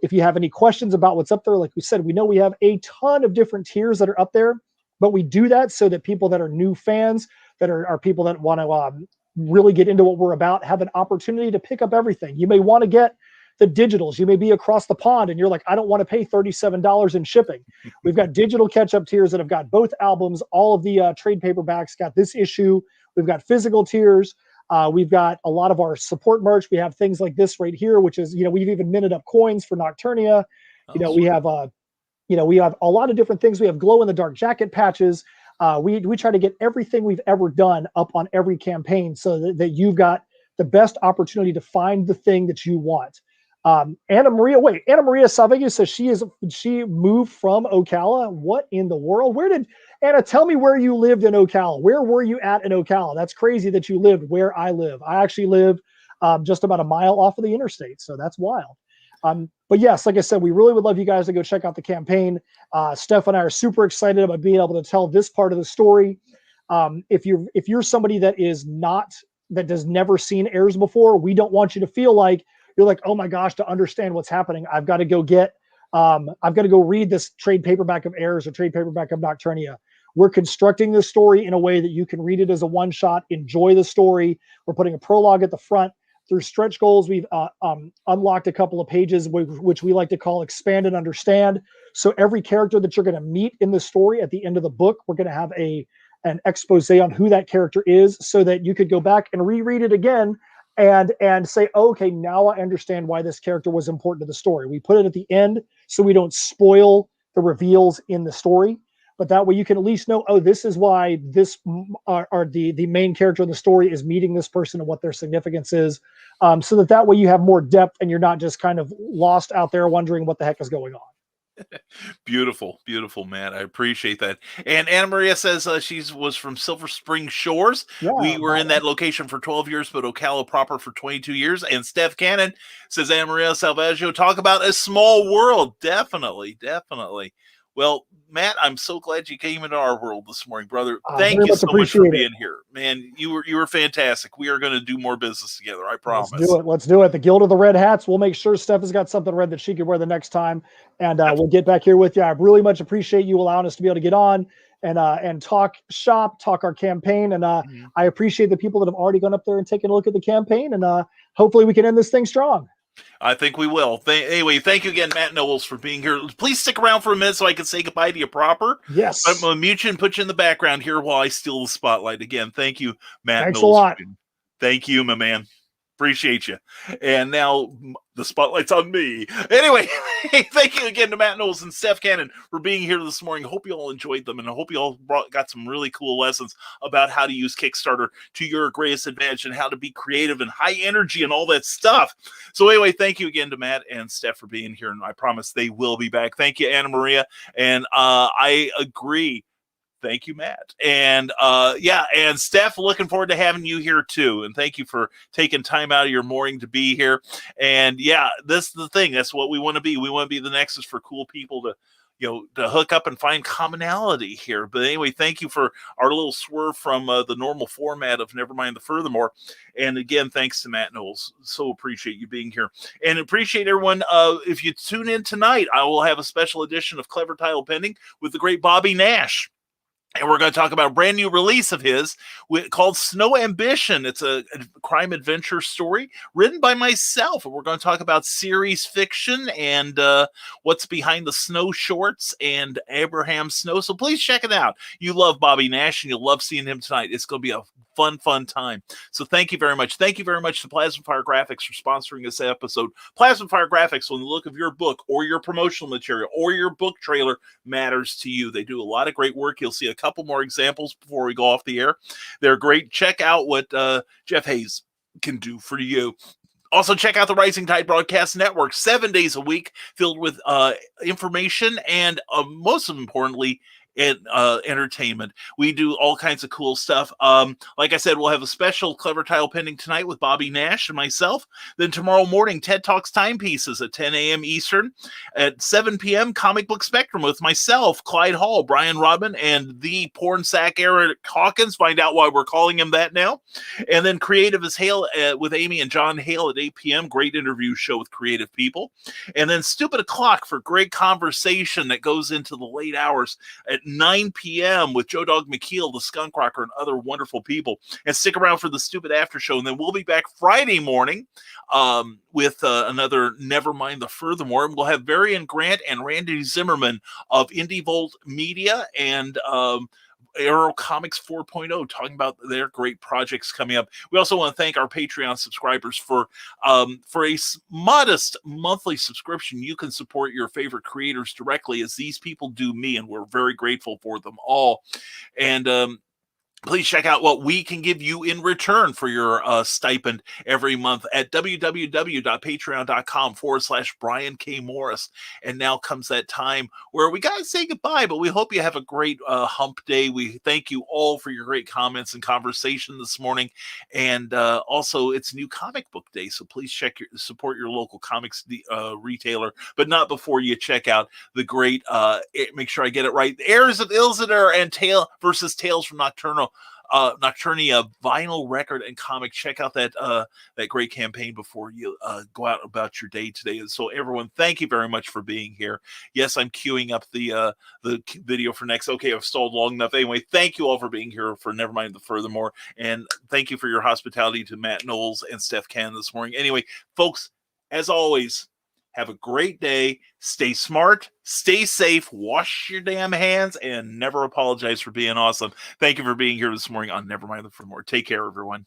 If you have any questions about what's up there, like we said, we know we have a ton of different tiers that are up there. But we do that so that people that are new fans, that are people that want to really get into what we're about, have an opportunity to pick up everything. You may want to get the digitals. You may be across the pond and you're like, I don't want to pay $37 in shipping. We've got digital catch-up tiers that have got both albums, all of the trade paperbacks, got this issue. We've got physical tiers. We've got a lot of our support merch. We have things like this right here, which is, we've even minted up coins for Nocturnia. We have a lot of different things. We have glow in the dark jacket patches. We try to get everything we've ever done up on every campaign so that you've got the best opportunity to find the thing that you want. Anna Maria Salvega says she moved from Ocala. What in the world? Anna, tell me where you lived in Ocala. Where were you at in Ocala? That's crazy that you lived where I live. I actually live just about a mile off of the interstate. So that's wild. But yes, like I said, we really would love you guys to go check out the campaign. Steph and I are super excited about being able to tell this part of the story. If you're somebody that has never seen heirs before, we don't want you to feel like you're like, oh my gosh, to understand what's happening, I've got to go read this trade paperback of heirs or trade paperback of Nocturnia. We're constructing this story in a way that you can read it as a one-shot, enjoy the story. We're putting a prologue at the front. Through stretch goals, we've unlocked a couple of pages, which we like to call expand and understand. So every character that you're going to meet in the story at the end of the book, we're going to have an expose on who that character is so that you could go back and reread it again and say, oh, okay, now I understand why this character was important to the story. We put it at the end so we don't spoil the reveals in the story. But that way you can at least know, oh, this is why the main character of the story is meeting this person and what their significance is. So that way you have more depth and you're not just kind of lost out there wondering what the heck is going on. Beautiful, beautiful, Matt. I appreciate that. And Anna Maria says she was from Silver Spring Shores. Yeah, we were in that location for 12 years, but Ocala proper for 22 years. And Steph Cannon says, Anna Maria Salvaggio, talk about a small world. Definitely, definitely. Well, Matt, I'm so glad you came into our world this morning, brother. Thank you so much for being here, man. You were fantastic. We are going to do more business together. I promise. Let's do it. The Guild of the Red Hats. We'll make sure Steph has got something red that she can wear the next time, and we'll get back here with you. I really much appreciate you allowing us to be able to get on and talk shop, talk our campaign, and I appreciate the people that have already gone up there and taken a look at the campaign, and hopefully we can end this thing strong. I think we will. Anyway, thank you again, Matt Knowles, for being here. Please stick around for a minute so I can say goodbye to you proper. Yes. I'm going to mute you and put you in the background here while I steal the spotlight. Again, thank you, Matt Thanks Knowles. A lot. Thank you, my man. Appreciate you. And now the spotlight's on me. Anyway, thank you again to Matt Knowles and Steph Cannon for being here this morning. Hope you all enjoyed them, and I hope you all got some really cool lessons about how to use Kickstarter to your greatest advantage and how to be creative and high energy and all that stuff. So anyway, thank you again to Matt and Steph for being here, and I promise they will be back. Thank you, Anna Maria. And I agree. Thank you, Matt. And and Steph, looking forward to having you here too. And thank you for taking time out of your morning to be here. And yeah, this is the thing. That's what we want to be. We want to be the nexus for cool people to hook up and find commonality here. But anyway, thank you for our little swerve from the normal format of Nevermind the Furthermore. And again, thanks to Matt Knowles. So appreciate you being here, and appreciate everyone. If you tune in tonight, I will have a special edition of Clever Title Pending with the great Bobby Nash. And we're going to talk about a brand new release of his called Snow Ambition. It's a crime adventure story written by myself. And we're going to talk about series fiction and what's behind the Snow shorts and Abraham Snow. So please check it out. You love Bobby Nash and you'll love seeing him tonight. It's going to be a fun time. So thank you very much. Thank you very much to Plasma Fire Graphics for sponsoring this episode. Plasma Fire Graphics, when the look of your book or your promotional material or your book trailer matters to you. They do a lot of great work. You'll see a couple more examples before we go off the air. They're great. Check out what Jeff Hayes can do for you. Also, check out the Rising Tide Broadcast Network, 7 days a week, filled with information and most importantly, and entertainment. We do all kinds of cool stuff. Like I said, we'll have a special Clever Title Pending tonight with Bobby Nash and myself. Then tomorrow morning, TED Talks Timepieces at 10 a.m. Eastern. At 7 p.m., Comic Book Spectrum with myself, Clyde Hall, Brian Rodman, and the porn sack Eric Hawkins. Find out why we're calling him that now. And then Creative as Hale with Amy and John Hale at 8 p.m. Great interview show with creative people. And then Stupid O'Clock for great conversation that goes into the late hours at 9 p.m. with Joe Dog McKeel, the Skunk Rocker, and other wonderful people. And stick around for the Stupid After Show. And then we'll be back Friday morning with another Nevermind the Furthermore. And we'll have Varian Grant and Randy Zimmerman of Indie Volt Media and Aero Comics 4.0 talking about their great projects coming up. We also want to thank our Patreon subscribers for a modest monthly subscription. You can support your favorite creators directly, as these people do me, and we're very grateful for them all. And please check out what we can give you in return for your stipend every month at www.patreon.com/Brian K. Morris. And now comes that time where we got to say goodbye, but we hope you have a great hump day. We thank you all for your great comments and conversation this morning. And also, it's New Comic Book Day, so please support your local comics retailer, but not before you check out the great, make sure I get it right, Heirs of Isildur and Tales from Nocturnia vinyl record and comic. Check out that great campaign before you go out about your day today. And so everyone, thank you very much for being here. Yes, I'm queuing up the video for next. Okay, I've stalled long enough. Anyway, thank you all for being here for Nevermind the Furthermore, and thank you for your hospitality to Matt Knowles and Steph Cannon this morning. Anyway, folks, as always, have a great day. Stay smart, stay safe, wash your damn hands, and never apologize for being awesome. Thank you for being here this morning on Nevermind the Furthermore. Take care, everyone.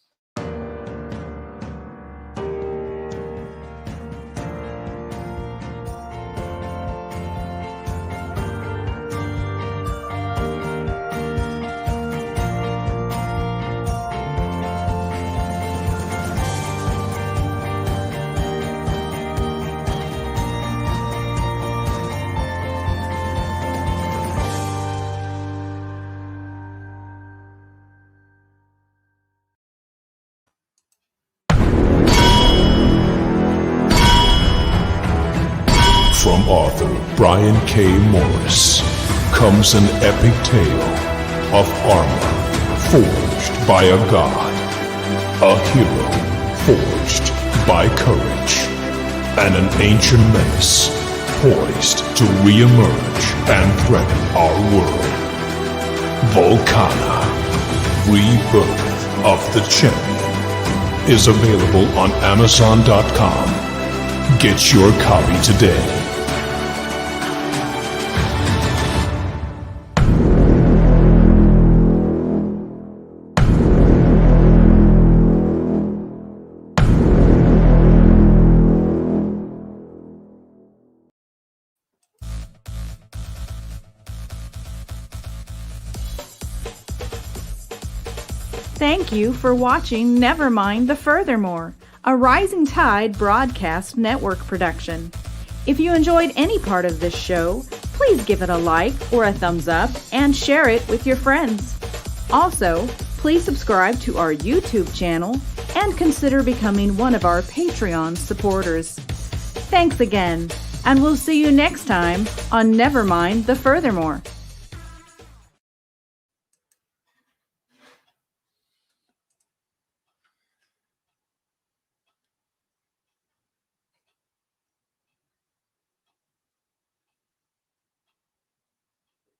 From author Brian K. Morris comes an epic tale of armor forged by a god, a hero forged by courage, and an ancient menace poised to re-emerge and threaten our world. Volcana, Rebirth of the Champion, is available on Amazon.com. Get your copy today. Thank you for watching Nevermind the Furthermore, a Rising Tide Broadcast Network production. If you enjoyed any part of this show, please give it a like or a thumbs up and share it with your friends. Also, please subscribe to our YouTube channel and consider becoming one of our Patreon supporters. Thanks again, and we'll see you next time on Nevermind the Furthermore.